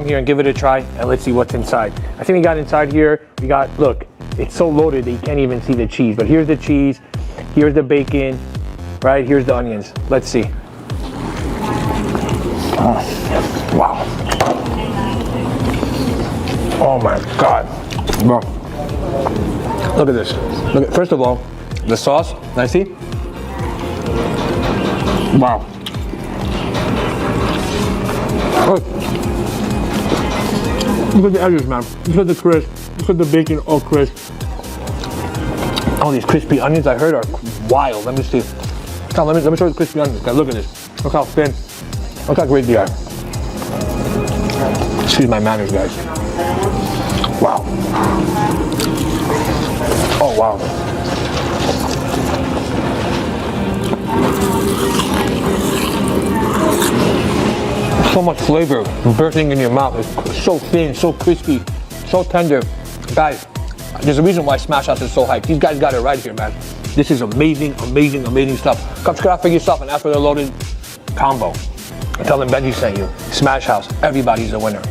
here and give it a try, and let's see what's inside. I think we got inside here, look, it's so loaded that you can't even see the cheese, but here's the cheese, here's the bacon, right, here's the onions. Let's see. Oh, wow. Oh my God. Bro, look at this. First of all, the sauce, I see. Wow. Look at the edges, man. Look at the crisp. Look at the bacon, all crisp. Oh, these crispy onions I heard are wild. Let me see. Come, let me show you the crispy onions, guys. Look at this. Look how thin. Look how great they are. Excuse my manners, guys. Wow. Oh, wow. So much flavor bursting in your mouth. It's so thin, so crispy, so tender. Guys, there's a reason why Smash House is so hyped. These guys got it right here, man. This is amazing, amazing, amazing stuff. Come check it out for yourself and ask for the loaded combo. And tell them Benji sent you. Smash House, everybody's a winner.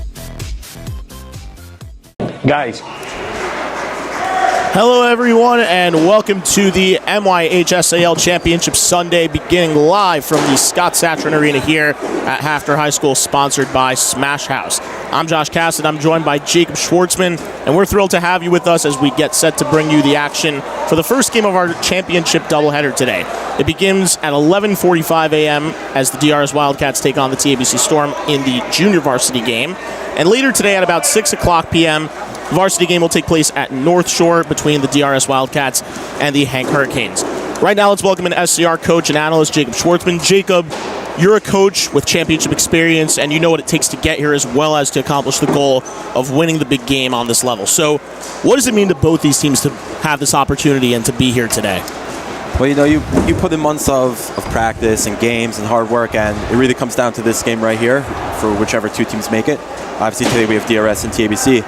Guys. Hello everyone and welcome to the MYHSAL Championship Sunday, beginning live from the Scott Satrin Arena here at Hafter High School, sponsored by Smash House. I'm Josh Cassidy, I'm joined by Jacob Schwartzman, and we're thrilled to have you with us as we get set to bring you the action for the first game of our championship doubleheader today. It begins at 11:45 a.m. as the DRS Wildcats take on the TABC Storm in the junior varsity game. And later today at about 6 o'clock p.m., the varsity game will take place at North Shore between the DRS Wildcats and the Hank Hurricanes. Right now, let's welcome in SCR coach and analyst Jacob Schwartzman. Jacob, you're a coach with championship experience, and you know what it takes to get here as well as to accomplish the goal of winning the big game on this level. So what does it mean to both these teams to have this opportunity and to be here today? Well, you know, you put in months of practice and games and hard work, and it really comes down to this game right here for whichever two teams make it. Obviously, today we have DRS and TABC.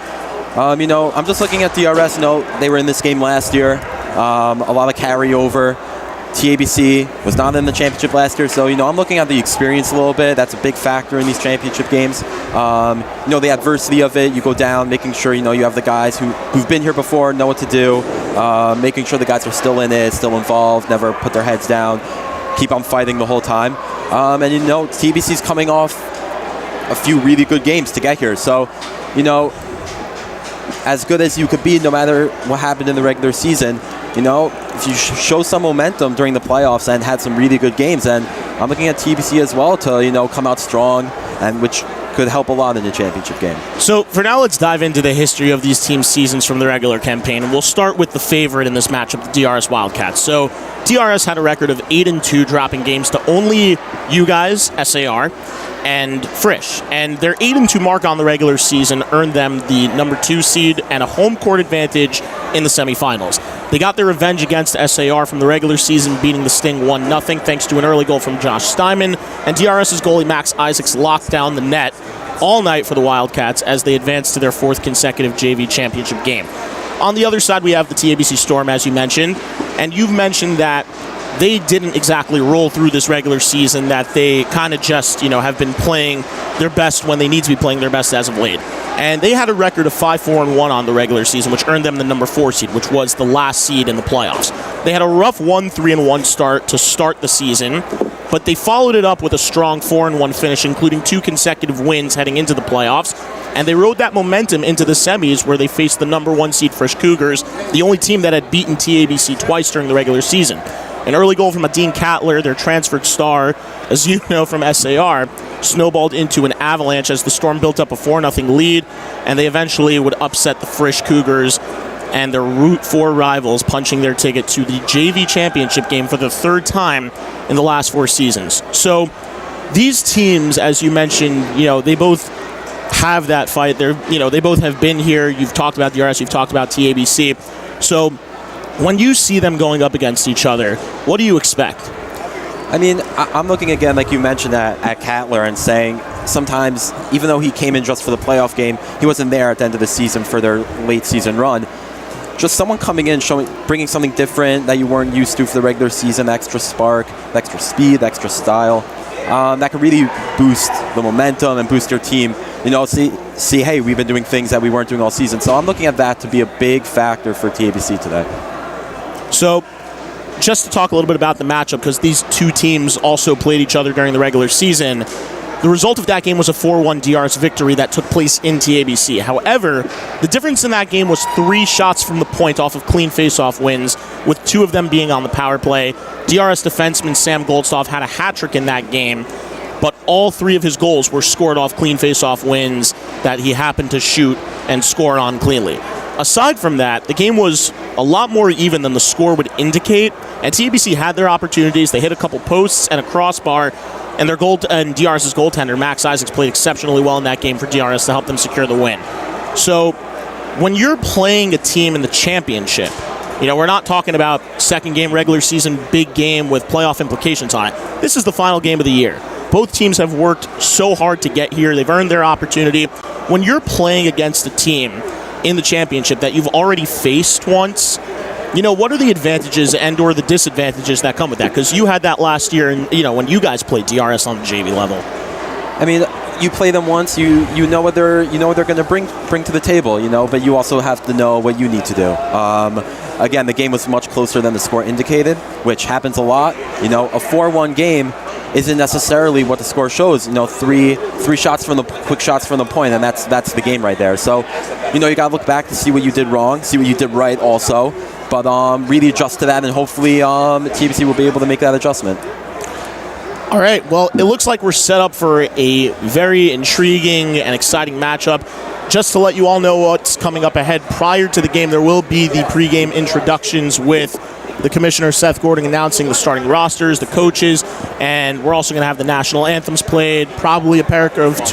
You know, I'm just looking at DRS. You know, they were in this game last year. A lot of carryover. TABC was not in the championship last year, so, you know, I'm looking at the experience a little bit. That's a big factor in these championship games. You know, the adversity of it, you go down, making sure, you know, you have the guys who've been here before, know what to do, making sure the guys are still in it, still involved, never put their heads down, keep on fighting the whole time. And, you know, TABC's coming off a few really good games to get here. So, you know, as good as you could be no matter what happened in the regular season, you know, if you show some momentum during the playoffs and had some really good games, and I'm looking at TBC as well to, you know, come out strong, and which could help a lot in the championship game. So for now, let's dive into the history of these teams' seasons from the regular campaign, and we'll start with the favorite in this matchup, the DRS Wildcats. So DRS had a record of 8-2, dropping games to only you guys, SAR, and Frisch. And their 8-2 mark on the regular season earned them the number 2 seed and a home court advantage in the semifinals. They got their revenge against SAR from the regular season, beating the Sting 1-0 thanks to an early goal from Josh Steinman, and DRS's goalie Max Isaacs locked down the net all night for the Wildcats as they advanced to their 4th consecutive JV championship game. On the other side, we have the TABC Storm, as you mentioned, and you've mentioned that they didn't exactly roll through this regular season, that they kind of just, you know, have been playing their best when they need to be playing their best as of late. And they had a record of 5-4-1 on the regular season, which earned them the number 4 seed, which was the last seed in the playoffs. They had a rough 1-3-1 start to start the season, but they followed it up with a strong 4-1 finish, including 2 consecutive wins heading into the playoffs. And they rode that momentum into the semis, where they faced the number 1 seed Frisch Cougars, the only team that had beaten TABC twice during the regular season. An early goal from Dean Cattler, their transferred star, as you know from SAR, snowballed into an avalanche as the Storm built up a 4-0 lead, and they eventually would upset the Frisch Cougars and their Route 4 rivals, punching their ticket to the JV championship game for the 3rd time in the last 4 seasons. So these teams, as you mentioned, you know, they both have that fight. They're, you know, they both have been here. You've talked about DRS, you've talked about TABC. So when you see them going up against each other, what do you expect? I mean, I'm looking again, like you mentioned, at Cattler and saying sometimes, even though he came in just for the playoff game, he wasn't there at the end of the season for their late season run. Just someone coming in, bringing something different that you weren't used to for the regular season, extra spark, extra speed, extra style. that can really boost the momentum and boost your team. You know, see, hey, we've been doing things that we weren't doing all season. So I'm looking at that to be a big factor for TABC today. So, just to talk a little bit about the matchup, because these two teams also played each other during the regular season, the result of that game was a 4-1 DRS victory that took place in TABC. However, the difference in that game was 3 shots from the point off of clean face-off wins, with 2 of them being on the power play. DRS defenseman Sam Goldstoff had a hat-trick in that game, but all 3 of his goals were scored off clean face-off wins that he happened to shoot and score on cleanly. Aside from that, the game was a lot more even than the score would indicate, and TABC had their opportunities. They hit a couple posts and a crossbar, and DRS's goaltender, Max Isaacs, played exceptionally well in that game for DRS to help them secure the win. So when you're playing a team in the championship, you know, we're not talking about second game, regular season, big game with playoff implications on it. This is the final game of the year. Both teams have worked so hard to get here. They've earned their opportunity. When you're playing against a team in the championship that you've already faced once, you know, what are the advantages and or the disadvantages that come with that? Because you had that last year, and you know, when you guys played DRS on the JV level. I mean, you play them once, you know what they're going to bring to the table, you know, but you also have to know what you need to do. Again, the game was much closer than the score indicated, which happens a lot. You know, a 4-1 game isn't necessarily what the score shows. You know, three shots from the quick shots from the point, and that's the game right there. So, you know, you gotta look back to see what you did wrong, see what you did right also, but really adjust to that, and hopefully TBC will be able to make that adjustment. All right, well, it looks like we're set up for a very intriguing and exciting matchup. Just to let you all know what's coming up ahead, prior to the game, there will be the pregame introductions with the commissioner, Seth Gordon, announcing the starting rosters, the coaches, and we're also going to have the national anthems played, probably a paragraph or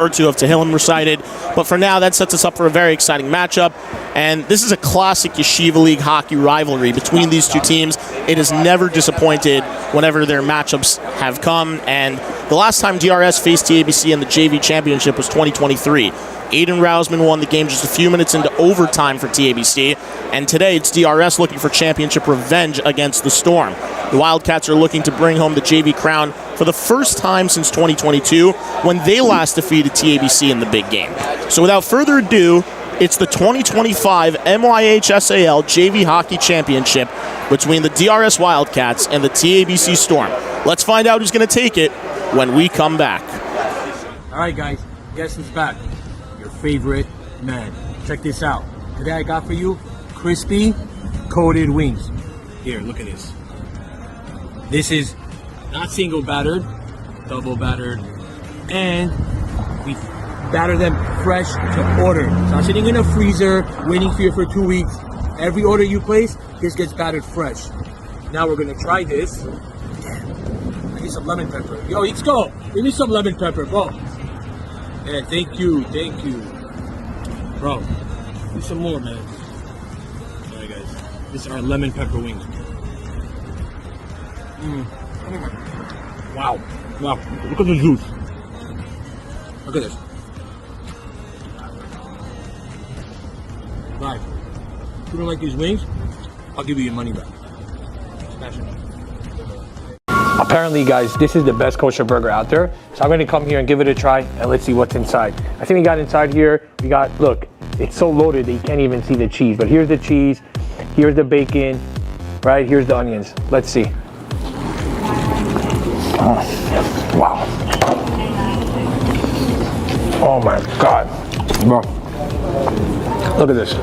two of Tehillim recited. But for now, that sets us up for a very exciting matchup. And this is a classic Yeshiva League hockey rivalry between these two teams. It has never disappointed whenever their matchups have come. And the last time DRS faced TABC in the JV Championship was 2023. Aiden Rousman won the game just a few minutes into overtime for TABC, and today it's DRS looking for championship revenge against the Storm. The Wildcats are looking to bring home the JV crown for the first time since 2022, when they last defeated TABC in the big game. So without further ado, it's the 2025 MYHSAL JV Hockey Championship between the DRS Wildcats and the TABC Storm. Let's find out who's going to take it when we come back. All right, guys, guess who's back? Your favorite man. Check this out. Today I got for you crispy coated wings. Here, look at this. This is not single battered, double battered, and we batter them fresh to order. It's not sitting in a freezer waiting for you for 2 weeks. Every order you place, this gets battered fresh. Now we're gonna try this. I need some lemon pepper. Yo, let's go. Give me some lemon pepper, bro. Yeah, thank you. Bro, need some more, man. Alright, guys. This is our lemon pepper wings. Wow. Look at the juice. Look at this. Right. If you don't like these wings, I'll give you your money back. Smash it. Apparently, guys, this is the best kosher burger out there. So I'm going to come here and give it a try, and let's see what's inside. I think we got inside here, look, it's so loaded that you can't even see the cheese. But here's the cheese, here's the bacon, right? Here's the onions. Let's see. Oh, wow. Oh my God. Bro, look at this.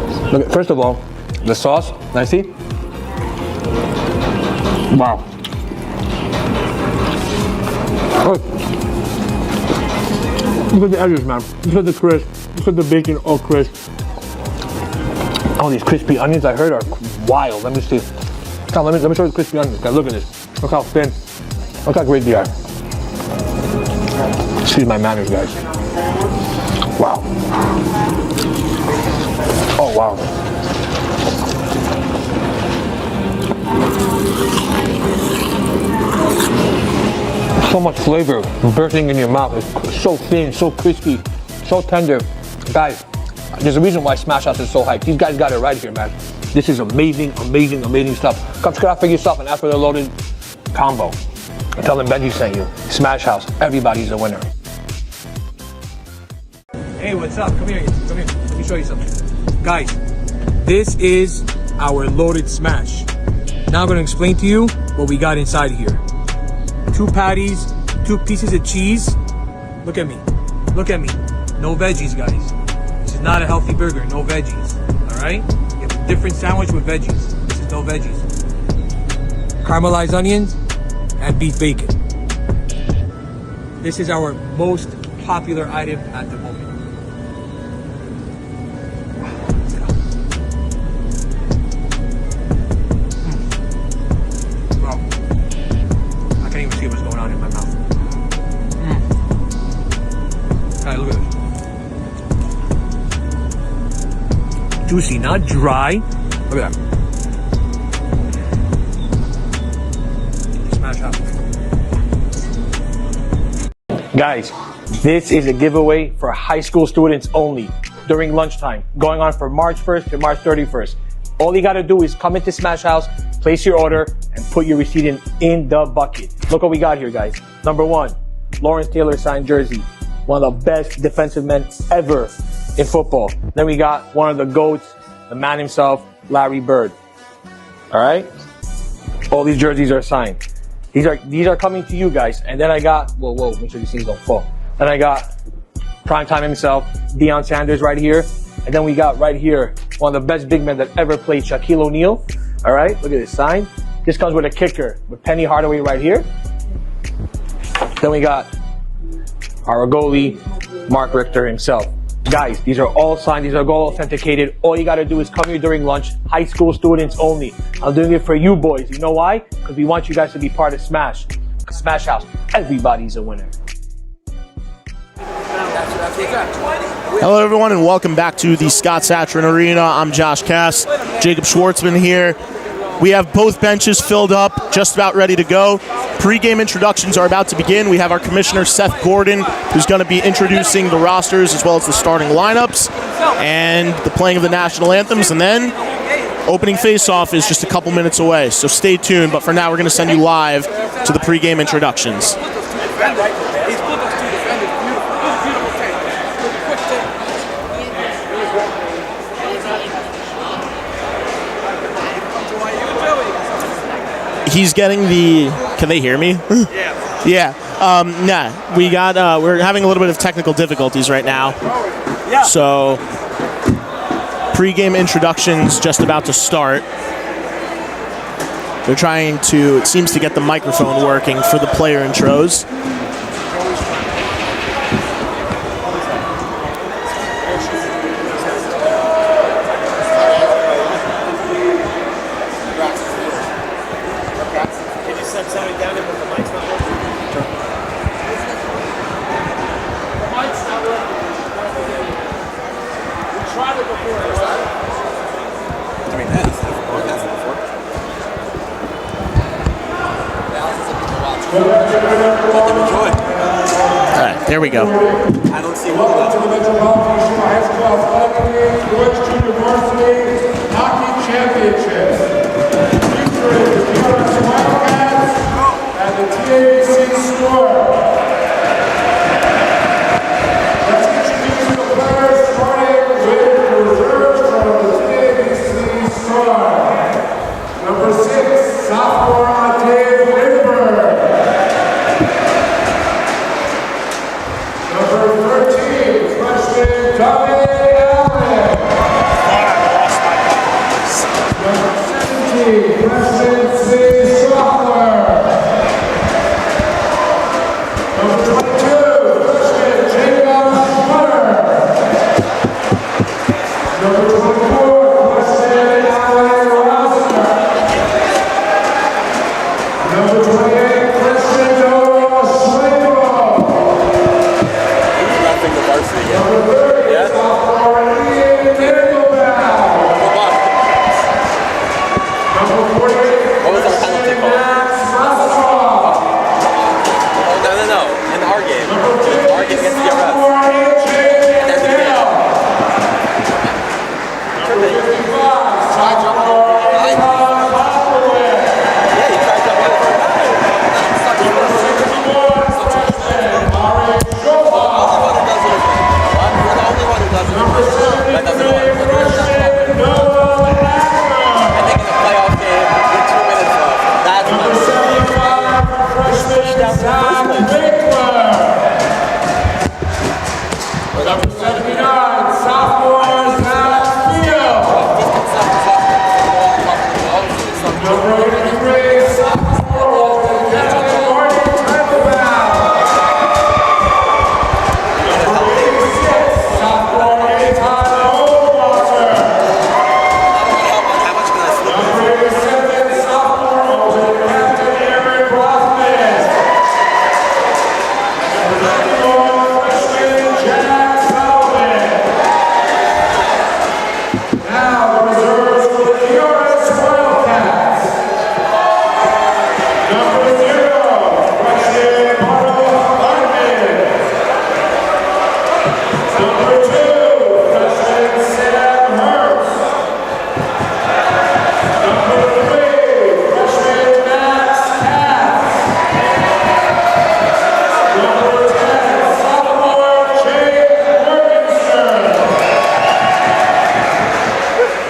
First of all, the sauce, I see. Wow. Look at the edges, man. Look at the crisp. Look at the bacon, all crisp. Oh, these crispy onions I heard are wild. Let me see. Come on, let me show you the crispy onions, guys. Look at this. Look how thin. Look how great they are. Excuse my manners, guys. Wow. Oh, wow. So much flavor bursting in your mouth. It's so thin, so crispy, so tender. Guys, there's a reason why Smash House is so hyped. These guys got it right here, man. This is amazing stuff. Come check it out for yourself and ask for the loaded combo. Tell them Benji sent you. Smash House. Everybody's a winner. Hey, what's up? Come here. Come here. Let me show you something. Guys, this is our loaded smash. Now I'm going to explain to you what we got inside here. 2 patties, 2 pieces of cheese. Look at me. Look at me. No veggies, guys. This is not a healthy burger. No veggies. All right? You have a different sandwich with veggies. This is no veggies. Caramelized onions and beef bacon. This is our most popular item at the moment. Bro, I can't even see what's going on in my mouth. Hey, look at this. Juicy, not dry. Look at that. Guys, this is a giveaway for high school students only during lunchtime, going on from March 1st to March 31st. All you gotta do is come into Smash House, place your order, and put your receipt in the bucket. Look what we got here, guys. Number 1, Lawrence Taylor signed jersey. One of the best defensive men ever in football. Then we got one of the GOATs, the man himself, Larry Bird. All right? All these jerseys are signed. These are coming to you guys. And then I got, whoa, make sure these things don't fall. Then I got primetime himself, Deion Sanders right here. And then we got right here, one of the best big men that ever played, Shaquille O'Neal. All right, look at this sign. This comes with a kicker with Penny Hardaway right here. Then we got our goalie, Mark Richter himself. Guys, these are all signed. These are all authenticated. All you got to do is come here during lunch. High school students only. I'm doing it for you boys. You know why? Because we want you guys to be part of Smash. Smash House. Everybody's a winner. Hello, everyone, and welcome back to the Scott Satrin Arena. I'm Josh Cass. Jacob Schwartzman here. We have both benches filled up, just about ready to go. Pre-game introductions are about to begin. We have our commissioner, Seth Gordon, who's going to be introducing the rosters as well as the starting lineups and the playing of the national anthems. And then opening face-off is just a couple minutes away, so stay tuned. But for now, we're going to send you live to the pre-game introductions. He's getting the. Can they hear me? Yeah. Nah. We got. We're having a little bit of technical difficulties right now. So, pre-game introductions just about to start. They're trying to. It seems to get the microphone working for the player intros. Alright, there we go. I don't see what High School Athletic Junior Varsity Hockey Championship. Featuring the DRS Wildcats and the TABC score. Let's introduce the players, starting with the reserves from the TABC squad. Number 6, sophomore Dave Lindbergh. Number 13, freshman 79, sophomore Zach Field. Number 83, sophomore Captain Marty Titlebaum. Number 86, sophomore Eitan Oldwasser. Number 87, sophomore alternate captain Aaron Rothman. Number 94, freshman Jack Sullivan. Now the reserves for the DRS Wildcats. Number 0, freshman Marlo Hartman. Number 2, freshman Sam Hurst. Number 3, freshman Max Katz. Number 10, sophomore Jake Morgenstern.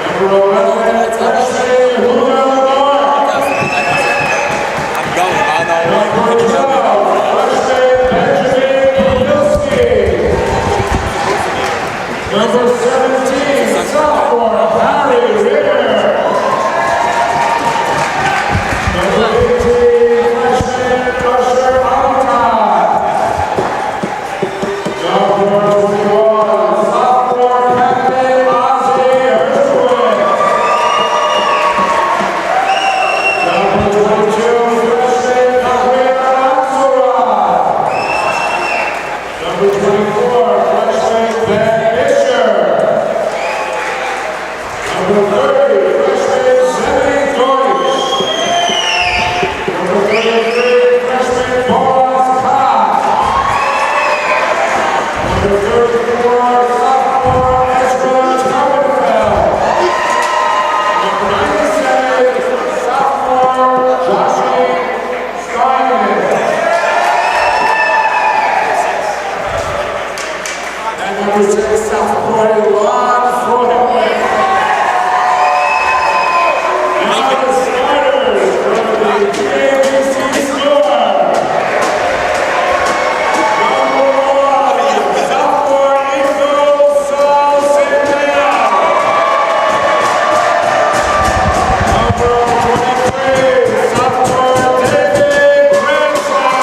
Number 11, freshman Julio Mark. Number 12, freshman Benjamin Bilski. Number 17, sophomore Harry Ritter. Number 18, freshman Usher Altai. Number 21, sophomore captain Ozzy Hershowitz. Number 22, freshman Javier Ansurad. Number 24, freshman Ben Fisher. Number 30, freshman Zemi Deutsch. Number 33, freshman Boaz Koch. Number 34, sophomore Ezra Taubenfeld. Number 97, sophomore Joshie Steinem. And number 6, sophomore Elon Freudman. Now the starters from the TABC score. Number 1, sophomore Nico Saul Sandel. Number 23, sophomore David Bradshaw.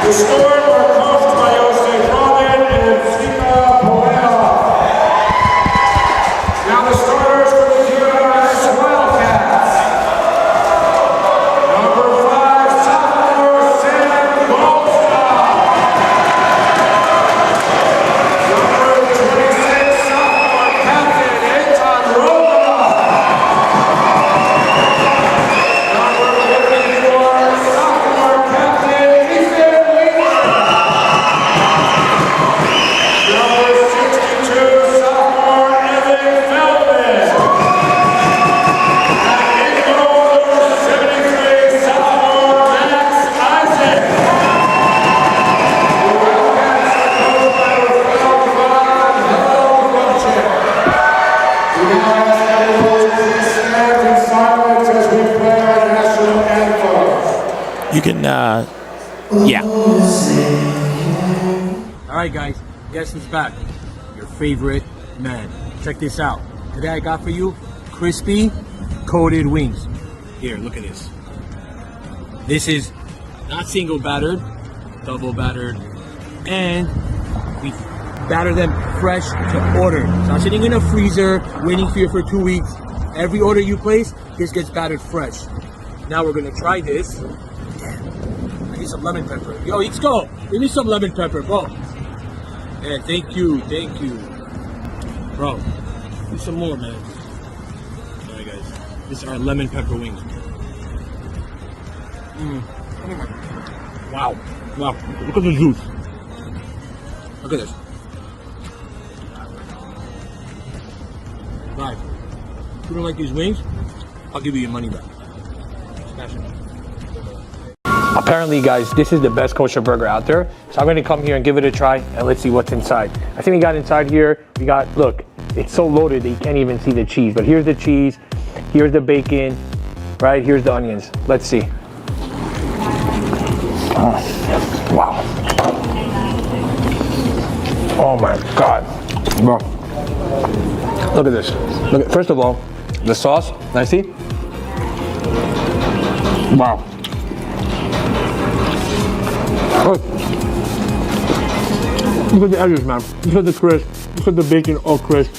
The score were coached by Jose Robin and Sika Poel. Now the starters for the DRS Wildcats. Number 5, sophomore Sam Goldstaff. Number 26, sophomore captain Eitan Rolla. Number 54, sophomore captain Ethan Wheeler. Number 62, sophomore Evan Feldman. And in goal, number 73, sophomore Max Isaac. The Wildcats are coached by Rafael Kavan and Hello Kovacek. We now ask everyone to please stand in silence as we play our national anthem. You can, yeah. All right, guys, guess who's back? Your favorite man. Check this out. Today I got for you crispy coated wings. Here, look at this. This is not single battered, double battered, and we batter them fresh to order. It's not sitting in a freezer waiting for you for 2 weeks. Every order you place, this gets battered fresh. Now we're gonna try this. I need some lemon pepper. Yo, let's go. Give me some lemon pepper, bro. Yeah, thank you. Bro, do some more, man. Alright, guys. This is our lemon pepper wings. Wow. Look at the juice. Look at this. Guys, you don't like these wings? I'll give you your money back. Smash it. Apparently, guys, this is the best kosher burger out there. So I'm gonna come here and give it a try, and let's see what's inside. I think we got inside here, look, it's so loaded that you can't even see the cheese. But here's the cheese, here's the bacon, right? Here's the onions. Let's see. Oh, wow. Oh my God. Bro. Look at this. First of all, the sauce, I see. Wow. Look at the edges, man. Look at the crisp. Look at the bacon, all crisp.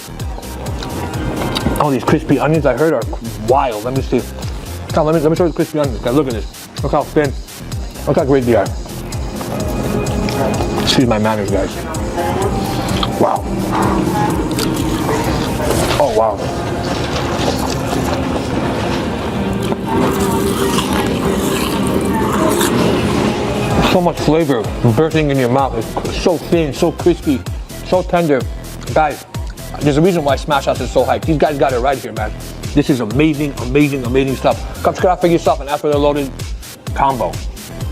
Oh, these crispy onions I heard are wild. Let me see. Come on, let me show you the crispy onions, guys. Look at this. Look how thin. Look how great they are. Excuse my manners, guys. Wow. Oh, wow. So much flavor bursting in your mouth. It's so thin, so crispy, so tender. Guys, there's a reason why Smash House is so hyped. These guys got it right here, man. This is amazing, amazing, amazing stuff. Come check it out for yourself and ask for the loaded combo.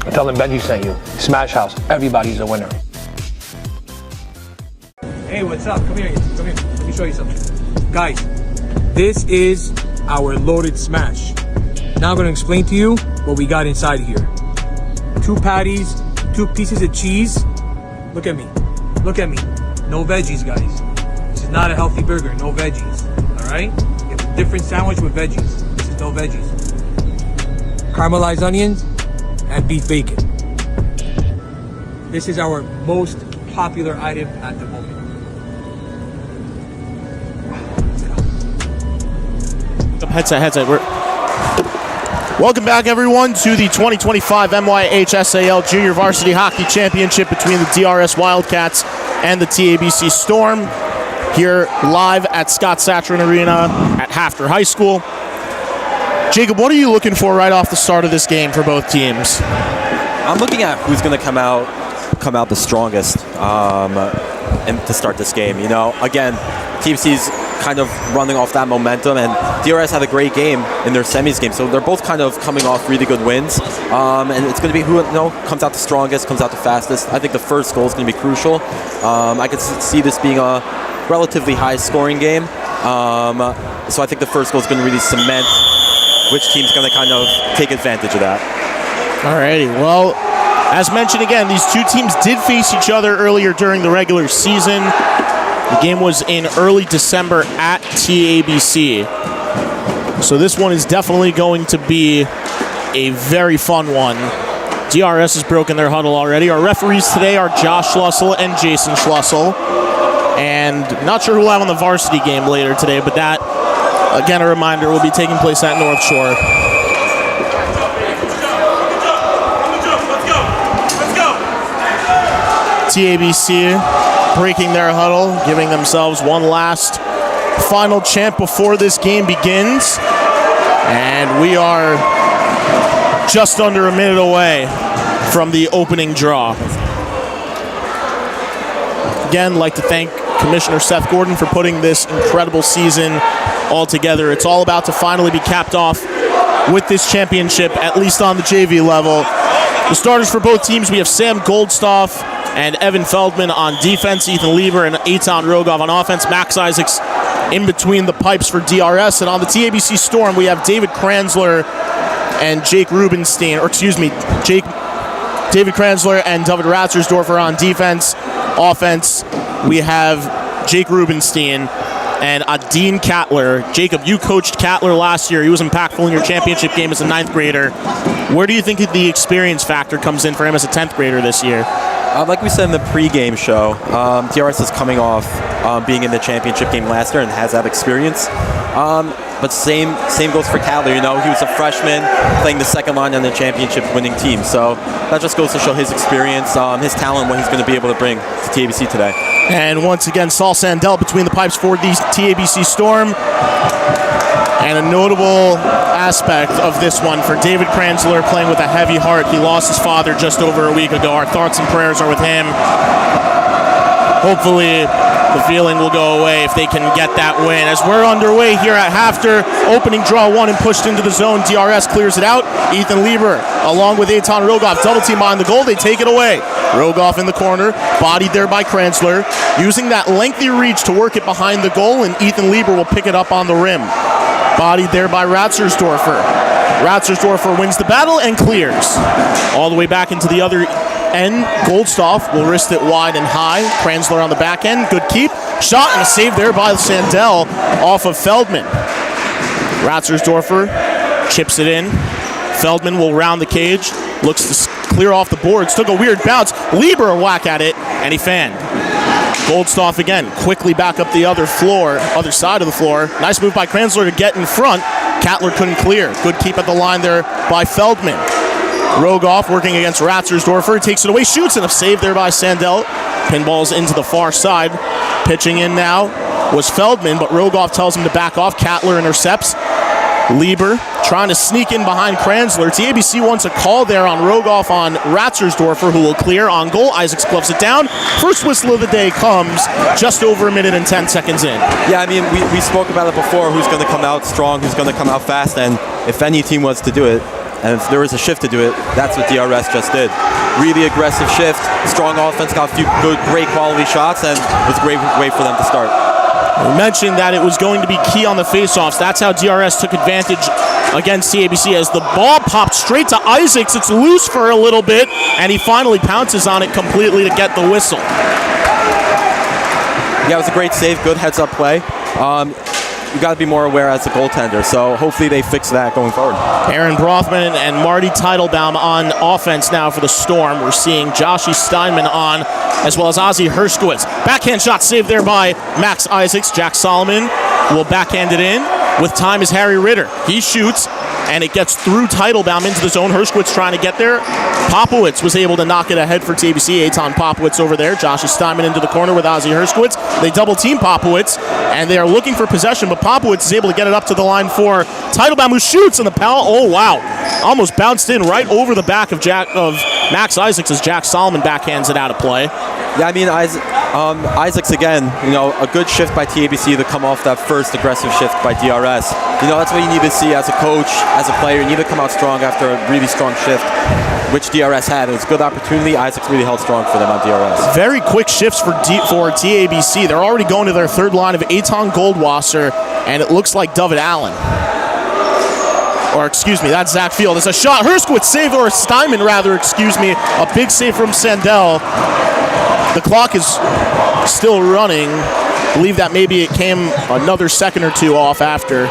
And tell them Benji sent you. Smash House, everybody's a winner. Hey, what's up? Come here. Let me show you something. Guys, this is our loaded smash. Now I'm gonna explain to you what we got inside here. 2 patties, 2 pieces of cheese. Look at me. No veggies, guys. This is not a healthy burger, no veggies. All right? You have a different sandwich with veggies. This is no veggies. Caramelized onions and beef bacon. This is our most popular item at the moment. Headset. Welcome back, everyone, to the 2025 MYHSAL Junior Varsity Hockey Championship between the DRS Wildcats and the TABC Storm. Here live at Scott Satrin Arena at Hafter High School. Jacob, what are you looking for right off the start of this game for both teams? I'm looking at who's going to come out the strongest and to start this game. You know, again, TBC's kind of running off that momentum, and DRS had a great game in their semis game, so they're both kind of coming off really good wins, and it's going to be who comes out the strongest, comes out the fastest. I think the first goal is going to be crucial. I could see this being a relatively high-scoring game, so I think the first goal is going to really cement which team's going to kind of take advantage of that. Alrighty, well, as mentioned again, these two teams did face each other earlier during the regular season. The game was in early December at TABC. So this one is definitely going to be a very fun one. DRS has broken their huddle already. Our referees today are Josh Schlussel and Jason Schlussel. And not sure who we'll have on the varsity game later today, but that, again, a reminder, will be taking place at North Shore. TABC breaking their huddle, giving themselves one last final chant before this game begins. And we are just under a minute away from the opening draw. Again, I'd like to thank Commissioner Seth Gordon for putting this incredible season all together. It's all about to finally be capped off with this championship, at least on the JV level. The starters for both teams, we have Sam Goldstoff and Evan Feldman on defense, Ethan Lieber and Eitan Rogov on offense, Max Isaacs in between the pipes for DRS. And on the TABC Storm, we have David Kranzler and Jake Rubenstein, David Kranzler and David Ratzersdorfer on defense. Offense, we have Jake Rubenstein and Adine Kattler. Jacob, you coached Kattler last year. He was impactful in your championship game as a 9th grader. Where do you think the experience factor comes in for him as a 10th grader this year? Like we said in the pregame show, DRS is coming off being in the championship game last year and has that experience. But same goes for Kattler. You know, he was a freshman playing the second line on the championship winning team. So that just goes to show his experience, his talent, what he's going to be able to bring to TABC today. And once again, Saul Sandell between the pipes for the TABC Storm. And a notable aspect of this one for David Kranzler, playing with a heavy heart. He lost his father just over a week ago. Our thoughts and prayers are with him. Hopefully, The feeling will go away if they can get that win. As we're underway here at Hafter, opening draw one and pushed into the zone. DRS clears it out. Ethan Lieber, along with Eitan Rogoff, double team behind the goal. They take it away. Rogoff in the corner, bodied there by Kranzler, using that lengthy reach to work it behind the goal, and Ethan Lieber will pick it up on the rim. Bodied there by Ratzersdorfer. Ratzersdorfer wins the battle and clears. All the way back into the other end. Goldstoff will wrist it wide and high. Kranzler on the back end. Good keep. Shot and a save there by Sandell off of Feldman. Ratzersdorfer chips it in. Feldman will round the cage. Looks to clear off the boards. Took a weird bounce. Lieber a whack at it, and he fanned. Goldstoff again, quickly back up the other side of the floor. Nice move by Kranzler to get in front. Cattler couldn't clear. Good keep at the line there by Feldman. Rogoff working against Ratzersdorfer. Takes it away, shoots, and a save there by Sandell. Pinballs into the far side. Pitching in now was Feldman, but Rogoff tells him to back off. Cattler intercepts. Lieber trying to sneak in behind Kranzler. TABC wants a call there on Rogoff on Ratzersdorfer, who will clear on goal. Isaacs gloves it down. First whistle of the day comes just over a minute and 10 seconds in. Yeah, I mean, we spoke about it before, who's going to come out strong, who's going to come out fast, and if any team was to do it, and if there was a shift to do it, that's what DRS just did. Really aggressive shift, strong offense, got a few good, great quality shots, and it was a great way for them to start. We mentioned that it was going to be key on the faceoffs. That's how DRS took advantage against TABC as the ball popped straight to Isaacs. It's loose for a little bit, and he finally pounces on it completely to get the whistle. Yeah, it was a great save, good heads-up play. You got to be more aware as a goaltender, so hopefully they fix that going forward. Aaron Brothman and Marty Teitelbaum on offense now for the Storm. We're seeing Joshy Steinman on, as well as Ozzy Herskowitz. Backhand shot saved there by Max Isaacs. Jack Solomon will backhand it in. With time is Harry Ritter. He shoots, and it gets through Teitelbaum into the zone. Herskowitz trying to get there. Popowitz was able to knock it ahead for TABC. Eitan Popowitz over there. Joshy Steinman into the corner with Ozzy Herskowitz. They double team Popowitz, and they are looking for possession, but Popowitz is able to get it up to the line for Teitelbaum, who shoots, and the power. Oh, wow. Almost bounced in right over the back of Max Isaacs as Jack Solomon backhands it out of play. Yeah, I mean, Isaacs again, a good shift by TABC to come off that first aggressive shift by DRS. That's what you need to see as a coach, as a player. You need to come out strong after a really strong shift, which DRS had. It was a good opportunity. Isaacs really held strong for them on DRS. Very quick shifts for TABC. They're already going to their third line of Eitan Goldwasser, and it looks like David Allen. Or, excuse me, that's Zach Field. It's a shot. Herskowitz save, or Steinman, rather, excuse me. A big save from Sandell. The clock is still running. I believe that maybe it came another second or two off after.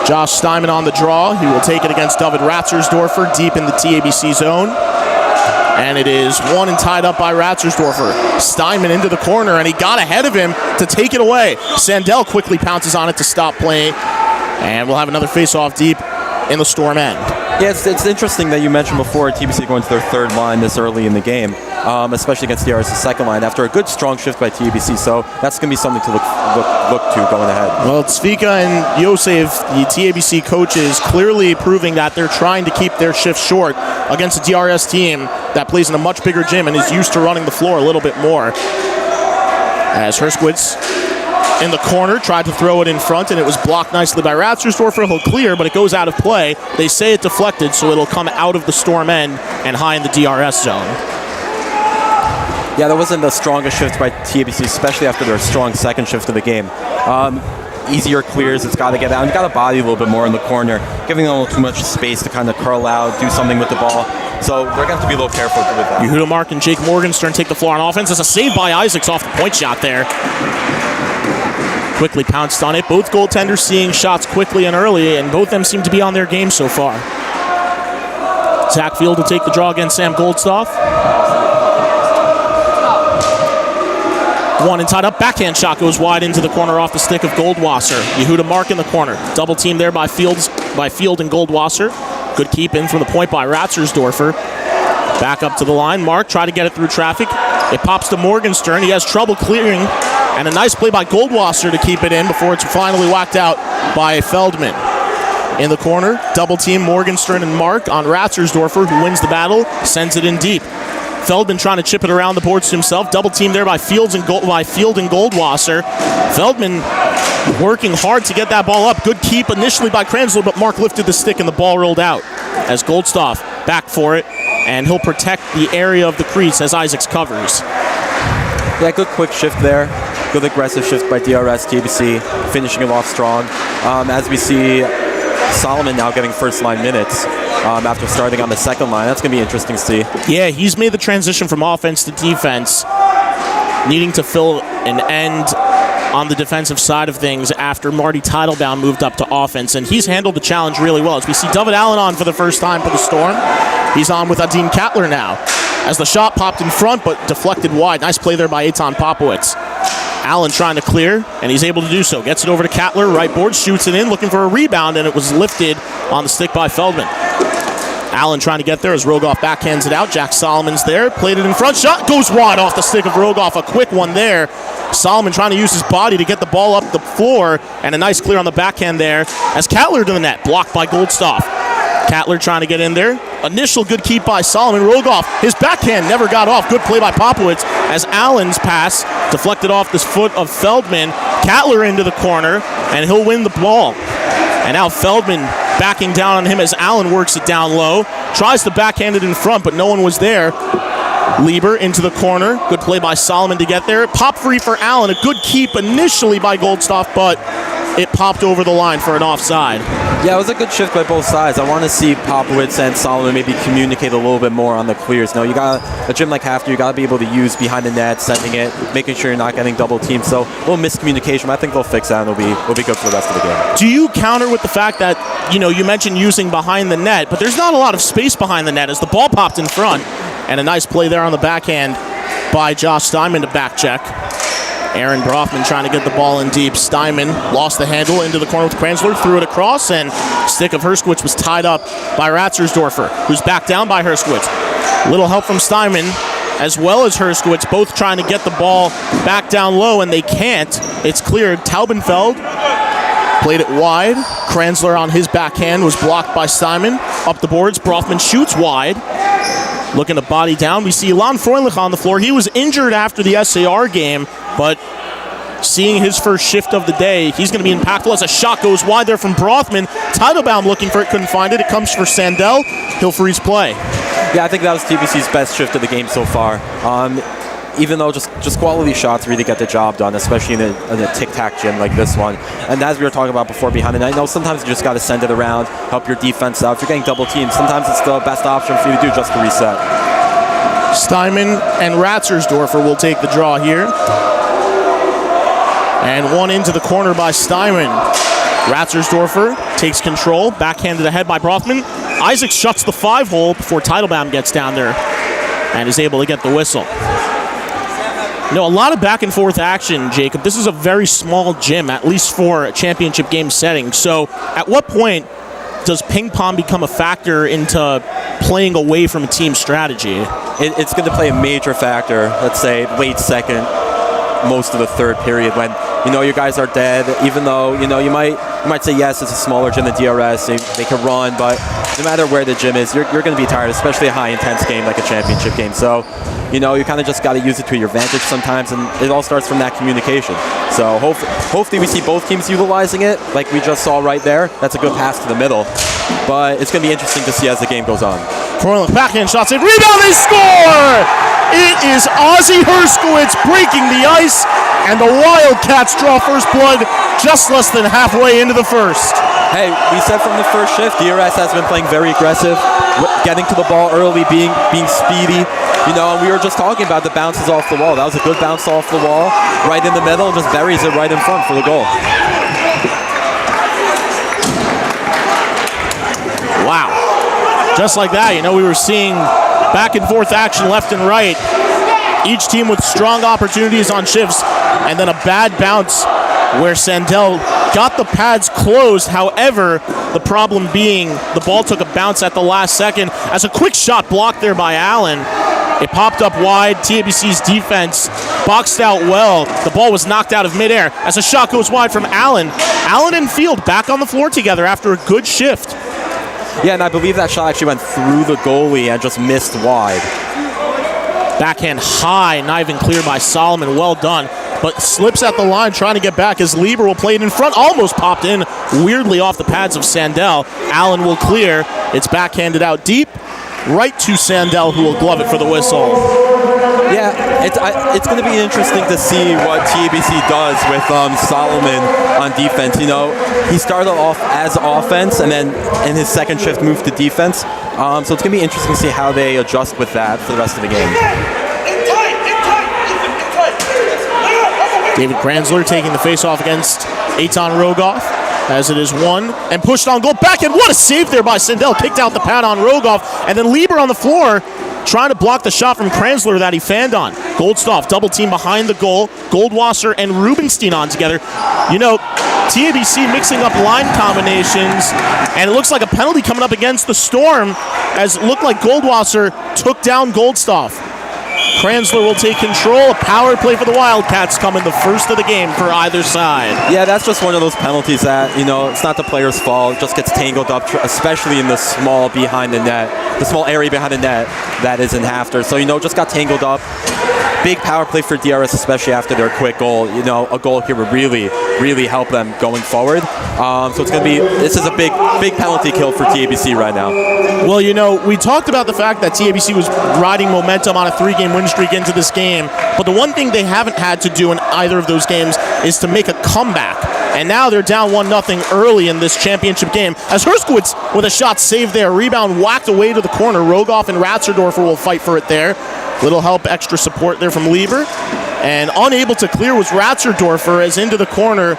Josh Steinman on the draw. He will take it against David Ratzersdorfer deep in the TABC zone. And it is won and tied up by Ratzersdorfer. Steinman into the corner, and he got ahead of him to take it away. Sandell quickly pounces on it to stop play. And we'll have another face-off deep in the Storm end. Yeah, it's interesting that you mentioned before TBC going to their third line this early in the game, especially against DRS's second line after a good strong shift by TBC. So that's going to be something to look to going ahead. Well, Zvika and Yosef, the TABC coaches, clearly proving that they're trying to keep their shifts short against a DRS team that plays in a much bigger gym and is used to running the floor a little bit more. As Herskowitz in the corner, tried to throw it in front, and it was blocked nicely by Ratzersdorfer. He'll clear, but it goes out of play. They say it deflected, so it'll come out of the Storm end and high in the DRS zone. Yeah, that wasn't the strongest shift by TABC, especially after their strong second shift of the game. Easier clears, it's got to get out. And got to body a little bit more in the corner, giving them a little too much space to kind of curl out, do something with the ball. So they're going to have to be a little careful with that. Yehuda Mark and Jake Morgenstern take the floor on offense. There's a save by Isaacs off the point shot there. Quickly pounced on it. Both goaltenders seeing shots quickly and early, and both of them seem to be on their game so far. Zach Field will take the draw against Sam Goldstoff. One and tied up. Backhand shot goes wide into the corner off the stick of Goldwasser. Yehuda Mark in the corner. Double team there by Field and Goldwasser. Good keep in from the point by Ratzersdorfer. Back up to the line. Mark tried to get it through traffic. It pops to Morgenstern. He has trouble clearing. And a nice play by Goldwasser to keep it in before it's finally whacked out by Feldman. In the corner, double team Morgenstern and Mark on Ratzersdorfer, who wins the battle, sends it in deep. Feldman trying to chip it around the boards to himself. Double team there by Field and Goldwasser. Feldman working hard to get that ball up. Good keep initially by Kranzler, but Mark lifted the stick and the ball rolled out as Goldstoff back for it, and he'll protect the area of the crease as Isaacs covers. Yeah, good quick shift there. Good aggressive shift by DRS, TABC, finishing it off strong. As we see Solomon now getting first line minutes after starting on the second line. That's going to be interesting to see. Yeah, he's made the transition from offense to defense, needing to fill an end on the defensive side of things after Marty Teitelbaum moved up to offense, and he's handled the challenge really well. As we see David Allen on for the first time for the Storm. He's on with Adin Kattler now, as the shot popped in front but deflected wide. Nice play there by Eitan Popowitz. Allen trying to clear, and he's able to do so. Gets it over to Kattler, right board, shoots it in, looking for a rebound, and it was lifted on the stick by Feldman. Allen trying to get there as Rogoff backhands it out. Jack Solomon's there, played it in front. Shot goes wide off the stick of Rogoff. A quick one there. Solomon trying to use his body to get the ball up the floor, and a nice clear on the backhand there as Kattler to the net, blocked by Goldstoff. Kattler trying to get in there. Initial good keep by Solomon. Rogoff, his backhand never got off. Good play by Popowitz as Allen's pass deflected off this foot of Feldman. Kattler into the corner, and he'll win the ball. And now Feldman backing down on him as Allen works it down low. Tries to backhand it in front, but no one was there. Lieber into the corner. Good play by Solomon to get there. Pop free for Allen. A good keep initially by Goldstoff, but it popped over the line for an offside. Yeah, it was a good shift by both sides. I want to see Popowitz and Solomon maybe communicate a little bit more on the clears. No, you got a gym like Hafter, you got to be able to use behind the net, sending it, making sure you're not getting double teamed. So a little miscommunication, but I think they'll fix that and it'll be good for the rest of the game. Do you counter with the fact that, you mentioned using behind the net, but there's not a lot of space behind the net as the ball popped in front, and a nice play there on the backhand by Josh Steinman to back check. Aaron Brofman trying to get the ball in deep. Steinman lost the handle into the corner with Kranzler, threw it across, and stick of Herskowitz was tied up by Ratzersdorfer, who's backed down by Herskowitz. Little help from Steinman as well as Herskowitz, both trying to get the ball back down low, and they can't. It's cleared. Taubenfeld played it wide. Kranzler on his backhand was blocked by Steinman. Up the boards, Brofman shoots wide. Looking to body down. We see Lon Freundlich on the floor. He was injured after the SAR game, but seeing his first shift of the day, he's going to be impactful as a shot goes wide there from Brothman. Teitelbaum looking for it, couldn't find it. It comes for Sandell. He'll freeze play. Yeah, I think that was TBC's best shift of the game so far. Even though just quality shots really get the job done, especially in a tic-tac gym like this one. And as we were talking about before behind the net, sometimes you just got to send it around, help your defense out. If you're getting double teamed, sometimes it's the best option for you to do just to reset. Steinman and Ratzersdorfer will take the draw here. And one into the corner by Steinman. Ratzersdorfer takes control, backhanded ahead by Brothman. Isaac shuts the 5-hole before Teitelbaum gets down there and is able to get the whistle. A lot of back and forth action, Jacob. This is a very small gym, at least for a championship game setting. So at what point does ping pong become a factor into playing away from a team strategy? It's going to play a major factor, let's say late second, most of the third period, when your guys are dead. Even though you might say yes, it's a smaller gym than DRS, they can run, but no matter where the gym is, you're going to be tired, especially a high intense game like a championship game. So you kind of just got to use it to your advantage sometimes, and it all starts from that communication. So hopefully we see both teams utilizing it like we just saw right there. That's a good pass to the middle, but it's going to be interesting to see as the game goes on. Freundlich backhand shots, and rebound, they score! It is Ozzie Herskowitz breaking the ice, and the Wildcats draw first blood just less than halfway into the first. Hey, we said from the first shift, DRS has been playing very aggressive, getting to the ball early, being speedy. And we were just talking about the bounces off the wall. That was a good bounce off the wall, right in the middle, and just buries it right in front for the goal. Wow. Just like that, we were seeing back and forth action left and right. Each team with strong opportunities on shifts, and then a bad bounce where Sandell got the pads closed. However, the problem being the ball took a bounce at the last second as a quick shot blocked there by Allen. It popped up wide. TABC's defense boxed out well. The ball was knocked out of midair as a shot goes wide from Allen. Allen and Field back on the floor together after a good shift. Yeah, and I believe that shot actually went through the goalie and just missed wide. Backhand high, not even cleared by Solomon. Well done. But slips at the line trying to get back as Lieber will play it in front. Almost popped in weirdly off the pads of Sandell. Allen will clear. It's backhanded out deep. Right to Sandell, who will glove it for the whistle. Yeah, it's going to be interesting to see what TABC does with Solomon on defense. You know, he started off as offense and then in his second shift moved to defense. So it's going to be interesting to see how they adjust with that for the rest of the game. David Kranzler taking the face-off against Eitan Rogoff, as it is one, and pushed on goal. Back, and what a save there by Sandell. Kicked out the pad on Rogoff, and then Lieber on the floor trying to block the shot from Kranzler that he fanned on. Goldstoff double team behind the goal. Goldwasser and Rubenstein on together. You know, TABC mixing up line combinations, and it looks like a penalty coming up against the Storm, as it looked like Goldwasser took down Goldstoff. Kranzler will take control. A power play for the Wildcats coming the first of the game for either side. Yeah, that's just one of those penalties that, you know, it's not the player's fault. It just gets tangled up, especially in the small behind the net, the small area behind the net that is in Hafter. So, you know, just got tangled up. Big power play for DRS, especially after their quick goal. You know, a goal here would really, really help them going forward. So it's going to be, this is a big penalty kill for TABC right now. Well, you know, we talked about the fact that TABC was riding momentum on a 3-game win streak into this game, but the one thing they haven't had to do in either of those games is to make a comeback. And now they're down 1-0 early in this championship game, as Herskowitz with a shot saved there. Rebound whacked away to the corner. Rogoff and Ratzerdorfer will fight for it there. Little help, extra support there from Lieber. And unable to clear was Ratzerdorfer, as into the corner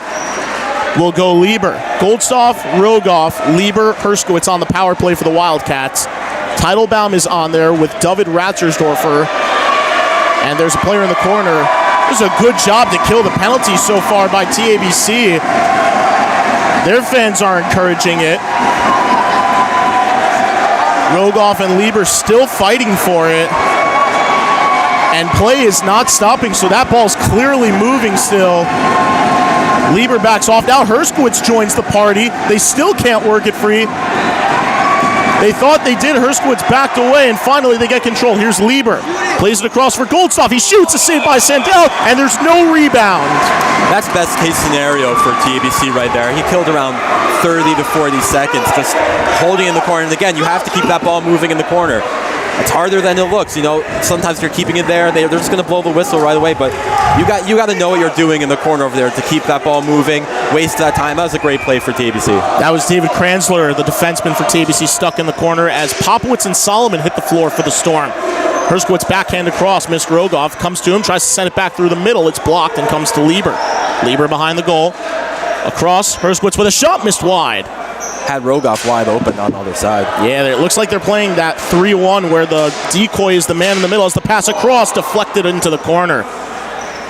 will go Lieber. Goldstoff, Rogoff, Lieber, Herskowitz on the power play for the Wildcats. Teitelbaum is on there with David Ratzersdorfer. And there's a player in the corner. This is a good job to kill the penalty so far by TABC. Their fans are encouraging it. Rogoff and Lieber still fighting for it. And play is not stopping, so that ball's clearly moving still. Lieber backs off. Now Herskowitz joins the party. They still can't work it free. They thought they did. Herskowitz backed away, and finally they get control. Here's Lieber. Plays it across for Goldstoff. He shoots, a save by Sandell, and there's no rebound. That's best case scenario for TABC right there. He killed around 30 to 40 seconds just holding in the corner. And again, you have to keep that ball moving in the corner. It's harder than it looks. You know, sometimes you're keeping it there. They're just going to blow the whistle right away. But you got to know what you're doing in the corner over there to keep that ball moving. Waste that time. That was a great play for TABC. That was David Kranzler, the defenseman for TABC, stuck in the corner as Popowitz and Solomon hit the floor for the Storm. Herskowitz backhand across, missed Rogoff, comes to him, tries to send it back through the middle. It's blocked and comes to Lieber. Lieber behind the goal. Across, Herskowitz with a shot, missed wide. Had Rogoff wide open on the other side. Yeah, it looks like they're playing that 3-1 where the decoy is the man in the middle as the pass across, deflected into the corner.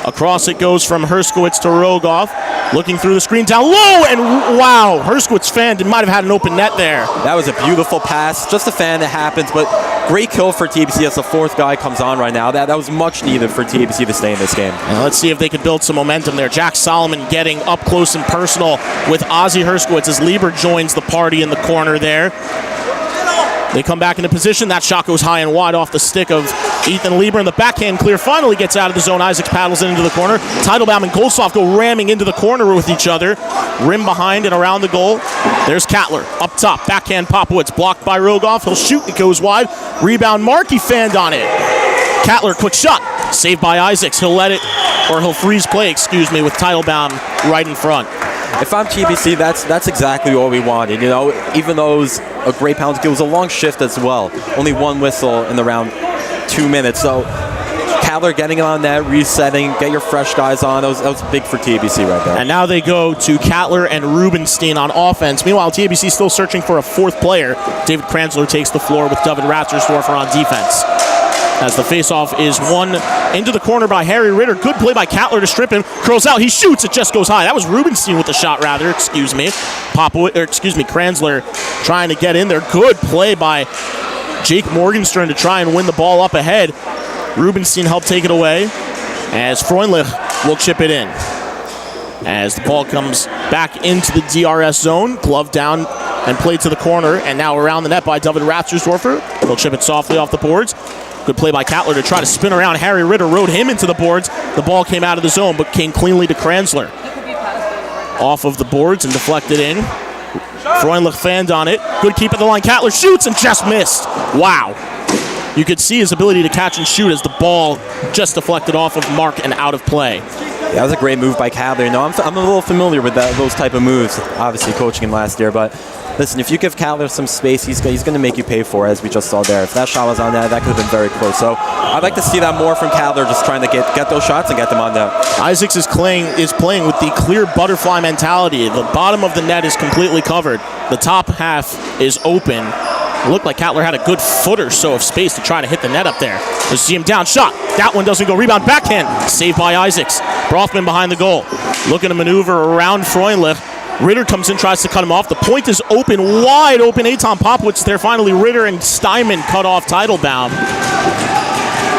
Across it goes from Herskowitz to Rogoff. Looking through the screen down low, and wow, Herskowitz fan might have had an open net there. That was a beautiful pass. Just a fan, it happens, but great kill for TABC as the fourth guy comes on right now. That was much needed for TABC to stay in this game. And let's see if they could build some momentum there. Jack Solomon getting up close and personal with Ozzy Herskowitz as Lieber joins the party in the corner there. They come back into position. That shot goes high and wide off the stick of Ethan Lieber, and the backhand clear finally gets out of the zone. Isaacs paddles it into the corner. Teitelbaum and Goldstoff go ramming into the corner with each other. Rim behind and around the goal. There's Cattler up top. Backhand Popowitz blocked by Rogoff. He'll shoot. It goes wide. Rebound. Markey fanned on it. Cattler, quick shot. Saved by Isaacs. He'll let it, or he'll freeze play, with Teitelbaum right in front. If I'm TBC, that's exactly what we wanted. You know, even though it was a great penalty, it was a long shift as well. Only one whistle in the round, 2 minutes. So Cattler getting it on net, resetting, get your fresh guys on. That was big for TABC right there. And now they go to Cattler and Rubenstein on offense. Meanwhile, TABC still searching for a fourth player. David Kranzler takes the floor with David Ratzersdorfer on defense. As the faceoff is won into the corner by Harry Ritter. Good play by Cattler to strip him. Curls out. He shoots. It just goes high. That was Rubenstein with the shot, rather. Kranzler trying to get in there. Good play by Jake Morgenstern to try and win the ball up ahead. Rubenstein helped take it away as Freundlich will chip it in. As the ball comes back into the DRS zone, glove down and played to the corner, and now around the net by David Ratzersdorfer. He'll chip it softly off the boards. Good play by Cattler to try to spin around. Harry Ritter rode him into the boards. The ball came out of the zone, but came cleanly to Kranzler. Off of the boards and deflected in. Freundlich fanned on it. Good keep at the line. Cattler shoots and just missed. Wow. You could see his ability to catch and shoot as the ball just deflected off of Mark and out of play. Yeah, that was a great move by Cattler. You know, I'm a little familiar with those type of moves, obviously coaching him last year, but listen, if you give Cattler some space, he's going to make you pay for it, as we just saw there. If that shot was on net, that could have been very close. So I'd like to see that more from Cattler, just trying to get those shots and get them on net. Isaacs is playing with the clear butterfly mentality. The bottom of the net is completely covered. The top half is open. It looked like Cattler had a good foot or so of space to try to hit the net up there. You see him down, shot. That one doesn't go. Rebound, backhand. Saved by Isaacs. Brofman behind the goal. Looking to maneuver around Freundlich. Ritter comes in, tries to cut him off. The point is open, wide open. Eitan Popowitz there. Finally, Ritter and Steinman cut off Teitelbaum.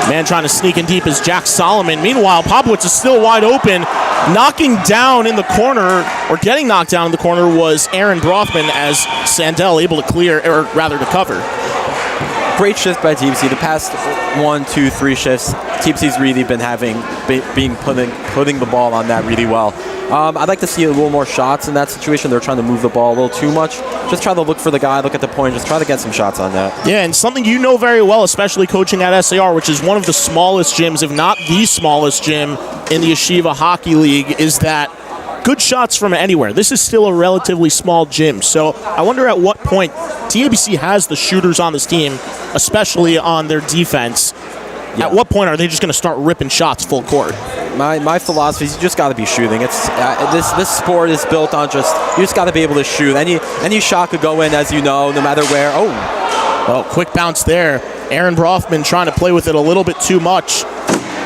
Man trying to sneak in deep is Jack Solomon. Meanwhile, Popowitz is still wide open. Knocking down in the corner, or getting knocked down in the corner, was Aaron Brofman as Sandell able to clear, or rather to cover. Great shift by TBC. The past 1, 2, 3 shifts, TBC's really been putting the ball on that really well. I'd like to see a little more shots in that situation. They're trying to move the ball a little too much. Just try to look for the guy, look at the point, just try to get some shots on that. Yeah, and something you know very well, especially coaching at SAR, which is one of the smallest gyms, if not the smallest gym in the Yeshiva Hockey League, is that good shots from anywhere. This is still a relatively small gym, so I wonder at what point TABC has the shooters on this team, especially on their defense. Yeah. At what point are they just going to start ripping shots full court? My philosophy is you just got to be shooting. It's this sport is built on you just got to be able to shoot. Any shot could go in, as you know, no matter where. Oh, quick bounce there. Aaron Brofman trying to play with it a little bit too much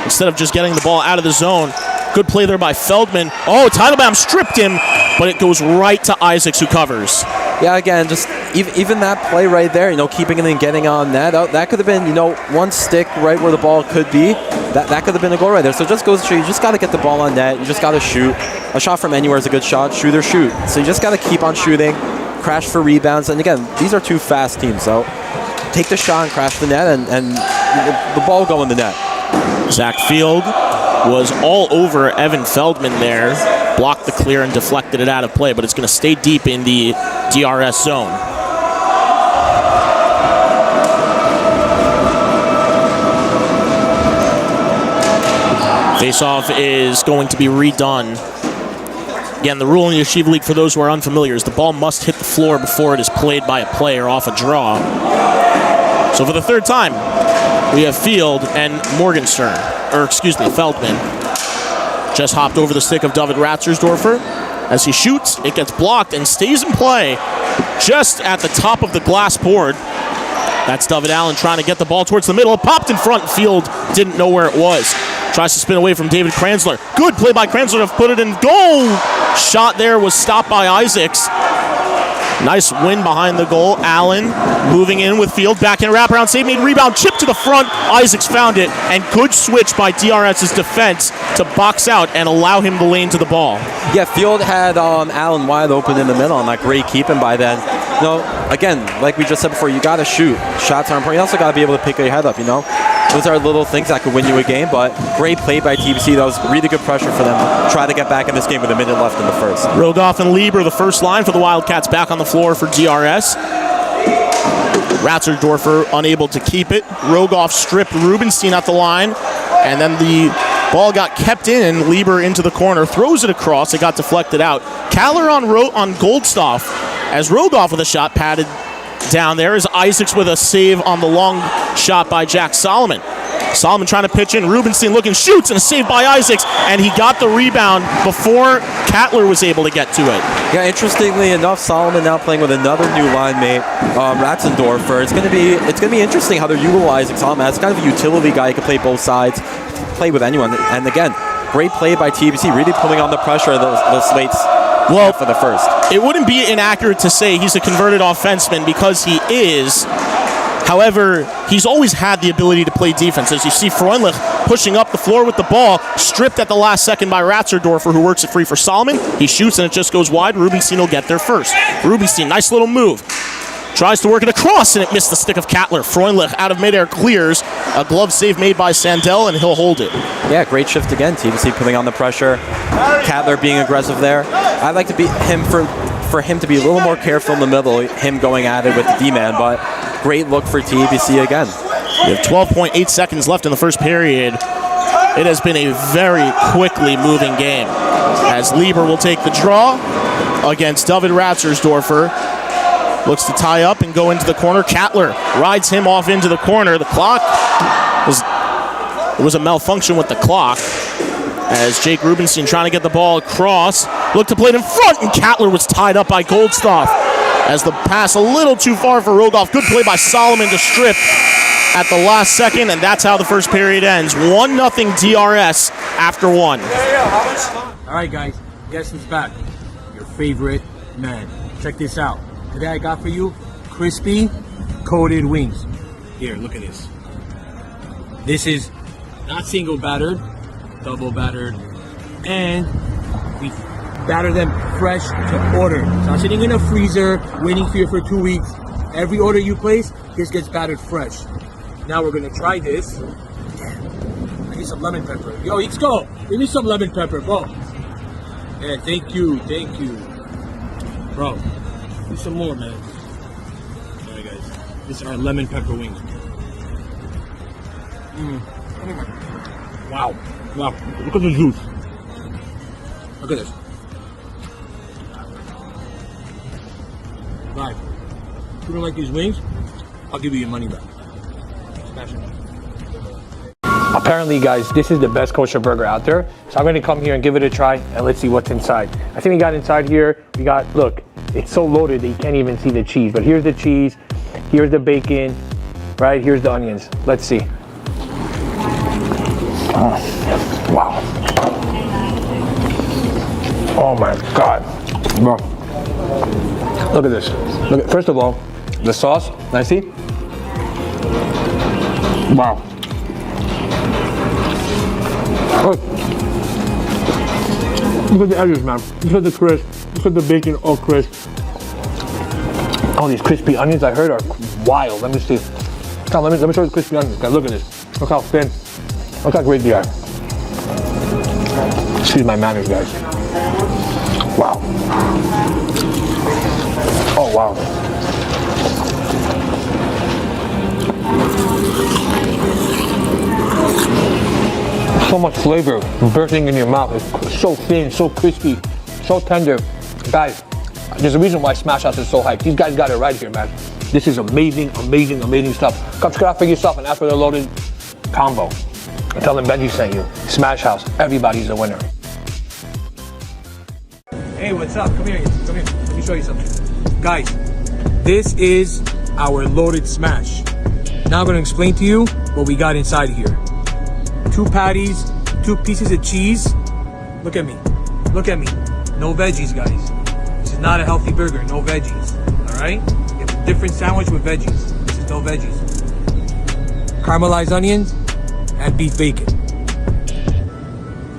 instead of just getting the ball out of the zone. Good play there by Feldman. Oh, Teitelbaum stripped him, but it goes right to Isaacs, who covers. Yeah, again, just even that play right there, keeping it and getting on net, that could have been, one stick right where the ball could be. That could have been a goal right there. So it just goes to show you just got to get the ball on net. You just got to shoot. A shot from anywhere is a good shot. Shoot or shoot. So you just got to keep on shooting, crash for rebounds. And again, these are two fast teams. So take the shot and crash the net, and the ball will go in the net. Zach Field was all over Evan Feldman there. Blocked the clear and deflected it out of play, but it's going to stay deep in the DRS zone. Face-off is going to be redone. Again, the rule in the Yeshiva League, for those who are unfamiliar, is the ball must hit the floor before it is played by a player off a draw. So for the third time, we have Field and Feldman. Just hopped over the stick of David Ratzersdorfer. As he shoots, it gets blocked and stays in play just at the top of the glass board. That's David Allen trying to get the ball towards the middle. It popped in front. Field didn't know where it was. Tries to spin away from David Kranzler. Good play by Kranzler to put it in goal. Shot there was stopped by Isaacs. Nice win behind the goal. Allen moving in with Field. Backhand wraparound save, made rebound, chip to the front. Isaacs found it, and good switch by DRS's defense to box out and allow him the lane to the ball. Yeah, Field had Allen wide open in the middle, and great keeping by then. Again, like we just said before, you got to shoot. Shots are important. You also got to be able to pick your head up, Those are little things that could win you a game, but great play by TBC. That was really good pressure for them to try to get back in this game with a minute left in the first. Rogoff and Lieber, the first line for the Wildcats, back on the floor for DRS. Ratzersdorfer unable to keep it. Rogoff stripped Rubenstein at the line, and then the ball got kept in. Lieber into the corner, throws it across. It got deflected out. Kaller on Goldstoff, as Rogoff with a shot padded down there is Isaacs with a save on the long shot by Jack Solomon. Solomon trying to pitch in. Rubenstein looking, shoots, and a save by Isaacs, and he got the rebound before Cattler was able to get to it. Yeah, interestingly enough, Solomon now playing with another new line mate, Ratzendorfer. It's going to be interesting how they're utilizing Solomon as kind of a utility guy. He can play both sides, play with anyone. And again, great play by TBC, really putting on the pressure of the slates. Well, for the first. It wouldn't be inaccurate to say he's a converted offenseman, because he is. However, he's always had the ability to play defense. As you see Freundlich pushing up the floor with the ball, stripped at the last second by Ratzerdorfer, who works it free for Solomon. He shoots and it just goes wide. Rubenstein will get there first. Rubenstein, nice little move. Tries to work it across, and it missed the stick of Cattler. Freundlich out of midair clears. A glove save made by Sandell, and he'll hold it. Yeah, great shift again. TBC putting on the pressure. Cattler being aggressive there. I'd like to be him for him to be a little more careful in the middle, him going at it with the D-man, but great look for TBC again. We have 12.8 seconds left in the first period. It has been a very quickly moving game, as Lieber will take the draw against David Ratzersdorfer. Looks to tie up and go into the corner. Cattler rides him off into the corner. The clock was a malfunction with the clock, as Jake Rubenstein trying to get the ball across. Looked to play it in front, and Cattler was tied up by Goldstoff. As the pass a little too far for Rogoff. Good play by Solomon to strip at the last second, and that's how the first period ends. 1-0 DRS after one. All right, guys, guess who's back? Your favorite man. Check this out. Today I got for you crispy coated wings. Here, look at this. This is not single battered, double battered, and we batter them fresh to order. It's not sitting in a freezer waiting for you for 2 weeks. Every order you place, this gets battered fresh. Now we're gonna try this. I need some lemon pepper. Yo, let's go. Give me some lemon pepper, bro. Yeah, thank you, bro. Need some more, man. All right, guys. This is our lemon pepper wings. Wow. Look at the juice. Look at this. Right. If you don't like these wings, I'll give you your money back. Smash it. Apparently, guys, this is the best kosher burger out there. So I'm going to come here and give it a try, and let's see what's inside. I think we got inside here, look, it's so loaded that you can't even see the cheese. But here's the cheese, here's the bacon, right? Here's the onions. Let's see. Oh, wow. Oh my God. Bro. Look at this. First of all, the sauce, I see. Wow. Look at the edges, man. Look at the crisp. Look at the bacon, all crisp. All these crispy onions I heard are wild. Let me see. Come on, let me show you the crispy onions, guys. Look at this. Look how thin. Look how great they are. Excuse my manners, guys. Wow. Oh, wow. So much flavor bursting in your mouth. It's so thin, so crispy, so tender. Guys, there's a reason why Smash House is so hyped. These guys got it right here, man. This is amazing stuff. Come try it for yourself and ask for the loaded combo. And tell them Benji sent you. Smash House, everybody's a winner. Hey, what's up? Come here. Let me show you something. Guys, this is our loaded smash. Now I'm gonna explain to you what we got inside here. 2 patties, 2 pieces of cheese. Look at me. No veggies, guys. This is not a healthy burger, no veggies. All right? You have a different sandwich with veggies. This is no veggies. Caramelized onions and beef bacon.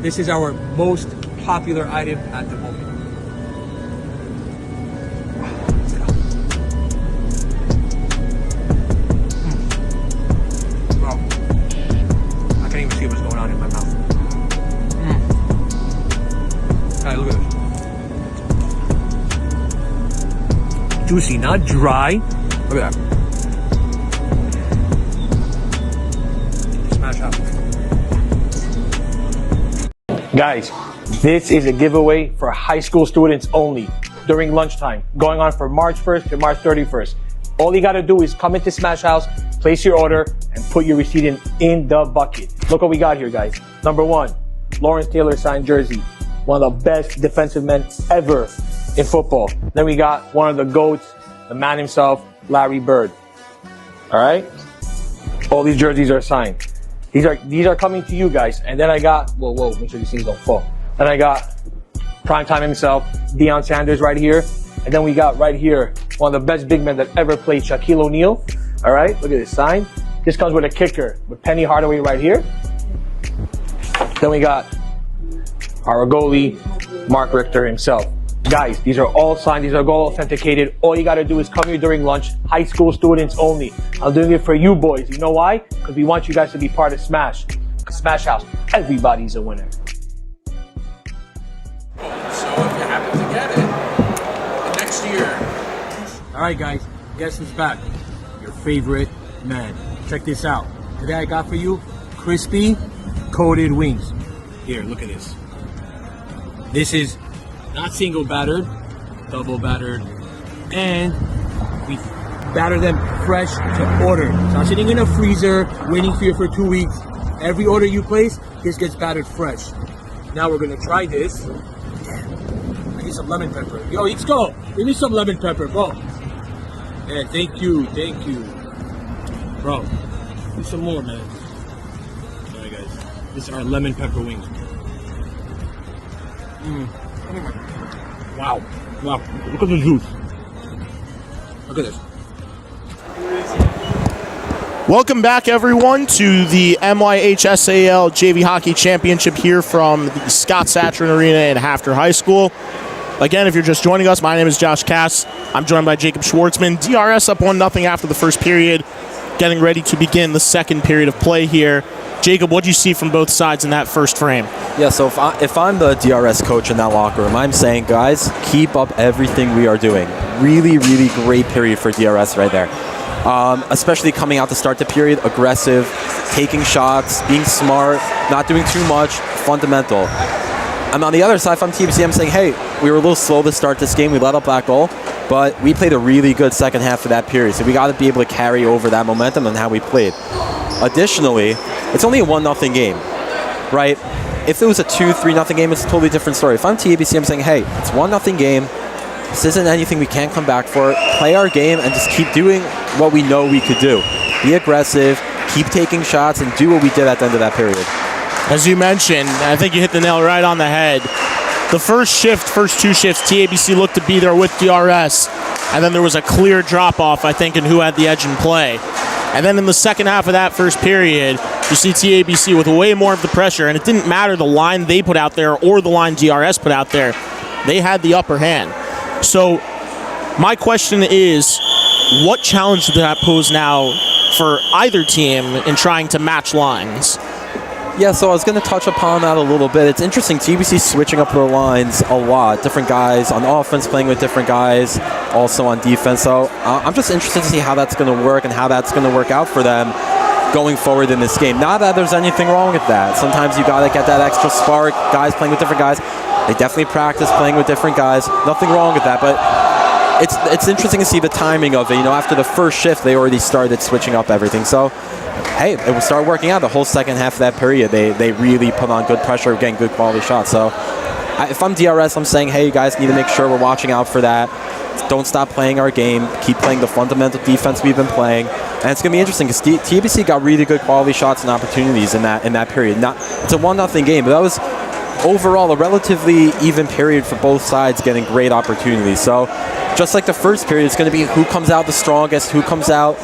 This is our most popular item at the moment. See what's going on in my mouth. Alright, look at this. Juicy, not dry. Look at that. Smash out. Guys, this is a giveaway for high school students only during lunchtime, going on from March 1st to March 31st. All you gotta do is come into Smash House, place your order, and put your receipt in the bucket. Look what we got here, guys. Number 1, Lawrence Taylor signed jersey. One of the best defensive men ever in football. Then we got one of the GOATs, the man himself, Larry Bird. All right? All these jerseys are signed. These are coming to you guys. And then I got, whoa, make sure these things don't fall. Then I got primetime himself, Deion Sanders right here. And then we got right here, one of the best big men that ever played, Shaquille O'Neal. All right, look at this sign. This comes with a kicker with Penny Hardaway right here. Then we got our goalie, Mark Richter himself. Guys, these are all signed. These are all authenticated. All you got to do is come here during lunch. High school students only. I'm doing it for you boys. You know why? Because we want you guys to be part of Smash. Smash House, everybody's a winner. So if you happen to get it, the next year. All right, guys, guess who's back? Your favorite man. Check this out. Today I got for you crispy coated wings. Here, look at this. This is not single battered, double battered, and we batter them fresh to order. It's not sitting in a freezer waiting for you for 2 weeks. Every order you place, this gets battered fresh. Now we're gonna try this. I need some lemon pepper. Yo, let's go. Give me some lemon pepper, bro. Yeah, thank you. Bro, need some more, man. Alright, guys. This is our lemon pepper wings. Wow. Look at the juice. Look at this. Welcome back, everyone, to the MYHSAL JV Hockey Championship here from the Scott Satrin Arena in Hafter High School. Again, if you're just joining us, my name is Josh Cass. I'm joined by Jacob Schwartzman. DRS up 1-0 after the first period, getting ready to begin the second period of play here. Jacob, what do you see from both sides in that first frame? Yeah, so if I'm the DRS coach in that locker room, I'm saying, guys, keep up everything we are doing. Really, really great period for DRS right there. Especially coming out to start the period, aggressive, taking shots, being smart, not doing too much, fundamental. And on the other side, if I'm TABC, I'm saying, hey, we were a little slow to start this game. We let up that goal, but we played a really good second half of that period. So we got to be able to carry over that momentum and how we played. Additionally, it's only a 1-0 game, right? If it was a 2-3-0 game, it's a totally different story. If I'm TABC, I'm saying, hey, it's a 1-0 game. This isn't anything we can't come back for. Play our game and just keep doing what we know we could do. Be aggressive, keep taking shots, and do what we did at the end of that period. As you mentioned, I think you hit the nail right on the head. The first two shifts, TABC looked to be there with DRS, and then there was a clear drop-off, I think, in who had the edge in play. And then in the second half of that first period, you see TABC with way more of the pressure, and it didn't matter the line they put out there or the line DRS put out there. They had the upper hand. So my question is, what challenge does that pose now for either team in trying to match lines? Yeah, so I was going to touch upon that a little bit. It's interesting, TBC switching up their lines a lot. Different guys on offense playing with different guys, also on defense. So I'm just interested to see how that's going to work and how that's going to work out for them going forward in this game. Not that there's anything wrong with that. Sometimes you got to get that extra spark, guys playing with different guys. They definitely practice playing with different guys. Nothing wrong with that, but it's interesting to see the timing of it. You know, after the first shift, they already started switching up everything. So, hey, it will start working out. The whole second half of that period, they really put on good pressure, getting good quality shots. So, if I'm DRS, I'm saying, hey, you guys need to make sure we're watching out for that. Don't stop playing our game. Keep playing the fundamental defense we've been playing. And it's going to be interesting because TBC got really good quality shots and opportunities in that period. It's a 1-0 game, but that was overall a relatively even period for both sides getting great opportunities. So just like the first period, it's going to be who comes out the strongest, who comes out,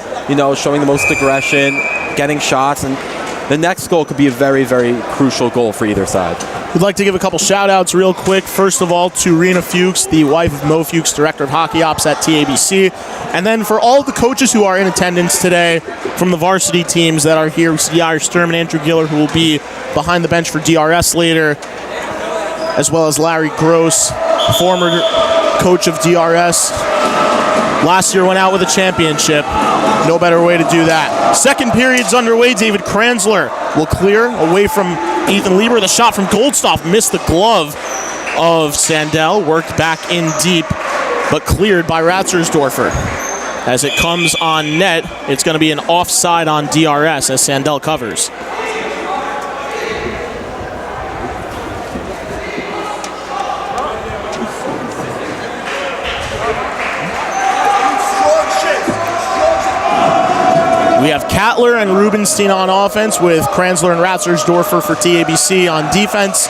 showing the most aggression, getting shots, and the next goal could be a very, very crucial goal for either side. We'd like to give a couple shout-outs real quick. First of all, to Rena Fuchs, the wife of Mo Fuchs, Director of Hockey Ops at TABC. And then for all the coaches who are in attendance today from the varsity teams that are here, we see Yair Sturm and Andrew Giller, who will be behind the bench for DRS later, as well as Larry Gross, former coach of DRS. Last year went out with a championship. No better way to do that. Second period's underway. David Kranzler will clear away from Ethan Lieber. The shot from Goldstoff missed the glove of Sandell. Worked back in deep, but cleared by Ratzersdorfer. As it comes on net, it's going to be an offside on DRS as Sandell covers. We have Cattler and Rubenstein on offense with Kranzler and Ratzersdorfer for TABC on defense.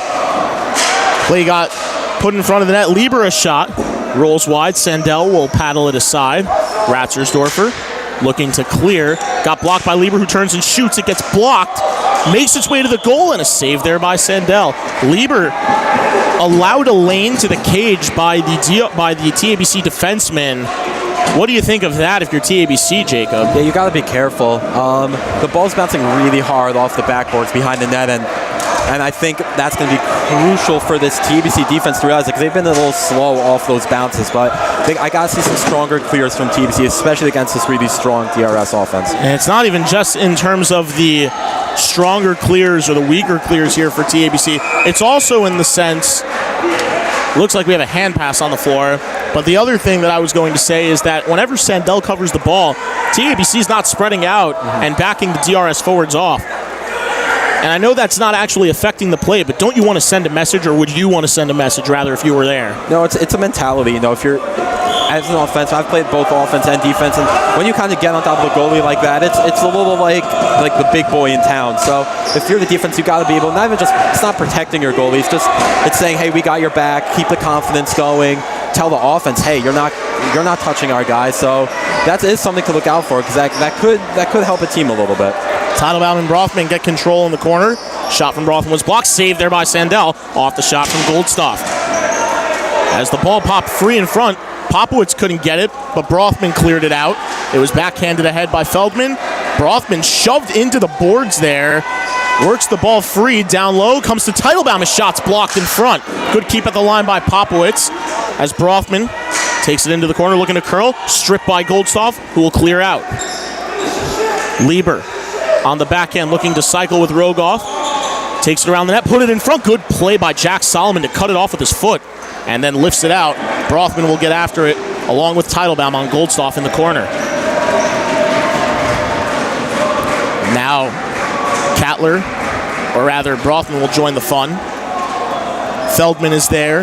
Play got put in front of the net. Lieber a shot. Rolls wide. Sandell will paddle it aside. Ratzersdorfer looking to clear. Got blocked by Lieber, who turns and shoots. It gets blocked. Makes its way to the goal, and a save there by Sandell. Lieber allowed a lane to the cage by the TABC defenseman. What do you think of that if you're TABC, Jacob? Yeah, you got to be careful. The ball's bouncing really hard off the backboards behind the net, and I think that's going to be crucial for this TABC defense to realize it, because they've been a little slow off those bounces. But I got to see some stronger clears from TABC, especially against this really strong DRS offense. And it's not even just in terms of the stronger clears or the weaker clears here for TABC. It's also in the sense, looks like we have a hand pass on the floor. But the other thing that I was going to say is that whenever Sandell covers the ball, TABC is not spreading out and backing the DRS forwards off. And I know that's not actually affecting the play, but don't you want to send a message, or would you want to send a message rather if you were there? No, it's a mentality. If you're as an offense, I've played both offense and defense, and when you kind of get on top of the goalie like that, it's a little like the big boy in town. So if you're the defense, you got to be able, not even just, it's not protecting your goalie, it's saying, hey, we got your back, keep the confidence going, tell the offense, hey, you're not touching our guys. So that is something to look out for, because that could help a team a little bit. Teitelbaum and Brothman get control in the corner. Shot from Brothman was blocked. Saved there by Sandell. Off the shot from Goldstoff. As the ball popped free in front, Popowitz couldn't get it, but Brothman cleared it out. It was backhanded ahead by Feldman. Brothman shoved into the boards there. Works the ball free down low. Comes to Teitelbaum. His shot's blocked in front. Good keep at the line by Popowitz. As Brothman takes it into the corner looking to curl. Stripped by Goldstoff, who will clear out. Lieber on the backhand looking to cycle with Rogoff. Takes it around the net, put it in front. Good play by Jack Solomon to cut it off with his foot, and then lifts it out. Brothman will get after it along with Teitelbaum on Goldstoff in the corner. Now Cattler, or rather Brothman, will join the fun. Feldman is there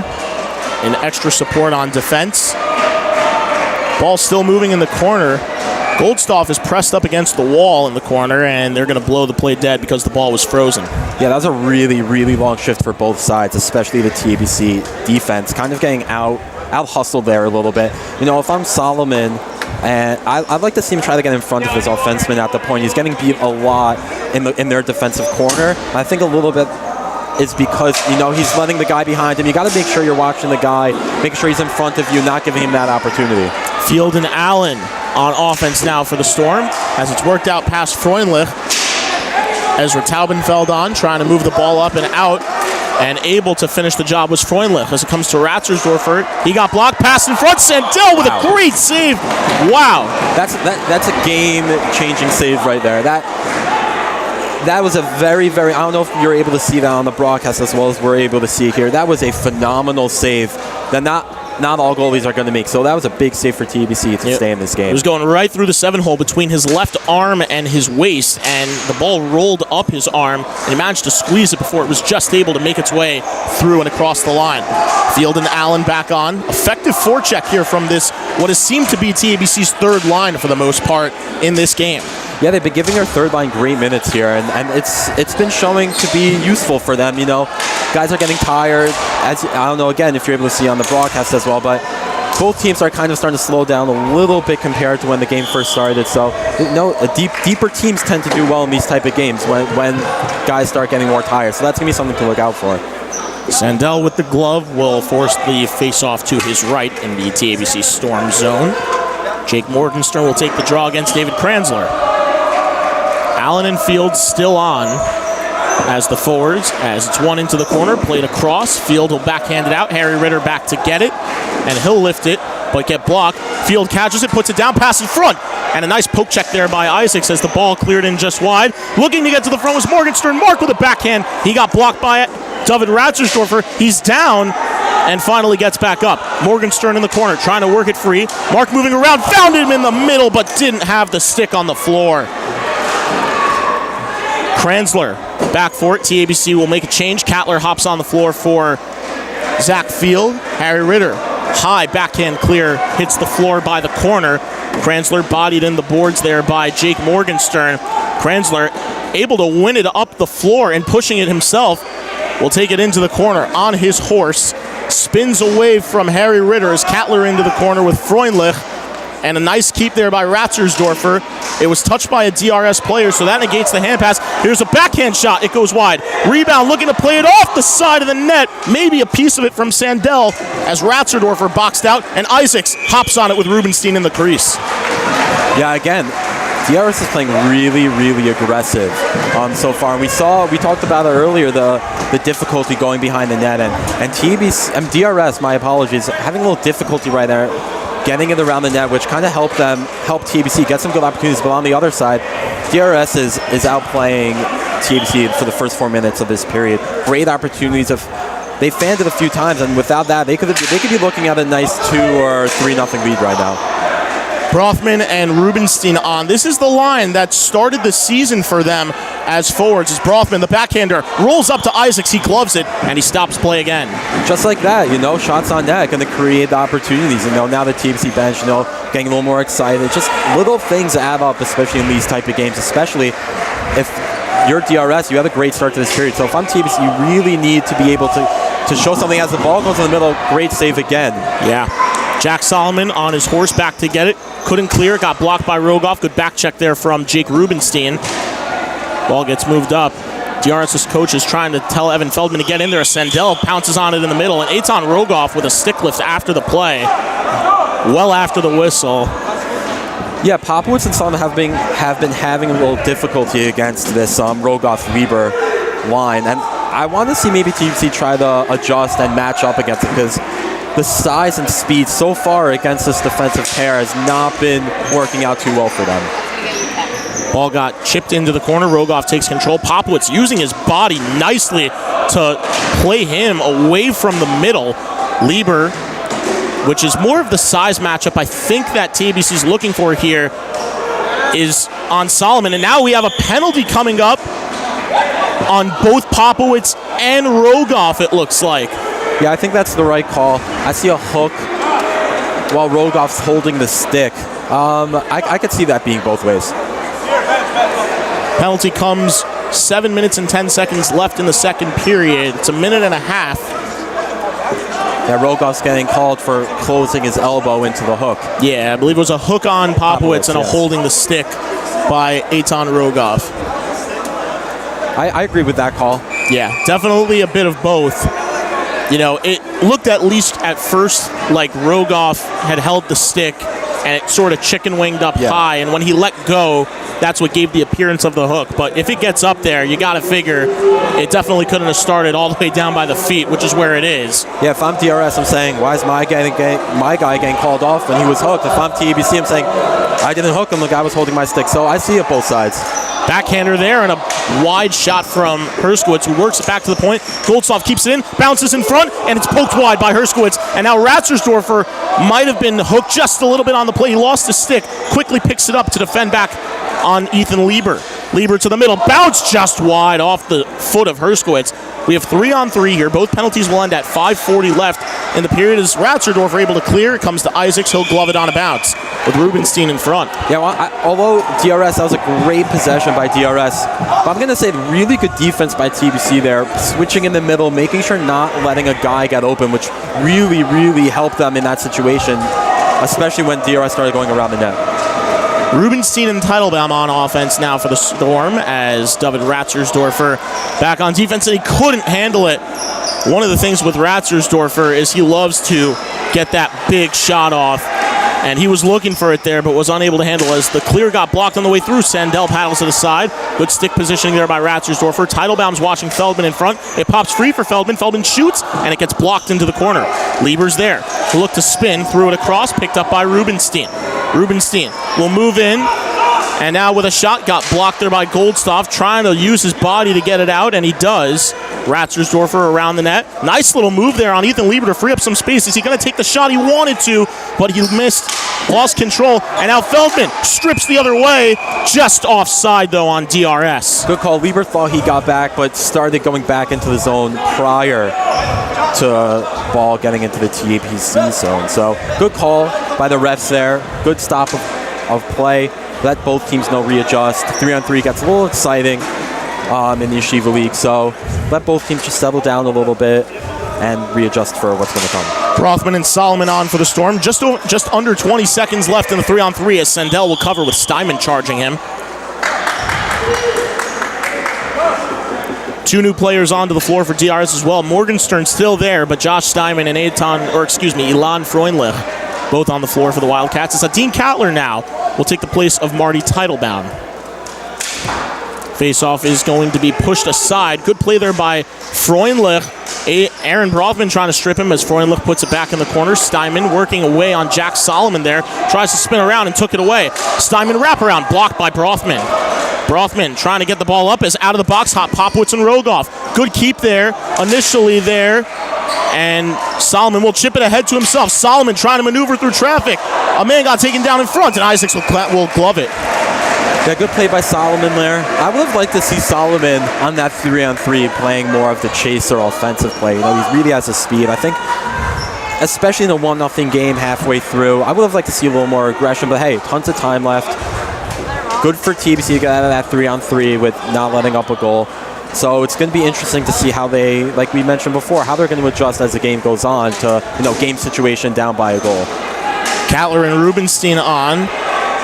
in extra support on defense. Ball still moving in the corner. Goldstoff is pressed up against the wall in the corner, and they're going to blow the play dead because the ball was frozen. Yeah, that was a really, really long shift for both sides, especially the TABC defense, kind of getting out-hustled there a little bit. If I'm Solomon, and I'd like to see him try to get in front of his offenseman at the point. He's getting beat a lot in their defensive corner. I think a little bit is because, he's letting the guy behind him. You got to make sure you're watching the guy, making sure he's in front of you, not giving him that opportunity. Field and Allen on offense now for the Storm, as it's worked out past Freundlich. Ezra Taubenfeld on, trying to move the ball up and out, and able to finish the job was Freundlich. As it comes to Ratzersdorfer, he got blocked, pass in front, Sandell with a great save. Wow. That's a game-changing save right there. That was a very, very, I don't know if you're able to see that on the broadcast as well as we're able to see here. That was a phenomenal save that not all goalies are going to make. So that was a big save for TABC to stay in this game. It was going right through the 7-hole between his left arm and his waist, and the ball rolled up his arm, and he managed to squeeze it before it was just able to make its way through and across the line. Field and Allen back on. Effective forecheck here from this, what has seemed to be TABC's third line for the most part in this game. Yeah, they've been giving their third line great minutes here, and it's been showing to be useful for them. Guys are getting tired. As I don't know, again, if you're able to see on the broadcast as well, but both teams are kind of starting to slow down a little bit compared to when the game first started. So, deeper teams tend to do well in these type of games when guys start getting more tired. So that's gonna be something to look out for. Sandell with the glove will force the face-off to his right in the TABC Storm zone. Jake Morgenstern will take the draw against David Kranzler. Allen and Field still on as the forwards, as it's one into the corner, played across. Field will backhand it out. Harry Ritter back to get it, and he'll lift it, but get blocked. Field catches it, puts it down, pass in front, and a nice poke check there by Isaacs as the ball cleared in just wide. Looking to get to the front was Morgenstern. Mark with a backhand. He got blocked by David Ratzersdorfer. He's down and finally gets back up. Morgenstern in the corner, trying to work it free. Mark moving around, found him in the middle, but didn't have the stick on the floor. Kranzler back for it. TABC will make a change. Cattler hops on the floor for Zach Field. Harry Ritter, high backhand clear, hits the floor by the corner. Kranzler bodied in the boards there by Jake Morgenstern. Kranzler able to win it up the floor and pushing it himself. Will take it into the corner on his horse. Spins away from Harry Ritter as Cattler into the corner with Freundlich. And a nice keep there by Ratzersdorfer. It was touched by a DRS player, so that negates the hand pass. Here's a backhand shot. It goes wide. Rebound, looking to play it off the side of the net. Maybe a piece of it from Sandell as Ratzerdorfer boxed out, and Isaacs hops on it with Rubenstein in the crease. Yeah, again, DRS is playing really, really aggressive so far. And we talked about it earlier, the difficulty going behind the net, and DRS, my apologies, having a little difficulty right there, getting it around the net, which kind of helped TABC get some good opportunities. But on the other side, DRS is outplaying TABC for the first 4 minutes of this period. Great opportunities. They fanned it a few times, and without that, they could be looking at a nice 2 or 3-0 lead right now. Brothman and Rubenstein on. This is the line that started the season for them as forwards. As Brothman, the backhander, rolls up to Isaacs. He gloves it, and he stops play again. Just like that, shots on net going to create the opportunities. Now the TABC bench, getting a little more excited. Just little things add up, especially in these type of games, especially if you're DRS, you had a great start to this period. So if I'm TABC, you really need to be able to show something as the ball goes in the middle. Great save again. Yeah. Jack Solomon on his horse back to get it. Couldn't clear. Got blocked by Rogoff. Good back check there from Jake Rubenstein. Ball gets moved up. DRS's coach is trying to tell Evan Feldman to get in there. Sandell pounces on it in the middle, and Eitan Rogoff with a stick lift after the play. Well after the whistle. Yeah, Popowitz and Solomon have been having a little difficulty against this Rogoff-Lieber line, and I want to see maybe TBC try to adjust and match up against it, because the size and speed so far against this defensive pair has not been working out too well for them. Ball got chipped into the corner. Rogoff takes control. Popowitz using his body nicely to play him away from the middle. Lieber, which is more of the size matchup I think that TABC is looking for here, is on Solomon. And now we have a penalty coming up on both Popowitz and Rogoff, it looks like. Yeah, I think that's the right call. I see a hook while Rogoff's holding the stick. I could see that being both ways. Penalty comes 7 minutes and 10 seconds left in the second period. It's a minute and a half. Yeah, Rogoff's getting called for closing his elbow into the hook. Yeah, I believe it was a hook on Popowitz and a holding the stick by Eitan Rogoff. I agree with that call. Yeah, definitely a bit of both. It looked at least at first like Rogoff had held the stick and it sort of chicken winged up high, and when he let go, that's what gave the appearance of the hook. But if it gets up there, you got to figure it definitely couldn't have started all the way down by the feet, which is where it is. Yeah, if I'm DRS, I'm saying, why is my guy getting called off when he was hooked? If I'm TABC, I'm saying, I didn't hook him, the guy was holding my stick. So I see it both sides. Backhander there, and a wide shot from Herskowitz, who works it back to the point. Goldstoff keeps it in, bounces in front, and it's poked wide by Herskowitz. And now Ratzersdorfer might have been hooked just a little bit on the play. He lost his stick, quickly picks it up to defend back on Ethan Lieber. Lieber to the middle, bounce just wide off the foot of Herskowitz. We have 3-on-3 here. Both penalties will end at 5:40 left in the period. As Ratzerdorfer able to clear, it comes to Isaacs. He'll glove it on a bounce with Rubenstein in front. Yeah, well, although DRS, that was a great possession by DRS. But I'm going to say really good defense by TBC there, switching in the middle, making sure not letting a guy get open, which really, really helped them in that situation, especially when DRS started going around the net. Rubenstein and Teitelbaum on offense now for the Storm, as David Ratzersdorfer back on defense, and he couldn't handle it. One of the things with Ratzersdorfer is he loves to get that big shot off, and he was looking for it there but was unable to handle it. As the clear got blocked on the way through, Sandell paddles to the side. Good stick positioning there by Ratzersdorfer. Teitelbaum's watching Feldman in front. It pops free for Feldman. Feldman shoots, and it gets blocked into the corner. Lieber's there. He'll look to spin, threw it across, picked up by Rubenstein. Rubenstein will move in, and now with a shot, got blocked there by Goldstoff, trying to use his body to get it out, and he does. Ratzersdorfer around the net. Nice little move there on Ethan Lieber to free up some space. Is he going to take the shot he wanted to, but he missed, lost control, and now Feldman strips the other way, just offside though on DRS. Good call. Lieber thought he got back, but started going back into the zone prior to ball getting into the TABC zone. So good call by the refs there. Good stop of play. Let both teams know readjust. 3-on-3 gets a little exciting in the Yeshiva League. So let both teams just settle down a little bit. and readjust for what's going to come. Rothman and Solomon on for the Storm. Just under 20 seconds left in the 3-on-3 as Sandell will cover with Steinman charging him. 2 new players onto the floor for DRS as well. Morgenstern still there, but Josh Steinman and Ilan Freundlich both on the floor for the Wildcats. It's Dean Cattler now will take the place of Marty Teitelbaum. Face-off is going to be pushed aside. Good play there by Freundlich. Aaron Rothman trying to strip him as Freundlich puts it back in the corner. Steinman working away on Jack Solomon there. Tries to spin around and took it away. Steinman wraparound, blocked by Brothman. Brothman trying to get the ball up as out of the box hop Popowitz and Rogoff. Good keep there, initially there. And Solomon will chip it ahead to himself. Solomon trying to maneuver through traffic. A man got taken down in front, and Isaacs will glove it. Yeah, good play by Solomon there. I would have liked to see Solomon on that 3-on-3 playing more of the chaser offensive play. You know, he really has the speed. I think, especially in a 1-0 game halfway through, I would have liked to see a little more aggression. But hey, tons of time left. Good for TBC to get out of that 3-on-3 with not letting up a goal. So it's going to be interesting to see how they, like we mentioned before, how they're going to adjust as the game goes on to, game situation down by a goal. Cattler and Rubenstein on.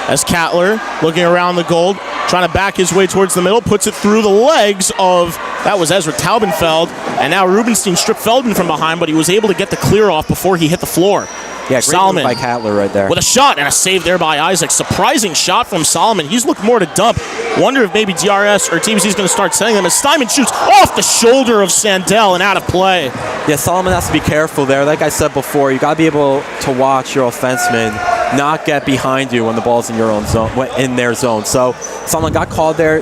As Cattler, looking around the goal, trying to back his way towards the middle, puts it through the legs of, that was Ezra Taubenfeld, and now Rubenstein stripped Feldman from behind, but he was able to get the clear off before he hit the floor. Yeah, great Solomon move by Cattler right there. with a shot and a save there by Isaac. Surprising shot from Solomon. He's looked more to dump. Wonder if maybe DRS or TBC is going to start sending them as Steinman shoots off the shoulder of Sandell and out of play. Yeah, Solomon has to be careful there. Like I said before, you got to be able to watch your offenseman not get behind you when the ball's in your own zone, in their zone. So Solomon got called there.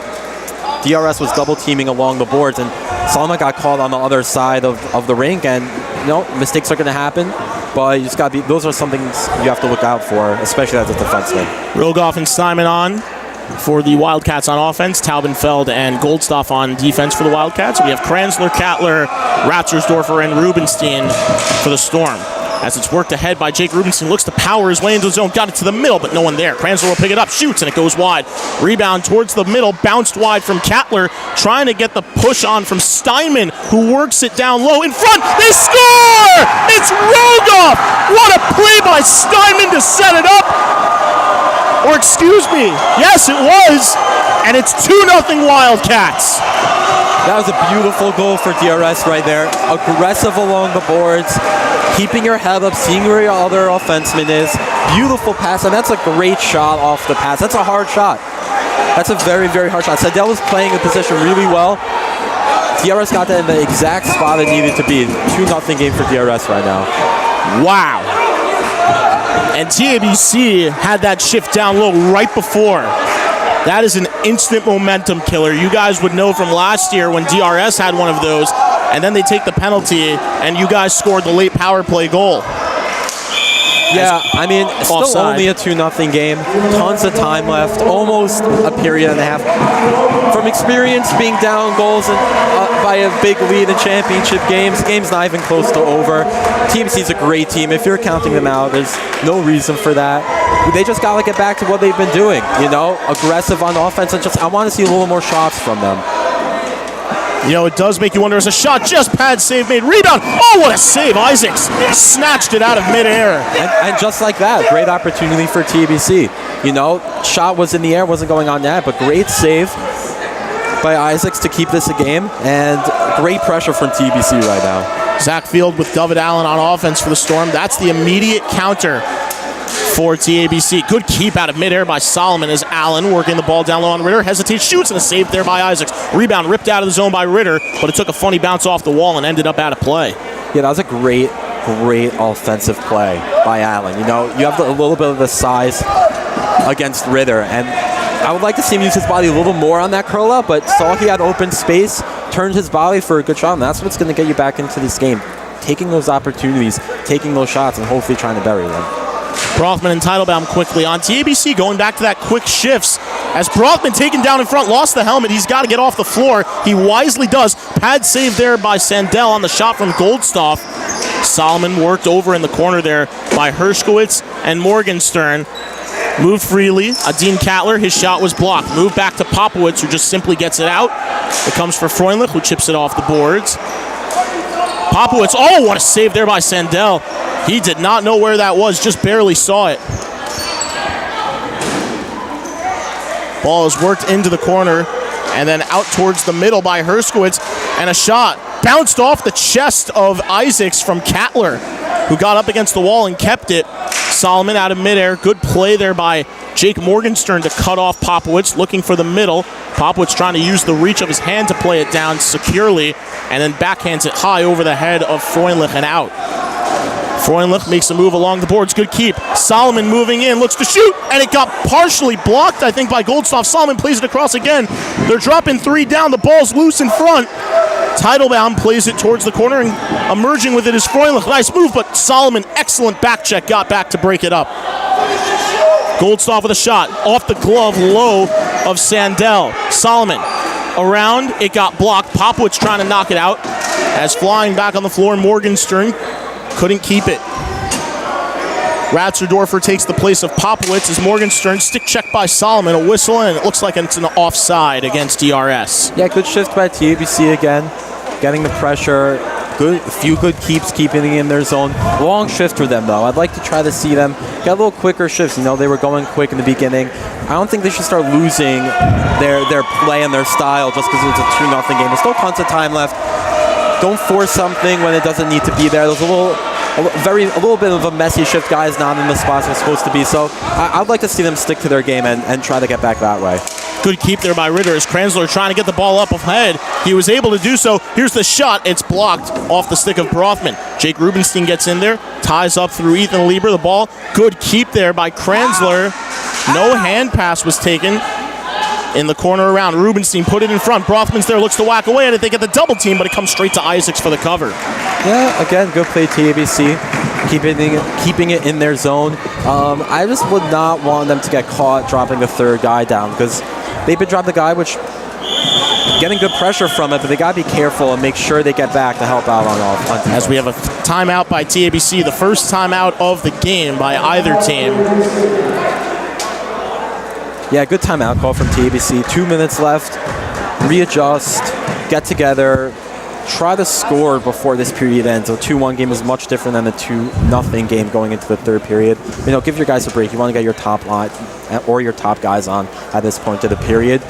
DRS was double teaming along the boards, and Solomon got called on the other side of the rink. And mistakes are going to happen, but you just got to be. Those are some things you have to look out for, especially as a defenseman. Rogoff and Steinman on for the Wildcats on offense. Taubenfeld and Goldstoff on defense for the Wildcats. We have Kranzler, Cattler, Ratzersdorfer, and Rubenstein for the Storm. As it's worked ahead by Jake Rubenstein, looks to power his way into the zone, got it to the middle, but no one there. Kranzler will pick it up, shoots, and it goes wide. Rebound towards the middle, bounced wide from Cattler, trying to get the push on from Steinman, who works it down low. In front, they score! It's Rogoff! What a play by Steinman to set it up! Or excuse me, yes it was, and it's 2-0 Wildcats. That was a beautiful goal for DRS right there. Aggressive along the boards, keeping your head up, seeing where your other offenseman is. Beautiful pass, and that's a great shot off the pass. That's a hard shot. That's a very, very hard shot. Sandell was playing the position really well. DRS got that in the exact spot it needed to be. 2-0 game for DRS right now. Wow. And TABC had that shift down low right before. That is an instant momentum killer. You guys would know from last year when DRS had one of those, and then they take the penalty, and you guys scored the late power play goal. Yeah, I mean, still offside. only a 2-0 game. Tons of time left, almost a period and a half. From experience being down goals and, by a big lead in championship games, the game's not even close to over. TBC's a great team. If you're counting them out, there's no reason for that. They just got to get back to what they've been doing, aggressive on offense, and I want to see a little more shots from them. It does make you wonder. As a shot, just pad save made, rebound. Oh, what a save! Isaacs snatched it out of midair. And just like that, great opportunity for TBC. Shot was in the air, wasn't going on net, but great save by Isaacs to keep this a game, and great pressure from TBC right now. Zach Field with David Allen on offense for the Storm. That's the immediate counter for TABC. Good keep out of midair by Solomon as Allen working the ball down low on Ritter. Hesitates, shoots, and a save there by Isaacs. Rebound ripped out of the zone by Ritter, but it took a funny bounce off the wall and ended up out of play. Yeah, that was a great offensive play by Allen. You have a little bit of the size against Ritter, and I would like to see him use his body a little more on that curl up, but saw he had open space, turned his body for a good shot, and that's what's going to get you back into this game. Taking those opportunities, taking those shots, and hopefully trying to bury them. Brothman and Teitelbaum quickly on TABC, going back to that quick shifts. As Brothman taken down in front, lost the helmet. He's got to get off the floor. He wisely does. Pad save there by Sandell on the shot from Goldstoff. Solomon worked over in the corner there by Hershkowitz and Morgenstern. Moved freely. Dean Cattler, his shot was blocked. Moved back to Popowitz, who just simply gets it out. It comes for Freundlich, who chips it off the boards. Popowitz, oh, what a save there by Sandell. He did not know where that was, just barely saw it. Ball is worked into the corner and then out towards the middle by Herskowitz, and a shot bounced off the chest of Isaacs from Cattler, who got up against the wall and kept it. Solomon out of midair. Good play there by Jake Morgenstern to cut off Popowitz, looking for the middle. Popowitz trying to use the reach of his hand to play it down securely, and then backhands it high over the head of Freundlich and out. Freundlich makes a move along the boards. Good keep. Solomon moving in, looks to shoot, and it got partially blocked, I think, by Goldstoff. Solomon plays it across again. They're dropping 3 down. The ball's loose in front. Teitelbaum plays it towards the corner, and emerging with it is Freundlich. Nice move, but Solomon, excellent back check, got back to break it up. Goldstoff with a shot off the glove low of Sandell. Solomon around, it got blocked. Popowitz trying to knock it out. As flying back on the floor, Morgenstern couldn't keep it. Ratzerdorfer takes the place of Popowitz as Morgenstern, stick check by Solomon, a whistle, and it looks like it's an offside against DRS. Yeah, good shift by TABC again, getting the pressure. Good, a few good keeps, keeping it in their zone. Long shift for them, though. I'd like to try to see them get a little quicker shifts. You know, they were going quick in the beginning. I don't think they should start losing their play and their style just because it's a 2-0 game. There's still tons of time left. Don't force something when it doesn't need to be there. There's a little bit of a messy shift. Guys not in the spots they're supposed to be. So I'd like to see them stick to their game and try to get back that way. Good keep there by Ritter as Kranzler trying to get the ball up ahead. He was able to do so. Here's the shot. It's blocked off the stick of Brothman. Jake Rubenstein gets in there, ties up through Ethan Lieber. The ball, good keep there by Kranzler. No hand pass was taken. In the corner around, Rubenstein put it in front. Brothman's there, looks to whack away at it. They get the double team, but it comes straight to Isaacs for the cover. Yeah, again, good play TABC, keeping it in their zone. I just would not want them to get caught dropping the third guy down because they've been dropping the guy, which getting good pressure from it, but they got to be careful and make sure they get back to help out on defense. As we have a timeout by TABC, the first timeout of the game by either team. Yeah, good timeout call from TABC. 2 minutes left. Readjust, get together, try to score before this period ends. A 2-1 game is much different than a 2-0 game going into the third period. You know, give your guys a break. You want to get your top line or your top guys on at this point of the period.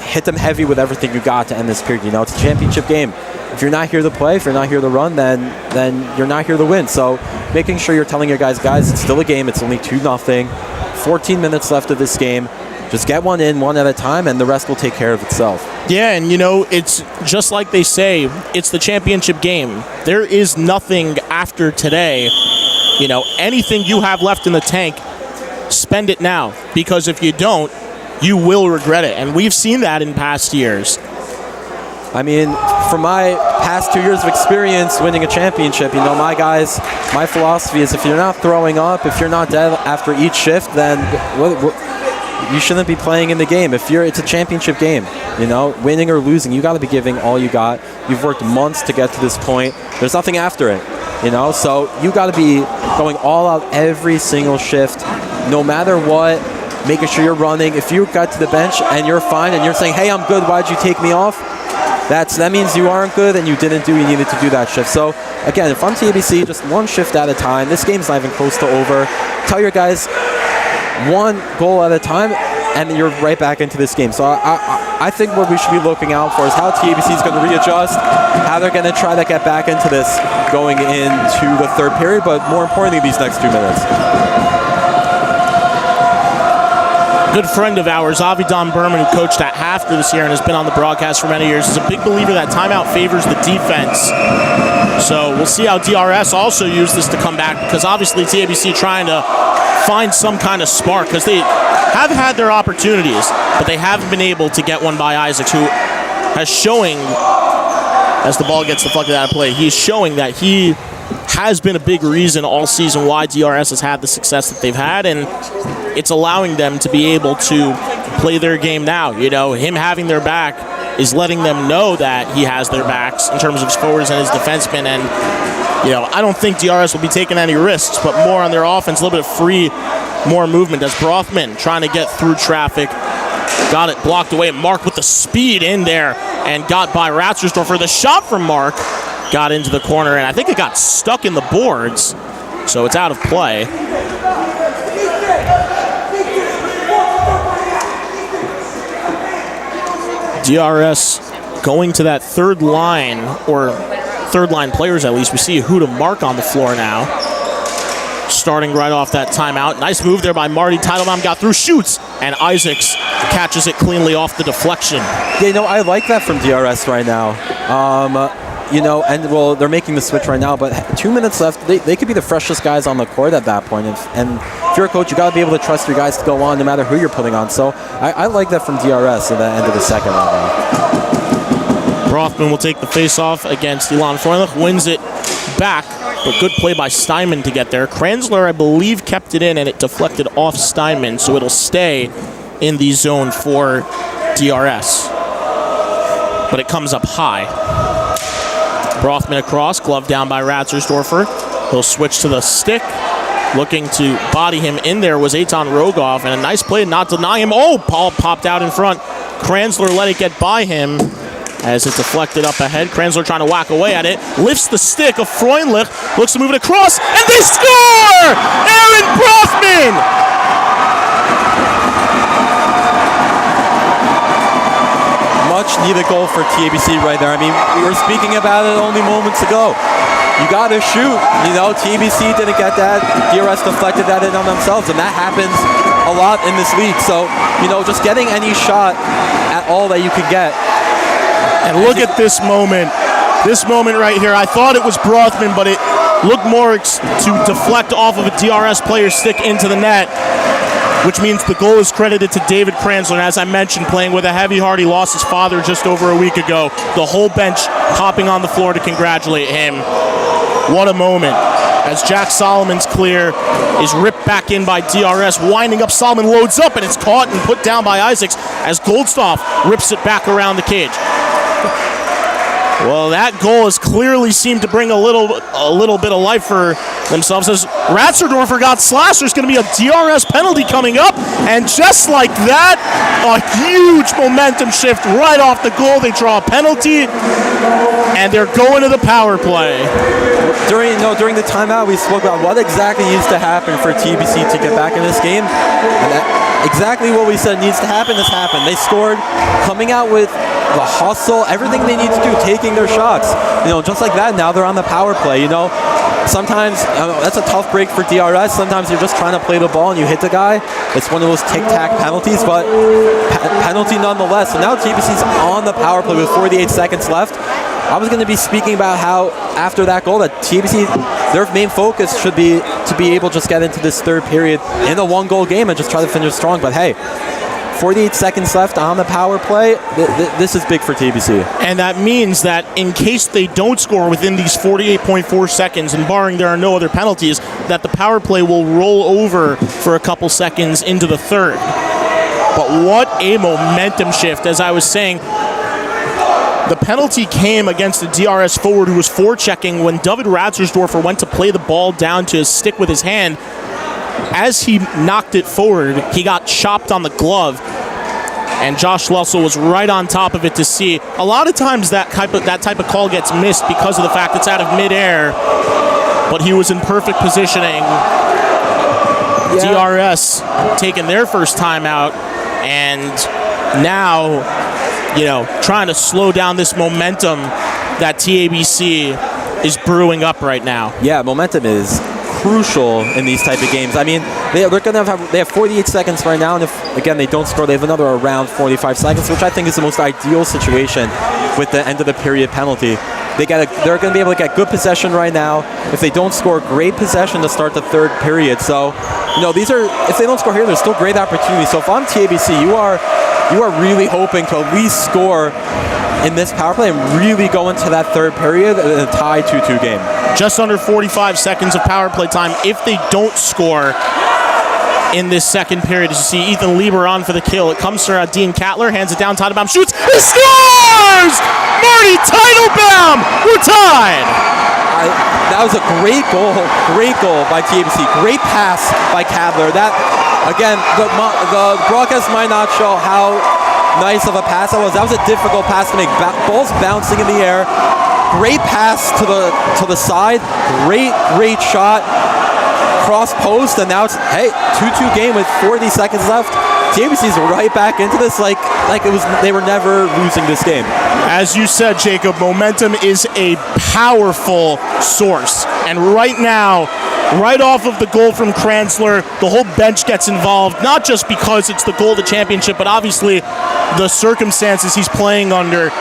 Hit them heavy with everything you got to end this period. You know, it's a championship game. If you're not here to play, if you're not here to run, then you're not here to win. So making sure you're telling your guys, it's still a game. It's only 2-0. 14 minutes left of this game. Just get one in, one at a time, and the rest will take care of itself. Yeah, and you know, it's just like they say, it's the championship game. There is nothing after today. You know, anything you have left in the tank, spend it now. Because if you don't, you will regret it. And we've seen that in past years. I mean, from my past 2 years of experience winning a championship, you know, my philosophy is if you're not throwing up, if you're not dead after each shift, then you shouldn't be playing in the game. It's a championship game, you know, winning or losing, you got to be giving all you got. You've worked months to get to this point. There's nothing after it, you know, so you got to be going all out every single shift, no matter what, making sure you're running. If you got to the bench and you're fine and you're saying, hey, I'm good, why'd you take me off? That means you aren't good and you needed to do that shift. So again, if I'm TABC, just one shift at a time. This game's not even close to over. Tell your guys one goal at a time and you're right back into this game. So I think what we should be looking out for is how TABC is going to readjust, how they're going to try to get back into this going into the third period, but more importantly, these next 2 minutes. Good friend of ours, Avidan Berman, who coached at Hafter this year and has been on the broadcast for many years, is a big believer that timeout favors the defense. So we'll see how DRS also use this to come back, because obviously TABC trying to find some kind of spark, because they have had their opportunities, but they haven't been able to get one by Isaacs, who has showing, as the ball gets deflected out of play, he's showing that he has been a big reason all season why DRS has had the success that they've had, and it's allowing them to be able to play their game now. You know, him having their back is letting them know that he has their backs in terms of his forwards and his defensemen, and you know, I don't think DRS will be taking any risks, but more on their offense, a little bit of free, more movement as Brothman trying to get through traffic. Got it blocked away. Mark with the speed in there and got by Ratzersdorfer. The shot from Mark got into the corner, and I think it got stuck in the boards, so it's out of play. DRS going to that third line, or third line players at least. We see who to mark on the floor now. Starting right off that timeout. Nice move there by Marty. Teitelbaum got through, shoots, and Isaacs catches it cleanly off the deflection. Yeah, I like that from DRS right now. And well, they're making the switch right now, but 2 minutes left. They could be the freshest guys on the court at that point. And if you're a coach, you got to be able to trust your guys to go on no matter who you're putting on. So I like that from DRS at the end of the second round. Rothman will take the face-off against Elon Freundlich, wins it back, but good play by Steinman to get there. Kranzler, I believe, kept it in, and it deflected off Steinman, so it'll stay in the zone for DRS. But it comes up high. Rothman across, glove down by Ratzersdorfer. He'll switch to the stick. Looking to body him in there was Eitan Rogoff, and a nice play not deny him. Oh, Paul popped out in front. Kranzler let it get by him as it deflected up ahead. Kranzler trying to whack away at it. Lifts the stick of Freundlich. Looks to move it across, and they score! Aaron Rothman! Much needed goal for TABC right there. I mean, we were speaking about it only moments ago. You got to shoot. TABC didn't get that. DRS deflected that in on themselves, and that happens a lot in this league. So, just getting any shot at all that you can get. And look at this moment. This moment right here. I thought it was Brothman, but it looked more to deflect off of a DRS player's stick into the net, which means the goal is credited to David Kranzler. And as I mentioned, playing with a heavy heart, he lost his father just over a week ago. The whole bench hopping on the floor to congratulate him. What a moment. As Jack Solomon's clear is ripped back in by DRS. Winding up, Solomon loads up, and it's caught and put down by Isaacs as Goldstoff rips it back around the cage. Well, that goal has clearly seemed to bring a little bit of life for themselves. As Ratzersdorfer got slashed, there's going to be a DRS penalty coming up, and just like that, a huge momentum shift right off the goal. They draw a penalty, and they're going to the power play. During the timeout, we spoke about what exactly needs to happen for TBC to get back in this game, and exactly what we said needs to happen has happened. They scored, coming out with the hustle, everything they need to do, taking their shots. Just like that, now they're on the power play. Sometimes that's a tough break for DRS. Sometimes you're just trying to play the ball and you hit the guy. It's one of those tic-tac penalties, but penalty nonetheless. So now TBC's on the power play with 48 seconds left. I was going to be speaking about how after that goal that TBC, their main focus should be to be able to just get into this third period in a one-goal game and just try to finish strong. But hey, 48 seconds left on the power play. This is big for TBC. And that means that in case they don't score within these 48.4 seconds, and barring there are no other penalties, that the power play will roll over for a couple seconds into the third. But what a momentum shift. As I was saying, the penalty came against the DRS forward who was forechecking when David Ratzersdorfer went to play the ball down to his stick with his hand. As he knocked it forward, he got chopped on the glove, and Josh Lessel was right on top of it to see. A lot of times that type of call gets missed because of the fact it's out of midair, but he was in perfect positioning. Yeah. DRS taking their first timeout, and now, trying to slow down this momentum that TABC is brewing up right now. Yeah, momentum is crucial in these type of games. I mean, they have 48 seconds right now, and if again they don't score, they have another around 45 seconds, which I think is the most ideal situation with the end of the period penalty. They're going to be able to get good possession right now. If they don't score, great possession to start the third period. So, if they don't score here, there's still great opportunity. So if I'm TABC, you are really hoping to at least score in this power play and really go into that third period in a tie 2-2 game. Just under 45 seconds of power play time if they don't score in this second period. As you see Ethan Lieber on for the kill. It comes to Dean Cattler, hands it down, Teitelbaum shoots, he scores! Marty Teitelbaum, we're tied! That was a great goal by TABC. Great pass by Cattler. That, again, the broadcast might not show how nice of a pass that was. That was a difficult pass to make. Ball's bouncing in the air. great pass to the side. Great shot. Cross post, and now it's, hey, 2-2 game with 40 seconds left. TABC's right back into this like they were never losing this game. As you said, Jacob, momentum is a powerful source. And right now, right off of the goal from Kranzler, the whole bench gets involved, not just because it's the goal of the championship, but obviously the circumstances he's playing under.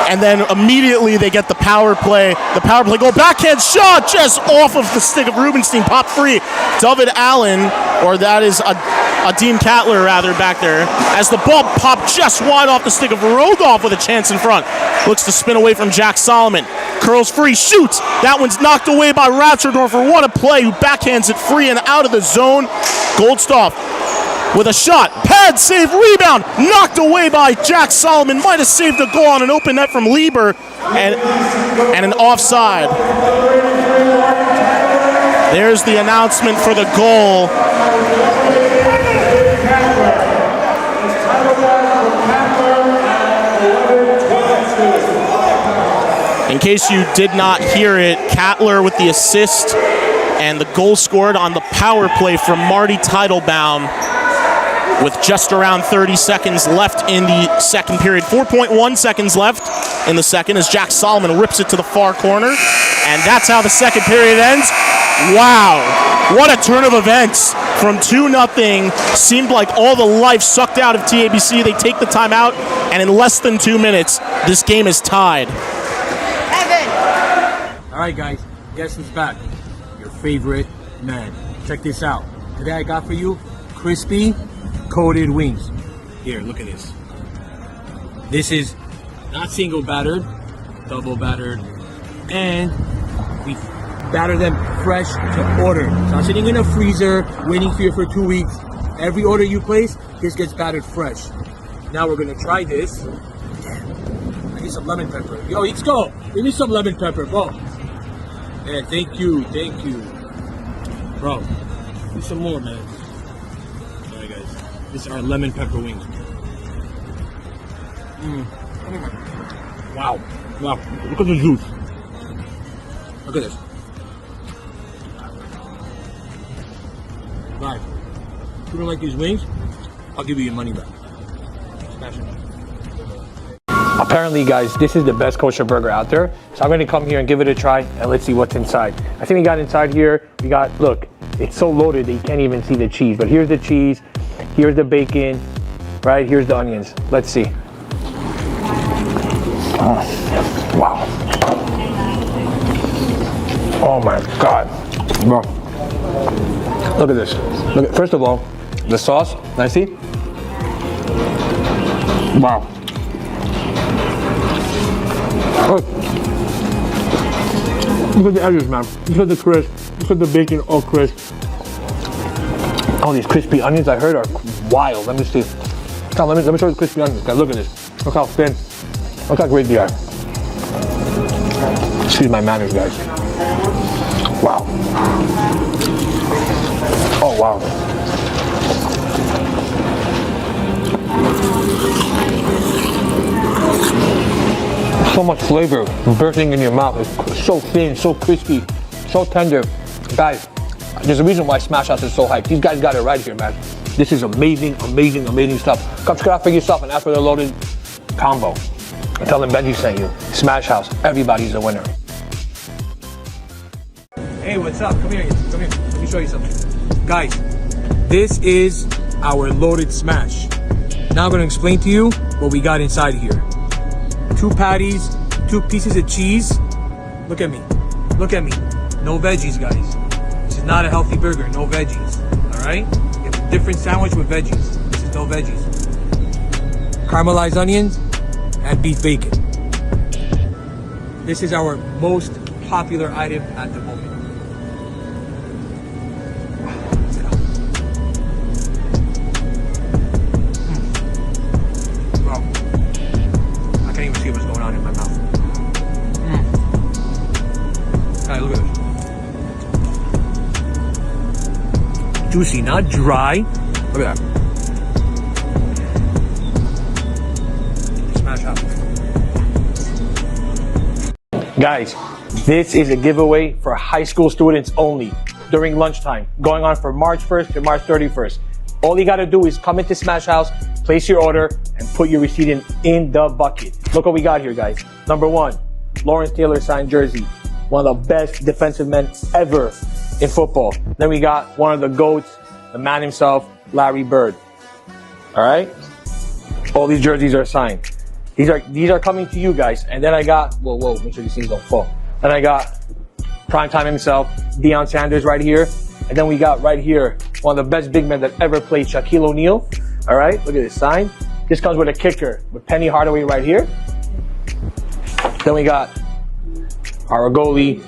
And then immediately they get the power play. The power play goal, backhand shot just off of the stick of Rubenstein, pop free. David Allen, or that is Adim Katler rather, back there, as the ball popped just wide off the stick of Rogoff with a chance in front. Looks to spin away from Jack Solomon. Curls free, shoots. That one's knocked away by Ratscherdorfer. What a play, who backhands it free and out of the zone. Goldstoff with a shot, pad save, rebound, knocked away by Jack Solomon. Might have saved a goal on an open net from Lieber, and an offside. There's the announcement for the goal. In case you did not hear it, Katler with the assist and the goal scored on the power play from Marty Teitelbaum, with just around 30 seconds left in the second period. 4.1 seconds left in the second as Jack Solomon rips it to the far corner. And that's how the second period ends. Wow, what a turn of events. From 2-0, seemed like all the life sucked out of TABC. They take the timeout, and in less than 2 minutes, this game is tied. All right, guys, guess who's back? Your favorite man. Check this out. Today I got for you crispy coated wings. Here, look at this. This is not single battered, double battered, and we batter them fresh to order. It's not sitting in a freezer waiting for you for 2 weeks. Every order you place, this gets battered fresh. Now we're gonna try this. I need some lemon pepper. Yo, let's go. Give me some lemon pepper, bro. Yeah, thank you. Bro, need some more, man. Alright, guys. This is our lemon pepper wings. Wow. Look at the juice. Look at this. Guys, if you don't like these wings, I'll give you your money back. Smash it. Apparently, guys, this is the best kosher burger out there. So I'm gonna come here and give it a try, and let's see what's inside. I think we got inside here, look, it's so loaded that you can't even see the cheese. But here's the cheese, here's the bacon, right? Here's the onions. Let's see. Oh, wow. Oh my God. Bro, look at this. First of all, the sauce, I see. Wow. Look at the edges, man. Look at the crisp. Look at the bacon, all crisp. All these crispy onions I heard are wild. Let me see. Now, let me show you the crispy onions, guys. Look at this. Look how thin. Look how great they are. Excuse my manners, guys. Wow. Oh, wow. So much flavor bursting in your mouth. It's so thin, so crispy, so tender. Guys, there's a reason why Smash House is so hyped. These guys got it right here, man. This is amazing stuff. Come check it out for yourself and ask for the loaded combo. And tell them Benji sent you. Smash House, everybody's a winner. Hey, what's up? Come here. Let me show you something. Guys, this is our loaded smash. Now I'm gonna explain to you what we got inside here. 2 patties, 2 pieces of cheese. Look at me. No veggies, guys. This is not a healthy burger, no veggies. All right? It's a different sandwich with veggies. This is no veggies. Caramelized onions and beef bacon. This is our most popular item at the moment. See what's going on in my mouth. Alright, look at this. Juicy, not dry. Look at that. Smash up. Guys, this is a giveaway for high school students only during lunchtime, going on from March 1st to March 31st. All you gotta do is come into Smash House, place your order, and put your receipt in the bucket. Look what we got here, guys. Number 1, Lawrence Taylor signed jersey. One of the best defensive men ever in football. Then we got one of the GOATs, the man himself, Larry Bird. All right? All these jerseys are signed. These are coming to you guys. And then I got, whoa, make sure these things don't fall. Then I got primetime himself, Deion Sanders right here. And then we got right here, one of the best big men that ever played, Shaquille O'Neal. All right, look at this sign. This comes with a kicker with Penny Hardaway right here. Then we got our goalie,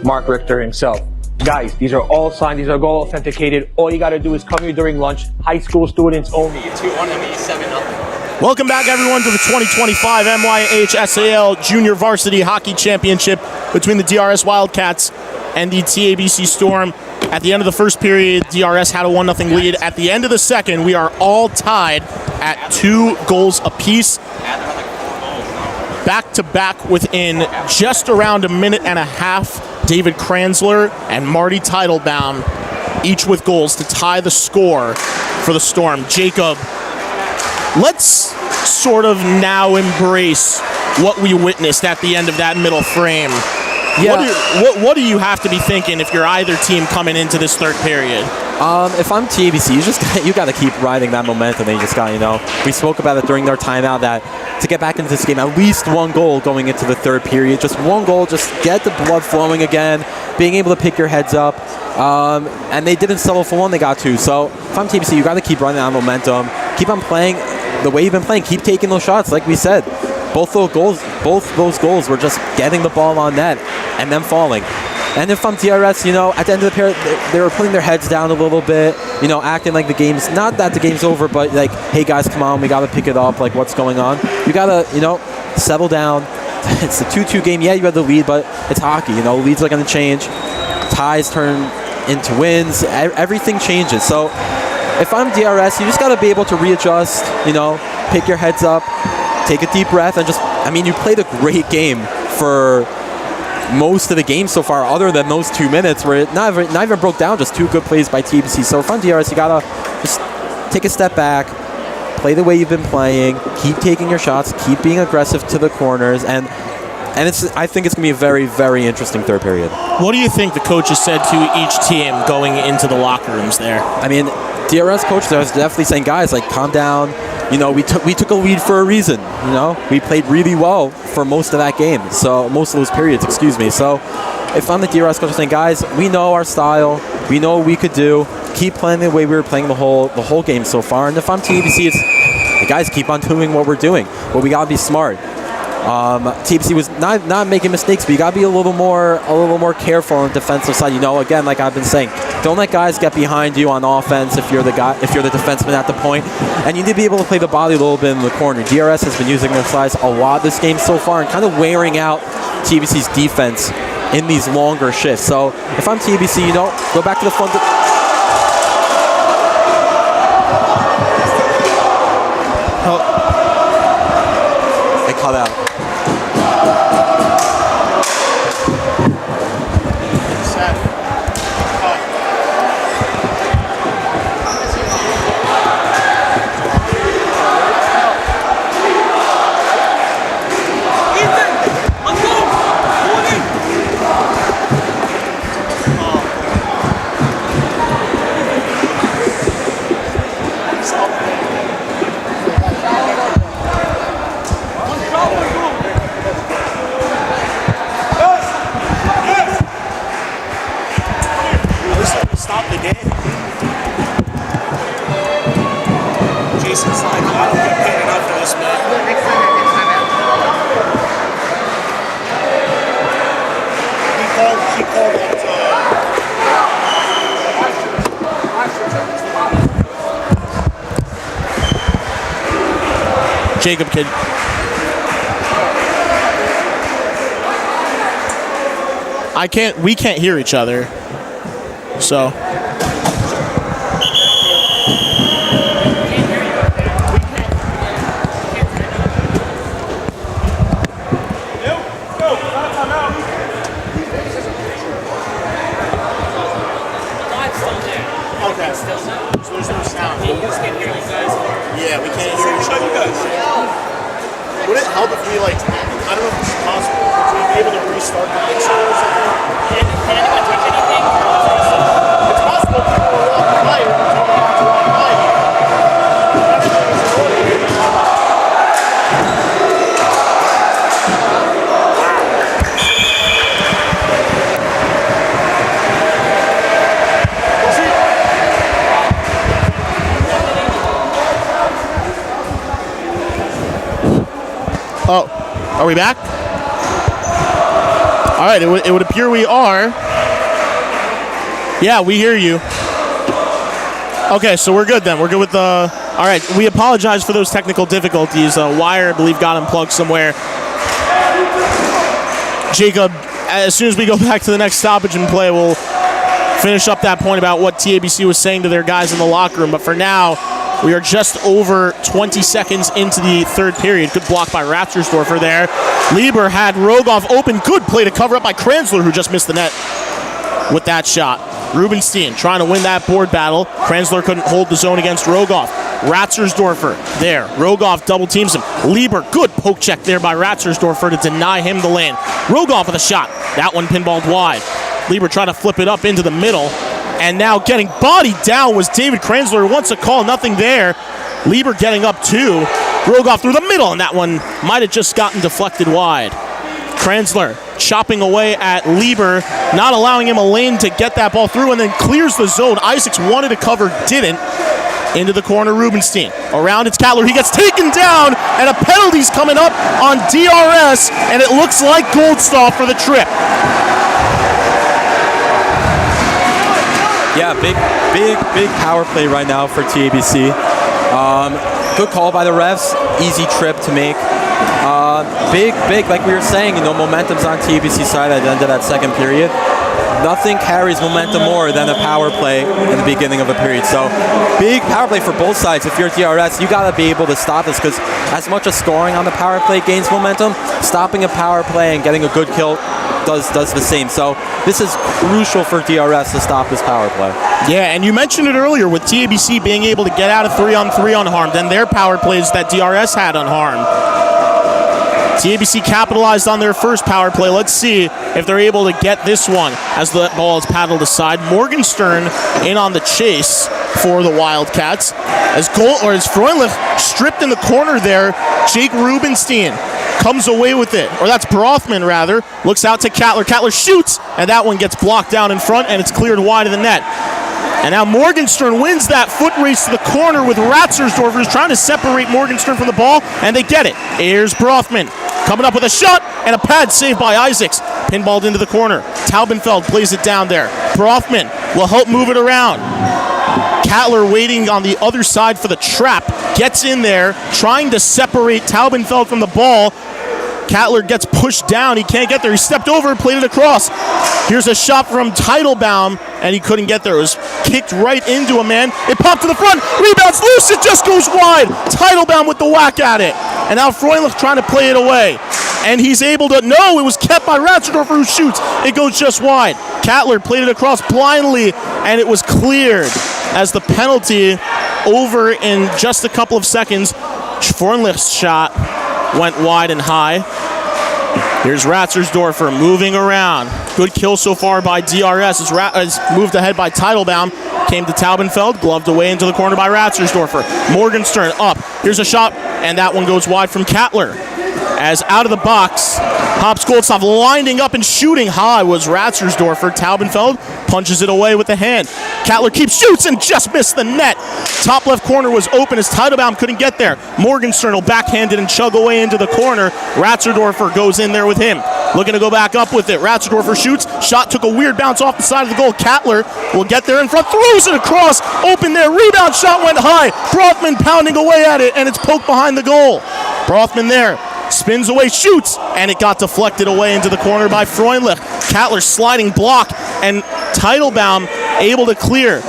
Mark Richter himself. Guys, these are all signed. These are all authenticated. All you got to do is come here during lunch. High school students only. Welcome back, everyone, to the 2025 MYHSAL Junior Varsity Hockey Championship between the DRS Wildcats and the TABC Storm. At the end of the first period, DRS had a 1-0 lead. At the end of the second, we are all tied at 2 goals apiece. Back-to-back within just around a minute and a half. David Kranzler and Marty Teitelbaum, each with goals to tie the score for the Storm. Jacob, let's sort of now embrace what we witnessed at the end of that middle frame. Yeah. What do you have to be thinking if you're either team coming into this third period? If I'm TABC, you got to keep riding that momentum. And you just got, we spoke about it during our timeout that to get back into this game, at least 1 goal going into the third period. Just 1 goal, just get the blood flowing again, being able to pick your heads up. And they didn't settle for 1, they got 2. So if I'm TABC, you got to keep running that momentum. Keep on playing the way you've been playing. Keep taking those shots, like we said. Both those goals were just getting the ball on net and then falling. And if I'm DRS, at the end of the period, they were putting their heads down a little bit, acting like the game's, not that the game's over, but like, hey guys, come on, we got to pick it up, like what's going on. You got to, settle down. It's a 2-2 game. Yeah, you had the lead, but it's hockey, leads are going to change. Ties turn into wins. Everything changes. So if I'm DRS, you just got to be able to readjust, pick your heads up, take a deep breath, and you played a great game for most of the game so far, other than those 2 minutes where it not even broke down, just 2 good plays by TBC. So if I'm DRS, you gotta just take a step back, play the way you've been playing, keep taking your shots, keep being aggressive to the corners, and I think it's gonna be a very, very interesting third period. What do you think the coaches said to each team going into the locker rooms there? DRS coach there was definitely saying, guys, like, calm down. We took a lead for a reason. We played really well for most of that game. So most of those periods, excuse me. So if I'm the DRS coach, I'm saying, guys, we know our style. We know what we could do. Keep playing the way we were playing the whole game so far. And if I'm TBC, it's, hey, guys, keep on doing what we're doing. But we gotta be smart. TBC was not making mistakes, but you gotta be a little more careful on the defensive side. Again, like I've been saying, don't let guys get behind you on offense if you're the defenseman at the point, and you need to be able to play the body a little bit in the corner. DRS has been using their size a lot this game so far and kind of wearing out TBC's defense in these longer shifts. So if I'm TBC, go back to the front. They cut out. Stop the game. Jason's like, I don't get paid enough for this, man. He called it. Jacob kid. We can't hear each other. So Yeah, we can't hear each other. Would it help if we, like, I don't know if this is possible, if we'd be able to restart the mixer or something? Can anyone touch anything? It's possible people will walk by it and tell them not to walk by it. Everything is in order. Oh, are we back? All right, it would appear we are. Yeah, we hear you. Okay, so we're good then. We're good with the... All right, we apologize for those technical difficulties. Wire, I believe, got unplugged somewhere. Jacob, as soon as we go back to the next stoppage and play, we'll finish up that point about what TABC was saying to their guys in the locker room. But for now, we are just over 20 seconds into the third period. Good block by Ratzersdorfer there. Lieber had Rogoff open. Good play to cover up by Kranzler, who just missed the net with that shot. Rubenstein trying to win that board battle. Kranzler couldn't hold the zone against Rogoff. Ratzersdorfer there. Rogoff double teams him. Lieber, good poke check there by Ratzersdorfer to deny him the lane. Rogoff with a shot. That one pinballed wide. Lieber trying to flip it up into the middle. And now getting bodied down was David Kranzler. Wants a call, nothing there. Lieber getting up too. Rogoff through the middle, and that one might have just gotten deflected wide. Kranzler chopping away at Lieber, not allowing him a lane to get that ball through, and then clears the zone. Isaacs wanted to cover, didn't. Into the corner, Rubenstein. Around, it's Cattler. He gets taken down, and a penalty's coming up on DRS, and it looks like Goldstaff for the trip. Yeah, big power play right now for TABC. Good call by the refs. Easy trip to make. Big, like we were saying, momentum's on TABC side at the end of that second period. Nothing carries momentum more than a power play in the beginning of a period. So, big power play for both sides. If you're DRS, you got to be able to stop this, because as much as scoring on the power play gains momentum, stopping a power play and getting a good kill does the same. So this is crucial for DRS to stop this power play. Yeah, and you mentioned it earlier with TABC being able to get out of 3-on-3 unharmed, and their power plays that DRS had unharmed. TABC capitalized on their first power play. Let's see if they're able to get this one as the ball is paddled aside. Morgenstern in on the chase for the Wildcats. As Freundlich stripped in the corner there, Jake Rubenstein comes away with it, or that's Brothman rather, looks out to Cattler. Cattler shoots, and that one gets blocked down in front, and it's cleared wide of the net. And now Morgenstern wins that foot race to the corner with Ratzersdorfer, who's trying to separate Morgenstern from the ball, and they get it. Here's Brothman coming up with a shot, and a pad saved by Isaacs. Pinballed into the corner. Taubenfeld plays it down there. Brothman will help move it around. Cattler waiting on the other side for the trap. Gets in there, trying to separate Taubenfeld from the ball. Cattler gets pushed down. He can't get there. He stepped over, played it across. Here's a shot from Teitelbaum, and he couldn't get there. It was kicked right into a man. It popped to the front. Rebounds loose. It just goes wide. Teitelbaum with the whack at it. And now Freundlich trying to play it away. And he's able to... No, it was kept by Ratzersdorfer, who shoots. It goes just wide. Cattler played it across blindly, and it was cleared as the penalty over in just a couple of seconds. Freundlich's shot went wide and high. Here's Ratzersdorfer moving around. Good kill so far by DRS as moved ahead by Teitelbaum. Came to Taubenfeld, gloved away into the corner by Ratzersdorfer. Morgenstern up. Here's a shot, and that one goes wide from Cattler. As out of the box, Hops Goldstaff lining up and shooting high was Ratzersdorfer. Taubenfeld punches it away with the hand. Cattler keeps shoots and just missed the net. Top left corner was open as Teitelbaum couldn't get there. Morgenstern will backhand it and chug away into the corner. Ratzersdorfer goes in there with him. Looking to go back up with it. Ratzersdorfer shoots. Shot took a weird bounce off the side of the goal. Cattler will get there in front. Throws it across. Open there. Rebound shot went high. Brothman pounding away at it, and it's poked behind the goal. Brothman there. Spins away, shoots, and it got deflected away into the corner by Freundlich. Cattler sliding block, and Teitelbaum able to clear.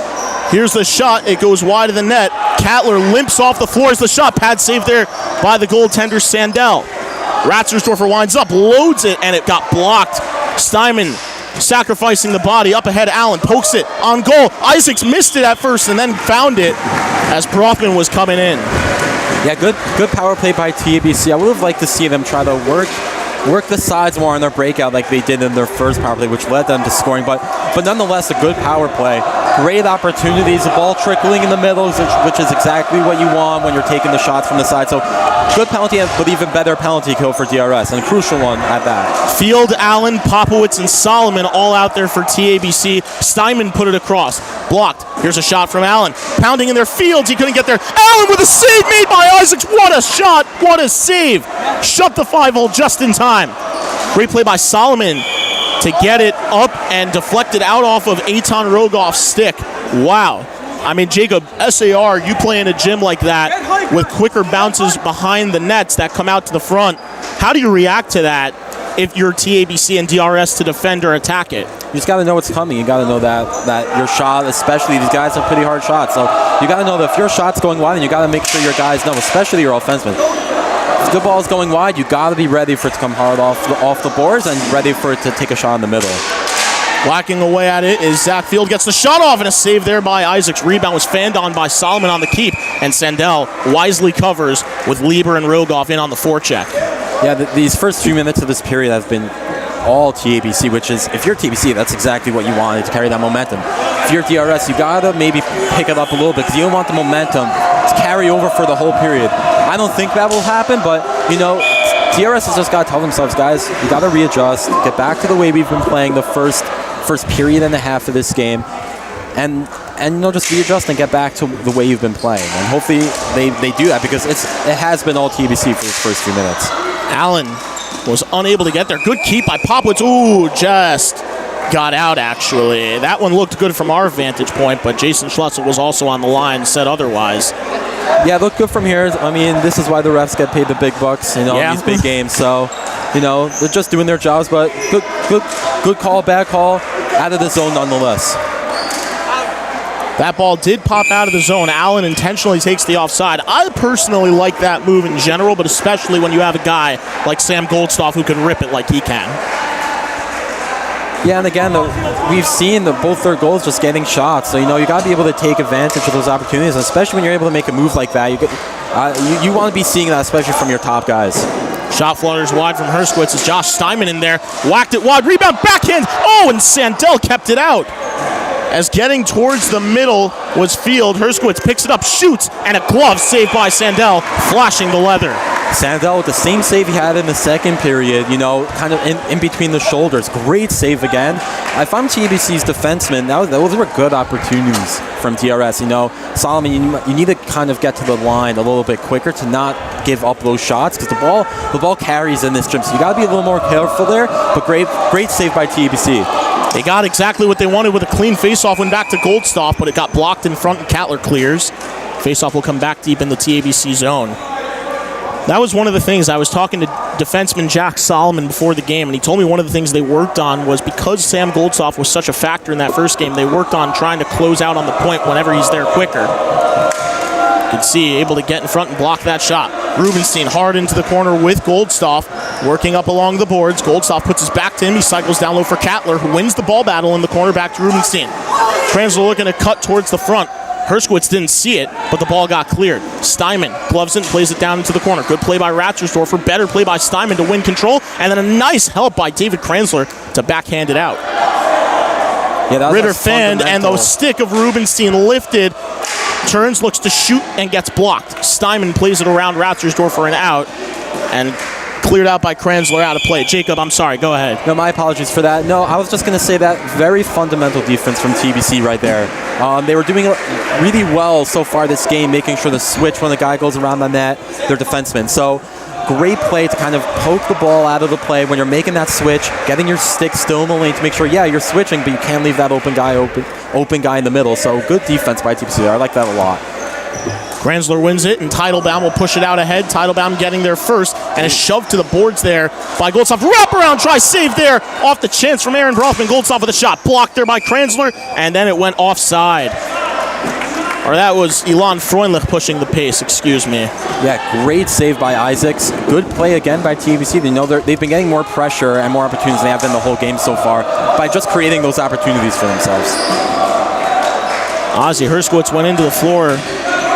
Here's the shot. It goes wide of the net. Cattler limps off the floor as the shot. Pad saved there by the goaltender, Sandell. Ratzersdorfer winds up, loads it, and it got blocked. Steinman sacrificing the body. Up ahead, Allen pokes it on goal. Isaacs missed it at first and then found it as Brothman was coming in. Yeah, good power play by TABC. I would have liked to see them try to work the sides more on their breakout like they did in their first power play, which led them to scoring. But nonetheless, a good power play. Great opportunities. The ball trickling in the middle, which is exactly what you want when you're taking the shots from the side. So good penalty, but even better penalty kill for DRS, and a crucial one at that. Field, Allen, Popowitz, and Solomon all out there for TABC. Steinman put it across. Blocked. Here's a shot from Allen. Pounding in their fields. He couldn't get there. Allen with a save made by Isaacs. What a shot. What a save. Shut the 5-hole just in time. Great play by Solomon to get it up and deflected out off of Eitan Rogoff's stick. Wow. I mean, Jacob, SAR, you play in a gym like that with quicker bounces behind the nets that come out to the front. How do you react to that if you're TABC and DRS to defend or attack it? You just got to know what's coming. You got to know that your shot, especially these guys have pretty hard shots. So you got to know that if your shot's going wide, then you got to make sure your guys know, especially your offensemen. If the ball's going wide, you got to be ready for it to come hard off the boards and ready for it to take a shot in the middle. Whacking away at it is Zach Field, gets the shot off, and a save there by Isaacs. Rebound was fanned on by Solomon on the keep, and Sandell wisely covers with Lieber and Rogoff in on the forecheck. Yeah, these first few minutes of this period have been all TABC, which is, if you're TABC, that's exactly what you wanted to carry that momentum. If you're DRS, you got to maybe pick it up a little bit because you don't want the momentum to carry over for the whole period. I don't think that will happen, but, you know, DRS has just got to tell themselves, guys, you got to readjust, get back to the way we've been playing the first period and a half of this game, and you know, just readjust and get back to the way you've been playing. And hopefully they do that because it has been all TABC for the first few minutes. Allen was unable to get there. Good keep by Popowitz. Ooh, just got out, actually. That one looked good from our vantage point, but Jason Schlutzel was also on the line, said otherwise. Yeah, looked good from here. I mean, this is why the refs get paid the big bucks, you know, in these big games. So, you know, they're just doing their jobs, but good call, bad call, out of the zone nonetheless. That ball did pop out of the zone. Allen intentionally takes the offside. I personally like that move in general, but especially when you have a guy like Sam Goldstoff who can rip it like he can. Yeah, and again, we've seen both their goals just getting shots. So, you know, you got to be able to take advantage of those opportunities, especially when you're able to make a move like that. You want to be seeing that, especially from your top guys. Shot flutters wide from Herskowitz as Josh Steinman in there. Whacked it wide, rebound, backhand. Oh, and Sandell kept it out. As getting towards the middle was Field. Herskowitz picks it up, shoots, and a glove saved by Sandell, flashing the leather. Sandell with the same save he had in the second period, you know, kind of in between the shoulders. Great save again. If I'm TABC's defenseman, those were good opportunities from DRS. You know, Solomon, you need to kind of get to the line a little bit quicker to not give up those shots because the ball carries in this gym. So you got to be a little more careful there, but great save by TABC. They got exactly what they wanted with a clean faceoff, went back to Goldstoff, but it got blocked in front and Cattler clears. Faceoff will come back deep in the TABC zone. That was one of the things. I was talking to defenseman Jack Solomon before the game, and he told me one of the things they worked on was because Sam Goldstoff was such a factor in that first game, they worked on trying to close out on the point whenever he's there quicker. You can see, able to get in front and block that shot. Rubenstein hard into the corner with Goldstoff, working up along the boards. Goldstoff puts his back to him. He cycles down low for Cattler, who wins the ball battle in the corner back to Rubenstein. Kranzler looking to cut towards the front. Herskowitz didn't see it, but the ball got cleared. Steinman gloves it and plays it down into the corner. Good play by Ratzersdorfer, better play by Steinman to win control, and then a nice help by David Kranzler to backhand it out. Yeah, Ritter fanned, and the stick of Rubenstein lifted. Turns, looks to shoot, and gets blocked. Steinman plays it around Ratzersdorfer and out, and cleared out by Kranzler out of play. Jacob, I'm sorry, go ahead. No, my apologies for that. No, I was just going to say that very fundamental defense from TBC right there. They were doing really well so far this game, making sure to switch when the guy goes around the net, their defenseman. So great play to kind of poke the ball out of the play when you're making that switch, getting your stick still in the lane to make sure, yeah, you're switching, but you can't leave that open guy in the middle. So good defense by TBC. I like that a lot. Kranzler wins it, and Teitelbaum will push it out ahead. Teitelbaum getting there first, and is shoved to the boards there by Goldstoff. Wraparound try, save there, off the chance from Aaron Brofman. Goldstoff with a shot, blocked there by Kranzler, and then it went offside. Or that was Ilan Freundlich pushing the pace, excuse me. Yeah, great save by Isaacs. Good play again by TBC. They know they've been getting more pressure and more opportunities than they have been the whole game so far by just creating those opportunities for themselves. Ozzie Herskowitz went into the floor.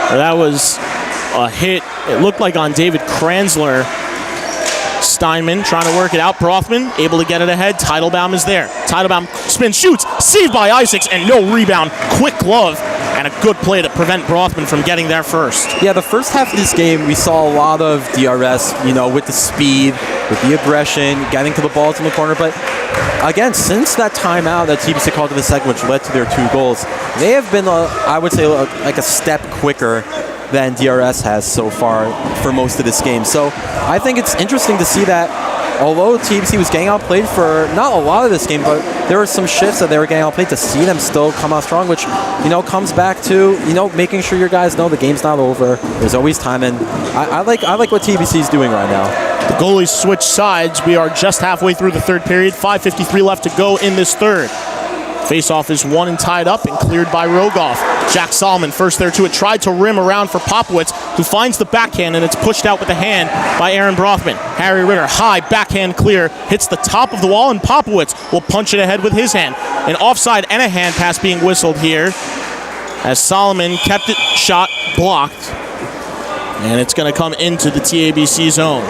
That was a hit it looked like on David Kranzler. Steinman trying to work it out. Brothman able to get it ahead. Teitelbaum is there. Teitelbaum spins, shoots, saved by Isaacs, and no rebound. Quick glove, and a good play to prevent Brothman from getting there first. Yeah, the first half of this game, we saw a lot of DRS, with the speed, with the aggression, getting to the balls in the corner. But again, since that timeout that TBC called in the second, which led to their 2 goals, they have been, I would say, like a step quicker than DRS has so far for most of this game. So I think it's interesting to see that although TBC was getting outplayed for not a lot of this game, but there were some shifts that they were getting outplayed, to see them still come out strong, which, comes back to, making sure your guys know the game's not over. There's always time, and I like what TBC is doing right now. The goalies switch sides. We are just halfway through the third period. 5:53 left to go in this third. Faceoff is won and tied up and cleared by Rogoff. Jack Solomon first there to it. Tried to rim around for Popowitz, who finds the backhand, and it's pushed out with the hand by Aaron Brothman. Harry Ritter, high backhand clear, hits the top of the wall, and Popowitz will punch it ahead with his hand. An offside and a hand pass being whistled here as Solomon kept it shot blocked. And it's going to come into the TABC zone.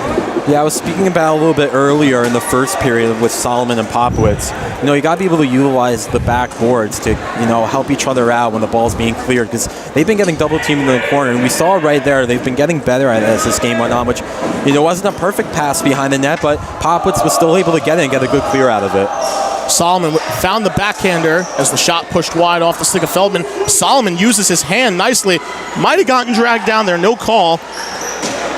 Yeah, I was speaking about a little bit earlier in the first period with Solomon and Popowitz. You got to be able to utilize the backboards to, help each other out when the ball's being cleared, because they've been getting double teamed in the corner, and we saw right there they've been getting better at it as this game went on, which, wasn't a perfect pass behind the net, but Popowitz was still able to get it and get a good clear out of it. Solomon found the backhander as the shot pushed wide off the stick of Feldman. Solomon uses his hand nicely. Might have gotten dragged down there, no call.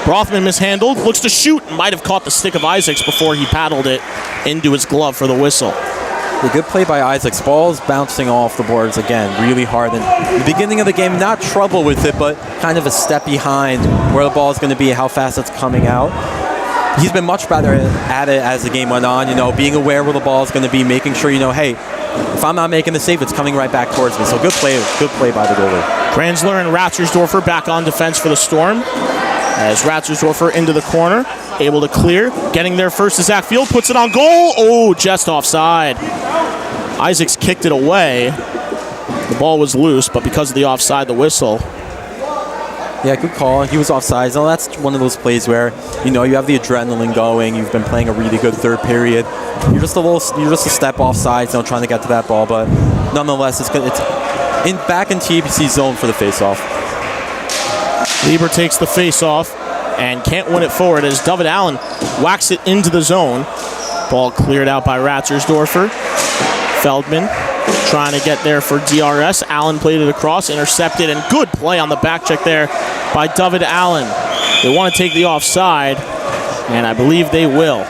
Brothman mishandled, looks to shoot, might have caught the stick of Isaacs before he paddled it into his glove for the whistle. A good play by Isaacs. Ball's bouncing off the boards again, really hard. And the beginning of the game, not trouble with it, but kind of a step behind where the ball is going to be, how fast it's coming out. He's been much better at it as the game went on, being aware where the ball is going to be, making sure, hey, if I'm not making the save, it's coming right back towards me. So good play by the goalie. Kranzler and Ratzersdorfer back on defense for the Storm. As Ratzersdorfer into the corner, able to clear. Getting there first is Zach Field, puts it on goal. Oh, just offside. Isaacs kicked it away. The ball was loose, but because of the offside, the whistle. Yeah, good call. He was offside. So that's one of those plays where, you have the adrenaline going. You've been playing a really good third period. You're just a step offside, trying to get to that ball, but nonetheless, it's back in TBC zone for the faceoff. Lieber takes the face-off and can't win it forward as David Allen whacks it into the zone. Ball cleared out by Ratzersdorfer. Feldman trying to get there for DRS. Allen played it across, intercepted, and good play on the back check there by David Allen. They want to take the offside, and I believe they will.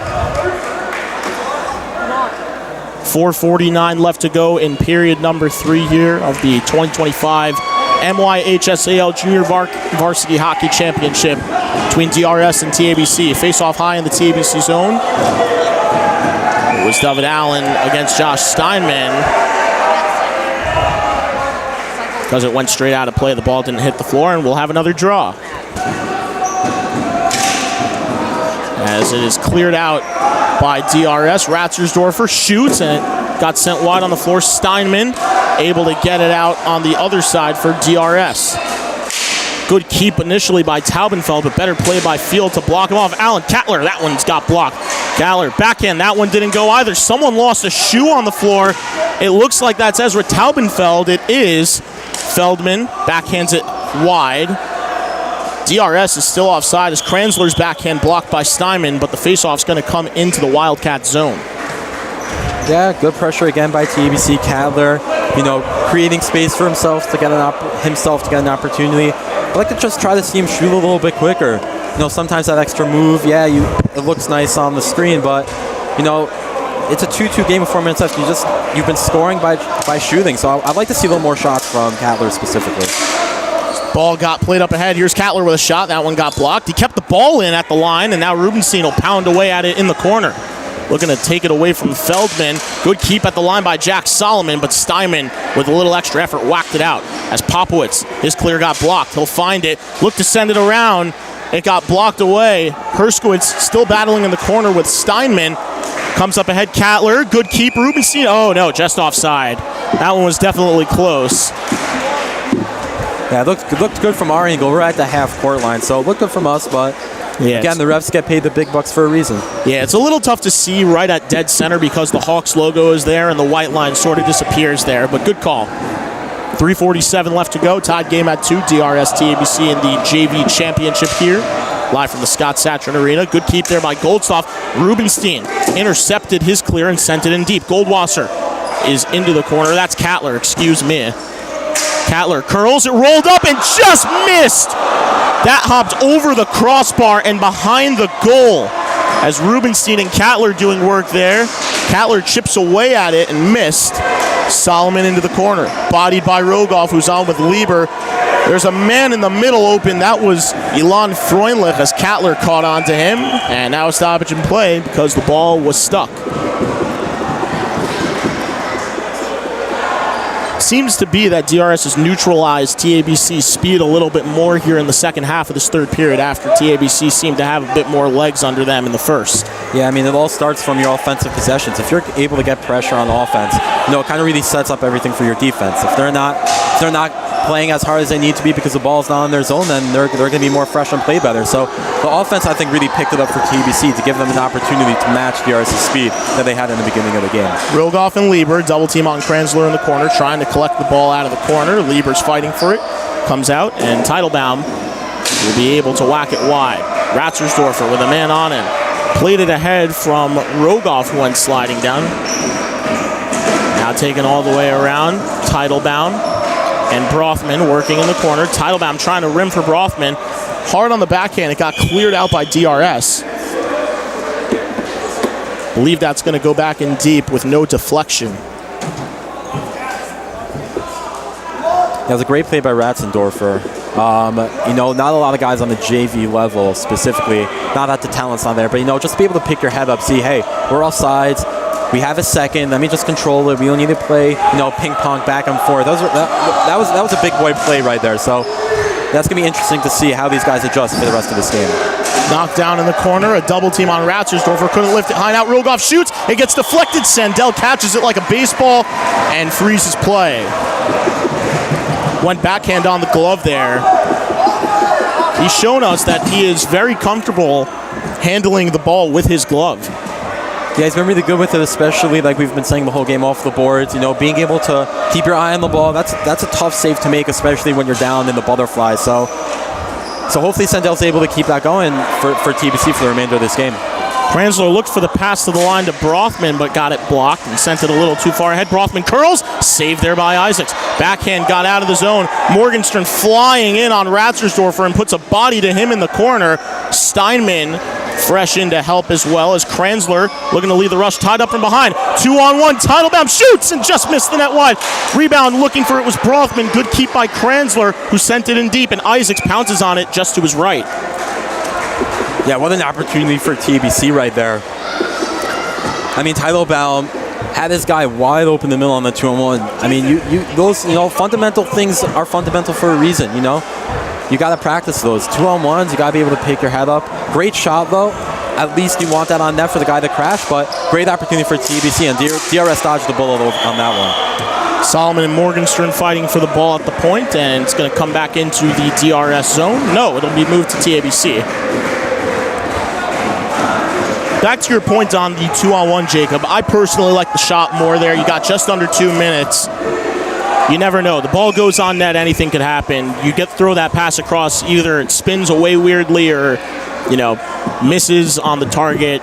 4:49 left to go in period number 3 here of the 2025 MYHSAL Junior Varsity Hockey Championship between DRS and TABC. Face-off high in the TABC zone. It was David Allen against Josh Steinman. Because it went straight out of play, the ball didn't hit the floor, and we'll have another draw. As it is cleared out by DRS, Ratzersdorfer shoots, and it got sent wide on the floor. Steinman able to get it out on the other side for DRS. Good keep initially by Taubenfeld, but better play by Field to block him off. Allen Cattler, that one's got blocked. Galler, backhand, that one didn't go either. Someone lost a shoe on the floor. It looks like that's Ezra Taubenfeld. It is. Feldman backhands it wide. DRS is still offside as Kranzler's backhand blocked by Steinman, but the faceoff's going to come into the Wildcat zone. Yeah, good pressure again by TABC. Cadler, creating space for himself to get an opportunity. I'd like to just try to see him shoot a little bit quicker. Sometimes that extra move, it looks nice on the screen, but it's a 2-2 game of 4 minutes left. You've been scoring by shooting, so I'd like to see a little more shots from Cadler specifically. Ball got played up ahead. Here's Cattler with a shot. That one got blocked. He kept the ball in at the line, and now Rubenstein will pound away at it in the corner. Looking to take it away from Feldman. Good keep at the line by Jack Solomon, but Steinman, with a little extra effort, whacked it out. As Popowitz, his clear got blocked. He'll find it. Look to send it around. It got blocked away. Herskowitz still battling in the corner with Steinman. Comes up ahead, Cattler. Good keep. Rubenstein. Oh, no, just offside. That one was definitely close. Yeah, it looked good from our angle. We're at the half-court line, so it looked good from us, but Yeah, again, the refs get paid the big bucks for a reason. Yeah, it's a little tough to see right at dead center because the Hawks logo is there and the white line sort of disappears there, but good call. 3:47 left to go. Tied game at 2. DRS TABC in the JV championship here. Live from the Scott Satrin Arena. Good keep there by Goldstoff. Rubenstein intercepted his clear and sent it in deep. Goldwasser is into the corner. That's Cattler, excuse me. Cattler curls, it rolled up and just missed. That hopped over the crossbar and behind the goal. As Rubenstein and Cattler doing work there. Cattler chips away at it and missed. Solomon into the corner. Bodied by Rogoff, who's on with Lieber. There's a man in the middle open. That was Ilan Freundlich as Cattler caught on to him. And now a stoppage in play because the ball was stuck. Seems to be that DRS has neutralized TABC's speed a little bit more here in the second half of this third period after TABC seemed to have a bit more legs under them in the first. Yeah, I mean, it all starts from your offensive possessions. If you're able to get pressure on offense, it kind of really sets up everything for your defense. If they're not playing as hard as they need to be because the ball's not in their zone, then they're going to be more fresh and play better. So the offense, I think, really picked it up for TABC to give them an opportunity to match DRS's speed that they had in the beginning of the game. Rogoff and Lieber double team on Kranzler in the corner, trying to collect the ball out of the corner. Lieber's fighting for it. Comes out, and Teitelbaum will be able to whack it wide. Ratzersdorfer with a man on him. Played it ahead from Rogoff, who went sliding down. Now taken all the way around. Teitelbaum and Brothman working in the corner. Teitelbaum trying to rim for Brothman. Hard on the backhand. It got cleared out by DRS. Believe that's going to go back in deep with no deflection. That was a great play by Ratzendorfer. Not a lot of guys on the JV level specifically, not that the talent's not there, but just be able to pick your head up, see, hey, we're off sides, we have a second, let me just control it, we don't need to play, ping pong back and forth. That was a big boy play right there, so that's going to be interesting to see how these guys adjust for the rest of this game. Knocked down in the corner, a double team on Ratzersdorfer, couldn't lift it high out, Rogoff shoots, it gets deflected, Sandell catches it like a baseball and freezes play. Went backhand on the glove there. He's shown us that he is very comfortable handling the ball with his glove. Yeah, he's been really good with it, especially like we've been saying the whole game off the boards. Being able to keep your eye on the ball, that's a tough save to make, especially when you're down in the butterfly. So hopefully Sandell's able to keep that going for TBC for the remainder of this game. Kranzler looked for the pass to the line to Brothman, but got it blocked and sent it a little too far ahead. Brothman curls, saved there by Isaacs. Backhand got out of the zone. Morgenstern flying in on Ratzersdorfer and puts a body to him in the corner. Steinman fresh in to help as well as Kranzler looking to lead the rush, tied up from behind. 2-on-1, Teitelbaum shoots and just missed the net wide. Rebound looking for it was Brothman. Good keep by Kranzler, who sent it in deep, and Isaacs pounces on it just to his right. Yeah, what an opportunity for TBC right there. I mean, Teitelbaum had this guy wide open in the middle on the 2-on-1. I mean, those fundamental things are fundamental for a reason. You got to practice those 2-on-1s. You got to be able to pick your head up. Great shot though. At least you want that on net for the guy that crashed, but great opportunity for TBC, and DRS dodged the bullet on that one. Solomon and Morgenstern fighting for the ball at the point, and it's going to come back into the DRS zone. No, it'll be moved to TABC. Back to your point on the 2-on-1, Jacob. I personally like the shot more there. You got just under 2 minutes. You never know. The ball goes on net, anything could happen. You throw that pass across, either it spins away weirdly or, misses on the target.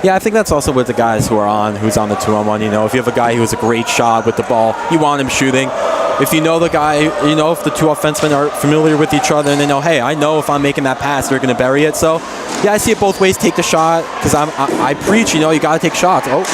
Yeah, I think that's also with the guys who's on the 2-on-1. If you have a guy who has a great shot with the ball, you want him shooting. If you know the guy, if the two offensemen are familiar with each other and they know, hey, I know if I'm making that pass, they're going to bury it. So, yeah, I see it both ways. Take the shot, because I preach, you got to take shots. Oh.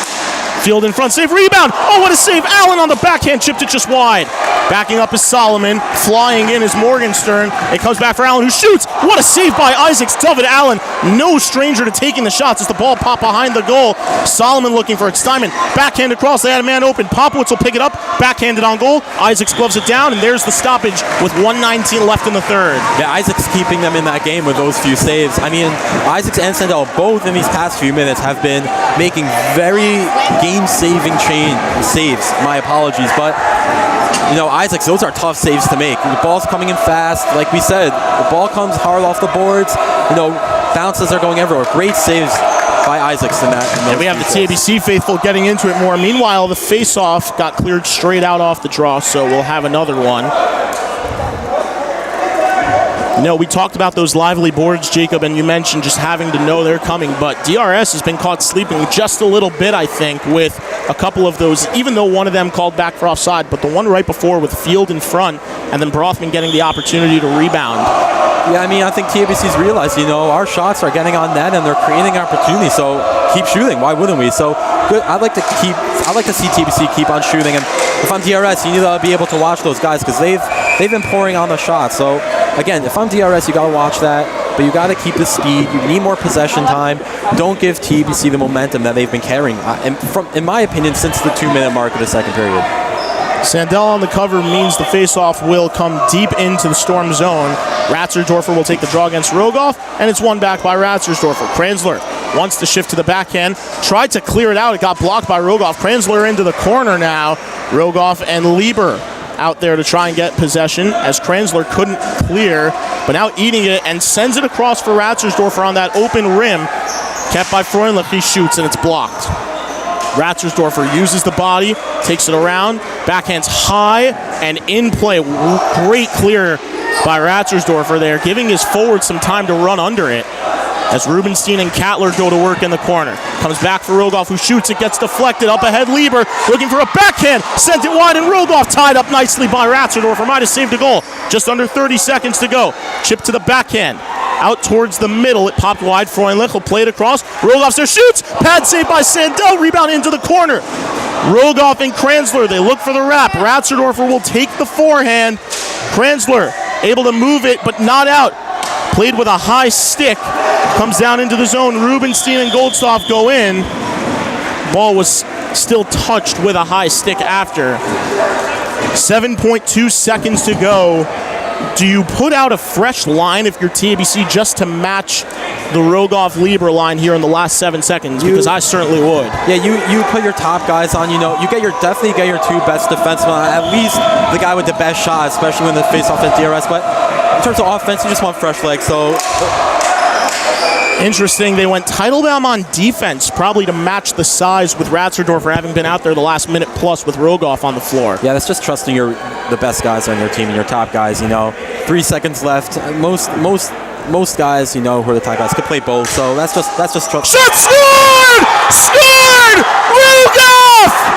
Field in front, save, rebound. Oh, what a save. Allen on the backhand, chipped it just wide. Backing up is Solomon. Flying in is Morgenstern. It comes back for Allen, who shoots. What a save by Isaacs. David Allen, no stranger to taking the shots as the ball popped behind the goal. Solomon looking for it. Steinman, backhand across. They had a man open. Popowitz will pick it up. Backhanded on goal. Isaacs gloves it down, and there's the stoppage with 1:19 left in the third. Yeah, Isaacs keeping them in that game with those few saves. I mean, Isaacs and Sandell, both in these past few minutes, have been making very game-saving saves. My apologies, but Isaacs, those are tough saves to make. The ball's coming in fast. Like we said, the ball comes hard off the boards. Bounces are going everywhere. Great saves by Isaacs in that. And we have the TABC faithful getting into it more. Meanwhile, the face-off got cleared straight out off the draw, so we'll have another one. We talked about those lively boards, Jacob, and you mentioned just having to know they're coming, but DRS has been caught sleeping just a little bit, I think, with a couple of those, even though one of them called back for offside, but the one right before with Field in front, and then Brothman getting the opportunity to rebound. Yeah, I think TABC's realized, our shots are getting on net and they're creating opportunity, so keep shooting. Why wouldn't we? So good. I'd like to see TABC keep on shooting, and if I'm DRS, you need to be able to watch those guys because they've been pouring on the shots. So again, if I'm DRS, you got to watch that, but you got to keep the speed. You need more possession time. Don't give TABC the momentum that they've been carrying, in my opinion, since the 2-minute mark of the second period. Sandell on the cover means the faceoff will come deep into the Storm zone. Ratzersdorfer will take the draw against Rogoff, and it's won back by Ratzersdorfer. Kranzler wants to shift to the backhand, tried to clear it out. It got blocked by Rogoff. Kranzler into the corner now. Rogoff and Lieber out there to try and get possession as Kranzler couldn't clear, but now eating it and sends it across for Ratzersdorfer on that open rim. Kept by Freundlich. He shoots, and it's blocked. Ratzersdorfer uses the body, takes it around, backhands high and in play. Great clear by Ratzersdorfer there, giving his forward some time to run under it as Rubenstein and Kattler go to work in the corner. Comes back for Rogoff, who shoots. It gets deflected. Up ahead, Lieber looking for a backhand. Sent it wide, and Rogoff tied up nicely by Ratzersdorfer. Might have saved a goal. Just under 30 seconds to go. Chip to the backhand. Out towards the middle. It popped wide. Freundlich will play it across. Rogoff there shoots. Pad save by Sandell. Rebound into the corner. Rogoff and Kranzler, they look for the wrap. Ratzersdorfer will take the forehand. Kranzler able to move it, but not out. Played with a high stick. Comes down into the zone. Rubenstein and Goldstoff go in. Ball was still touched with a high stick after. 7.2 seconds to go. Do you put out a fresh line if you're TABC just to match the Rogoff-Lieber line here in the last 7 seconds? Because I certainly would. Yeah, you put your top guys on. You definitely get your two best defensemen on. At least the guy with the best shot, especially when the face-off at DRS. But in terms of offense, you just want fresh legs. So interesting. They went Teitelbaum on defense, probably to match the size with Ratzersdorfer having been out there the last minute plus with Rogoff on the floor. Yeah, that's just trusting the best guys on your team and your top guys. 3 seconds left. Most guys, who are the top guys, could play both. So that's just trust. Shot scored! Scored! Rogoff!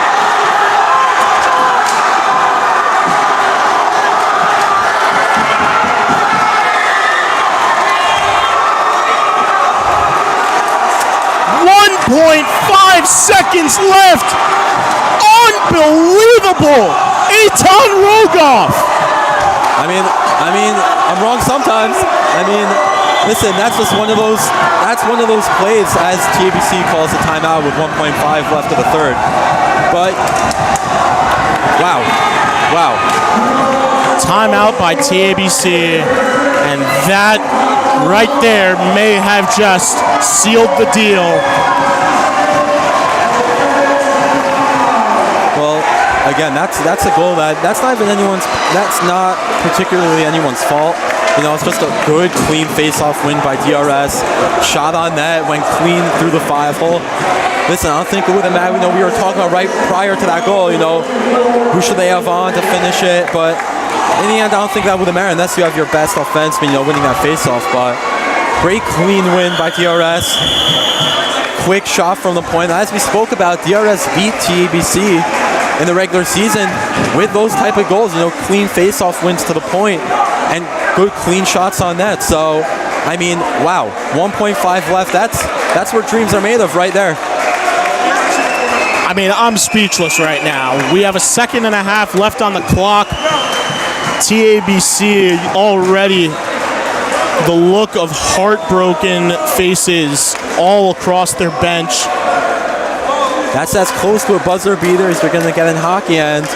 .5 seconds left. Unbelievable. Eitan Rogoff. I mean, I'm wrong sometimes. Listen, that's just one of those plays as TABC calls the timeout with 1.5 left of the third. But wow. Timeout by TABC, and that right there may have just sealed the deal. Again, that's a goal that's not particularly anyone's fault. It's just a good, clean face-off win by DRS. Shot on net, went clean through the 5-hole. Listen, I don't think it would have mattered. We were talking about right prior to that goal, who should they have on to finish it? But in the end, I don't think that would have mattered unless you have your best offenseman, winning that face-off. But great, clean win by DRS. Quick shot from the point. As we spoke about, DRS beat TABC in the regular season with those type of goals, clean face-off wins to the point and good clean shots on net. So, wow, 1.5 left. That's where dreams are made of right there. I'm speechless right now. We have a second and a half left on the clock. TABC already the look of heartbroken faces all across their bench. That's as close to a buzzer beater as you're going to get in hockey, and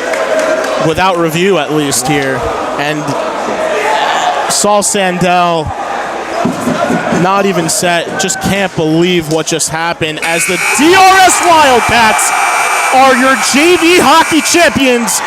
without review at least here. And Saul Sandell, not even set, just can't believe what just happened as the DRS Wildcats are your JV hockey champions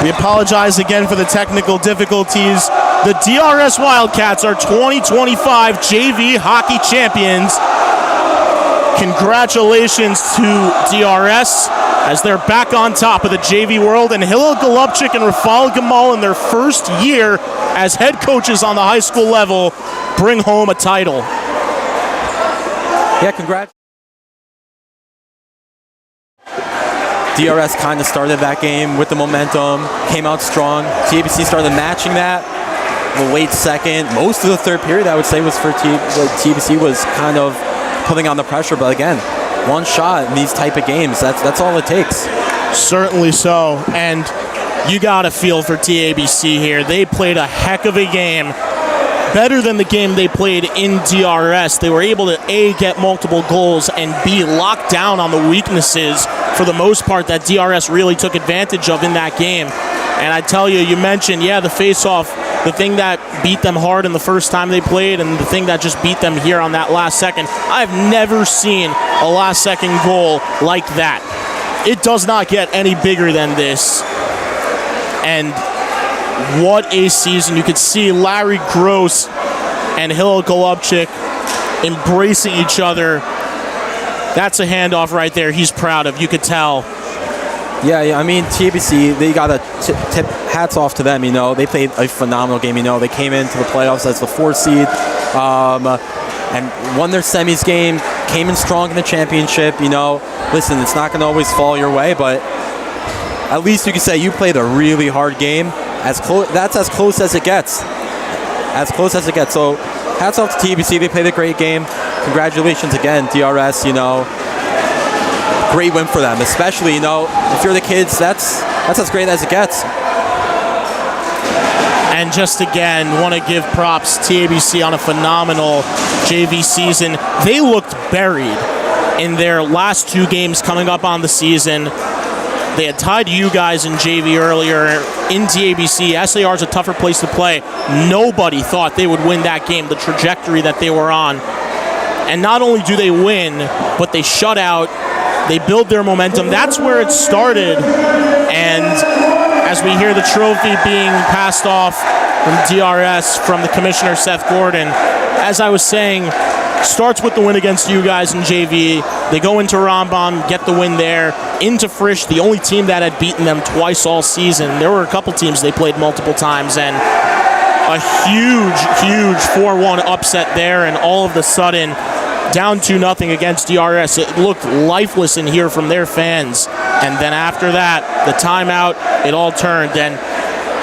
We apologize again for the technical difficulties. The DRS Wildcats are 2025 JV hockey champions. Congratulations to DRS as they're back on top of the JV world, and Hillel Golubchik and Rafal Gamal in their first year as head coaches on the high school level bring home a title. Yeah, congrats. DRS kind of started that game with the momentum, came out strong. TABC started matching that. The late second, most of the third period, I would say, was for TABC was kind of putting on the pressure. But again, one shot in these type of games, that's all it takes. Certainly so. And you got to feel for TABC here. They played a heck of a game. Better than the game they played in DRS. They were able to A, get multiple goals, and B, lock down on the weaknesses for the most part that DRS really took advantage of in that game. And I tell you, you mentioned, the face-off, the thing that beat them hard in the first time they played and the thing that just beat them here on that last second. I've never seen a last-second goal like that. It does not get any bigger than this. And what a season. You could see Larry Gross and Hillel Golubchik embracing each other. That's a handoff right there he's proud of, you could tell. Yeah, I mean, TABC, they got to tip hats off to them, They played a phenomenal game, They came into the playoffs as the 4th seed and won their semis game, came in strong in the championship, Listen, it's not going to always fall your way, but at least you can say you played a really hard game. That's as close as it gets. As close as it gets. So hats off to TABC. They played a great game. Congratulations again, DRS. Great win for them. Especially, if you're the kids, that's as great as it gets. And just again, want to give props TABC on a phenomenal JV season. They looked buried in their last 2 games coming up on the season. They had tied you guys in JV earlier in TABC. SAR is a tougher place to play. Nobody thought they would win that game, the trajectory that they were on. And not only do they win, but they shut out. They build their momentum. That's where it started. And as we hear the trophy being passed off from DRS from the commissioner, Seth Gordon, as I was saying, starts with the win against you guys in JV. They go into Rambam, get the win there. Into Frisch, the only team that had beaten them twice all season. There were a couple teams they played multiple times, and a huge 4-1 upset there, and all of a sudden, down 2-0 against DRS. It looked lifeless in here from their fans. And then after that, the timeout, it all turned. And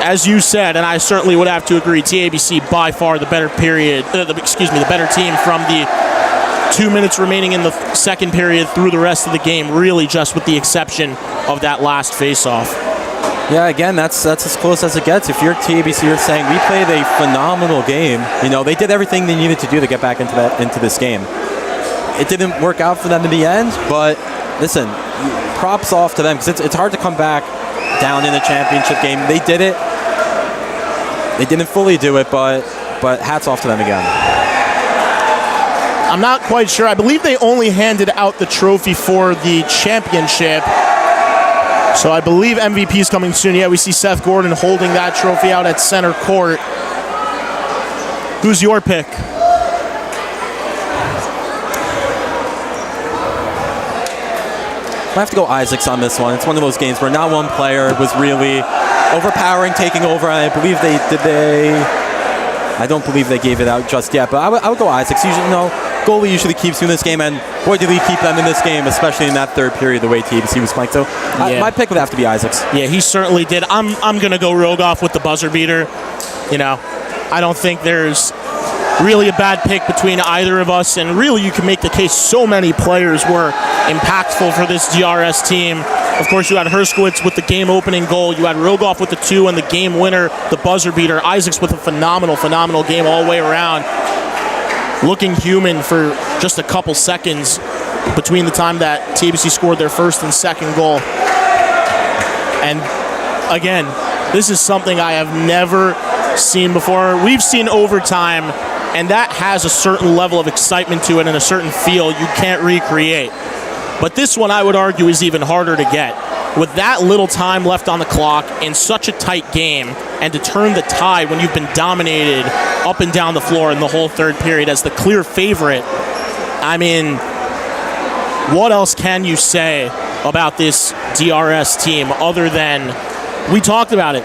as you said, and I certainly would have to agree, TABC by far the better the better team from the 2 minutes remaining in the second period through the rest of the game, really just with the exception of that last face-off. Yeah, again, that's as close as it gets. If you're TABC, you're saying we played a phenomenal game. They did everything they needed to do to get back into this game. It didn't work out for them in the end, but listen, props off to them because it's hard to come back down in the championship game. They did it. They didn't fully do it, but hats off to them again. I'm not quite sure. I believe they only handed out the trophy for the championship. So I believe MVP is coming soon. Yeah, we see Seth Gordon holding that trophy out at center court. Who's your pick? I have to go Isaacs on this one. It's one of those games where not one player was really overpowering, taking over. I believe I don't believe they gave it out just yet, but I would go Isaacs. Usually, goalie usually keeps you in this game, and boy, did he keep them in this game, especially in that third period, the way TABC was playing. So my pick would have to be Isaacs. Yeah, he certainly did. I'm going to go Rogoff with the buzzer beater. I don't think there's really a bad pick between either of us, and really you can make the case so many players were impactful for this DRS team. Of course, you had Herskowitz with the game-opening goal. You had Rogoff with the 2 and the game winner, the buzzer beater. Isaacs with a phenomenal game all the way around. Looking human for just a couple seconds between the time that TABC scored their first and second goal. And again, this is something I have never seen before. We've seen overtime, and that has a certain level of excitement to it and a certain feel you can't recreate. But this one, I would argue, is even harder to get. with that little time left on the clock in such a tight game, and to turn the tide when you've been dominated up and down the floor in the whole third period as the clear favorite, I mean, what else can you say about this DRS team other than we talked about it,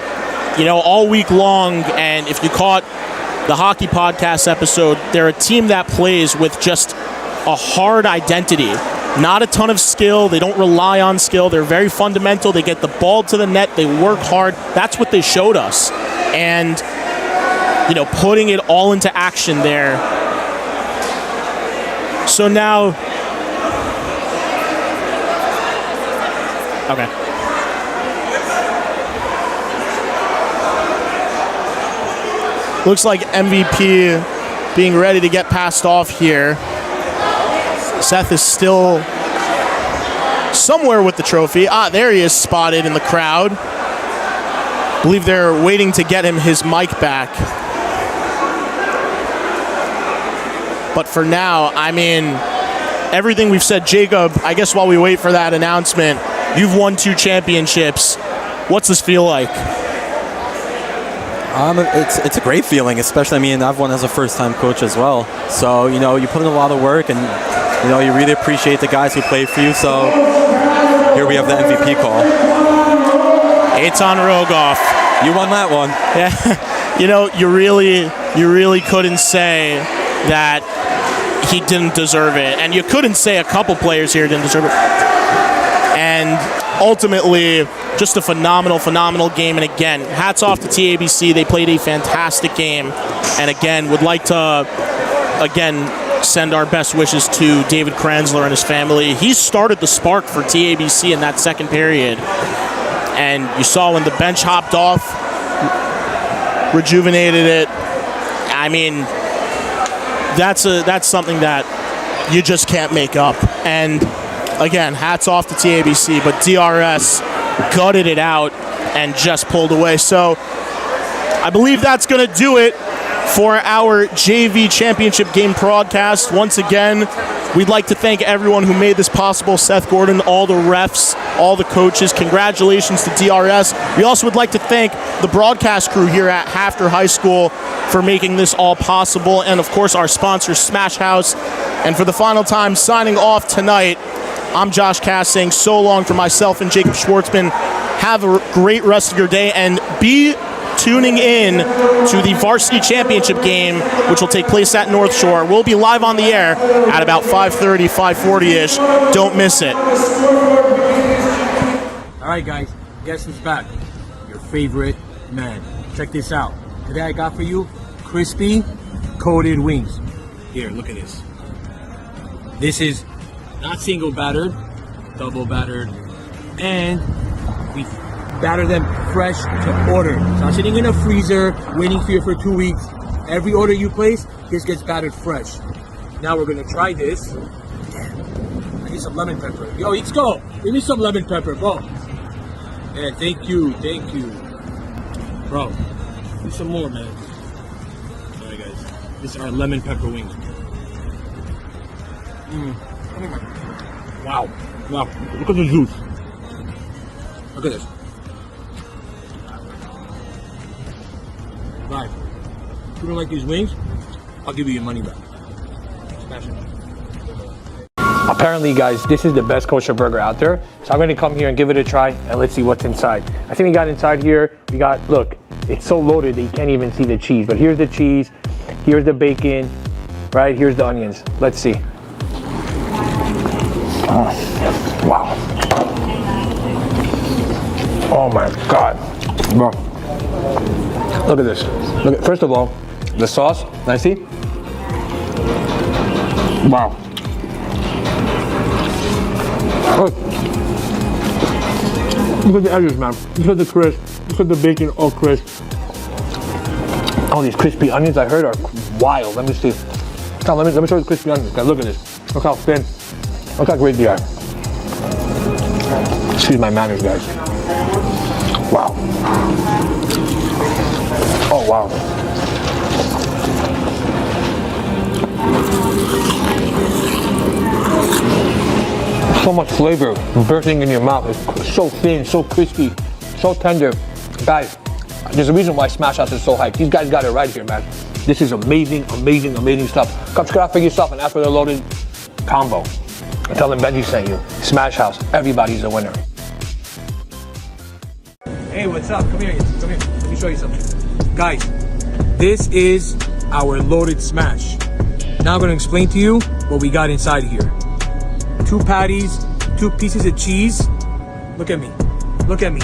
all week long? And if you caught the Hockey Podcast episode, they're a team that plays with just a hard identity. Not a ton of skill. They don't rely on skill. They're very fundamental. They get the ball to the net. They work hard. That's what they showed us. And, putting it all into action there. So now... Okay. Looks like MVP being ready to get passed off here. Seth is still somewhere with the trophy. There he is, spotted in the crowd. I believe they're waiting to get him his mic back. But for now, I mean, everything we've said, Jacob, I guess while we wait for that announcement, you've won 2 championships. What's this feel like? It's a great feeling, especially, I've won as a first-time coach as well. So, you put in a lot of work, and, you really appreciate the guys who played for you. So here we have the MVP call. Eitan Rogoff. You won that one. Yeah. You really couldn't say that he didn't deserve it. And you couldn't say a couple players here didn't deserve it. And ultimately, just a phenomenal game. And again, hats off to TABC. They played a fantastic game. And again, would like to, send our best wishes to David Kranzler and his family. He started the spark for TABC in that second period. And you saw when the bench hopped off, rejuvenated it. I mean, that's something that you just can't make up. And again, hats off to TABC, but DRS gutted it out and just pulled away. So I believe that's going to do it for our JV Championship game broadcast. Once again, we'd like to thank everyone who made this possible. Seth Gordon, all the refs, all the coaches. Congratulations to DRS. We also would like to thank the broadcast crew here at Hafter High School for making this all possible. And of course, our sponsor, Smash House. And for the final time, signing off tonight, I'm Josh Cass saying so long for myself and Jacob Schwartzman. Have a great rest of your day, and be tuning in to the varsity championship game, which will take place at North Shore. We'll be live on the air at about 5:30, 5:40-ish. Don't miss it. All right, guys, guess who's back? Your favorite man. Check this out. Today I got for you crispy coated wings. Here, look at this. This is not single battered, double battered, and we batter them fresh to order. It's not sitting in a freezer waiting for you for 2 weeks. Every order you place, this gets battered fresh. Now we're gonna try this. I need some lemon pepper. Yo, let's go. Give me some lemon pepper, bro. Yeah, thank you. Bro, need some more, man. All right, guys. This is our lemon pepper wings. Wow. Look at the juice. Look at this. Guys, if you don't like these wings, I'll give you your money back. Smash it. Apparently, guys, this is the best kosher burger out there. So I'm gonna come here and give it a try, and let's see what's inside. I think we got inside here, look, it's so loaded that you can't even see the cheese. But here's the cheese, here's the bacon, right? Here's the onions. Let's see. Oh, wow. Oh my God. Bro. Look at this. First of all, the sauce, I see. Wow. Look at the edges, man. Look at the crisp. Look at the bacon, all crisp. All these crispy onions I heard are wild. Let me see. Come on, let me show you the crispy onions. Guys, look at this. Look how thin. Look how great they are. Excuse my manners, guys. Wow. Oh, wow. So much flavor bursting in your mouth. It's so thin, so crispy, so tender. Guys, there's a reason why Smash House is so hyped. These guys got it right here, man. This is amazing, amazing, amazing stuff. Come check it out for yourself and ask for the loaded combo. And tell them Benji sent you. Smash House, everybody's a winner. Hey, what's up? Come here. Come here. Let me show you something. Guys, this is our loaded smash. Now I'm going to explain to you what we got inside here. 2 patties, 2 pieces of cheese. Look at me. Look at me.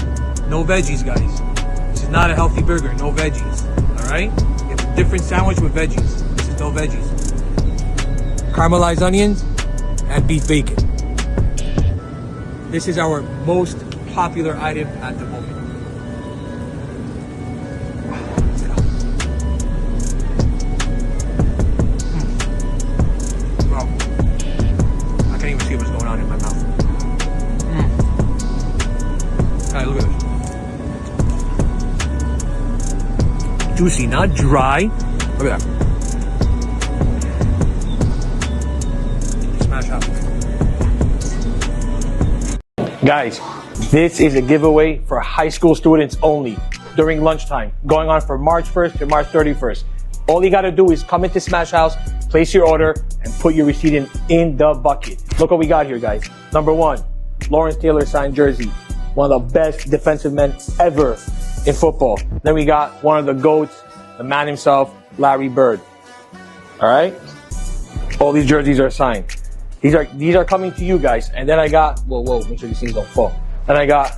No veggies, guys. This is not a healthy burger. No veggies. All right? It's a different sandwich with veggies. This is no veggies. Caramelized onions and beef bacon. This is our most popular item at the moment. Wow. I can't even see what's going on in my mouth. Alright, look at this. Juicy, not dry. Look at that. Smash out. Guys, this is a giveaway for high school students only during lunchtime, going on from March 1st to March 31st. All you gotta do is come into Smash House, place your order, and put your receipt in the bucket. Look what we got here, guys. Number 1, Lawrence Taylor signed jersey. One of the best defensive men ever in football. Then we got one of the GOATs, the man himself, Larry Bird. All right? All these jerseys are signed. These are coming to you guys. And then I got, whoa, make sure these things don't fall. Then I got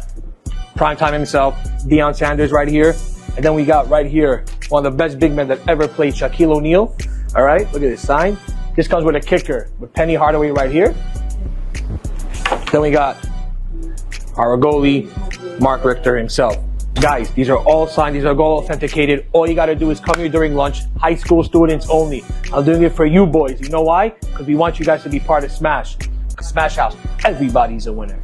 primetime himself, Deion Sanders right here. And then we got right here, one of the best big men that ever played, Shaquille O'Neal. All right, look at this sign. This comes with a kicker with Penny Hardaway right here. Then we got our goalie, Mark Richter himself. Guys, these are all signed. These are all authenticated. All you got to do is come here during lunch. High school students only. I'm doing it for you boys. You know why? Because we want you guys to be part of Smash. Smash House. Everybody's a winner.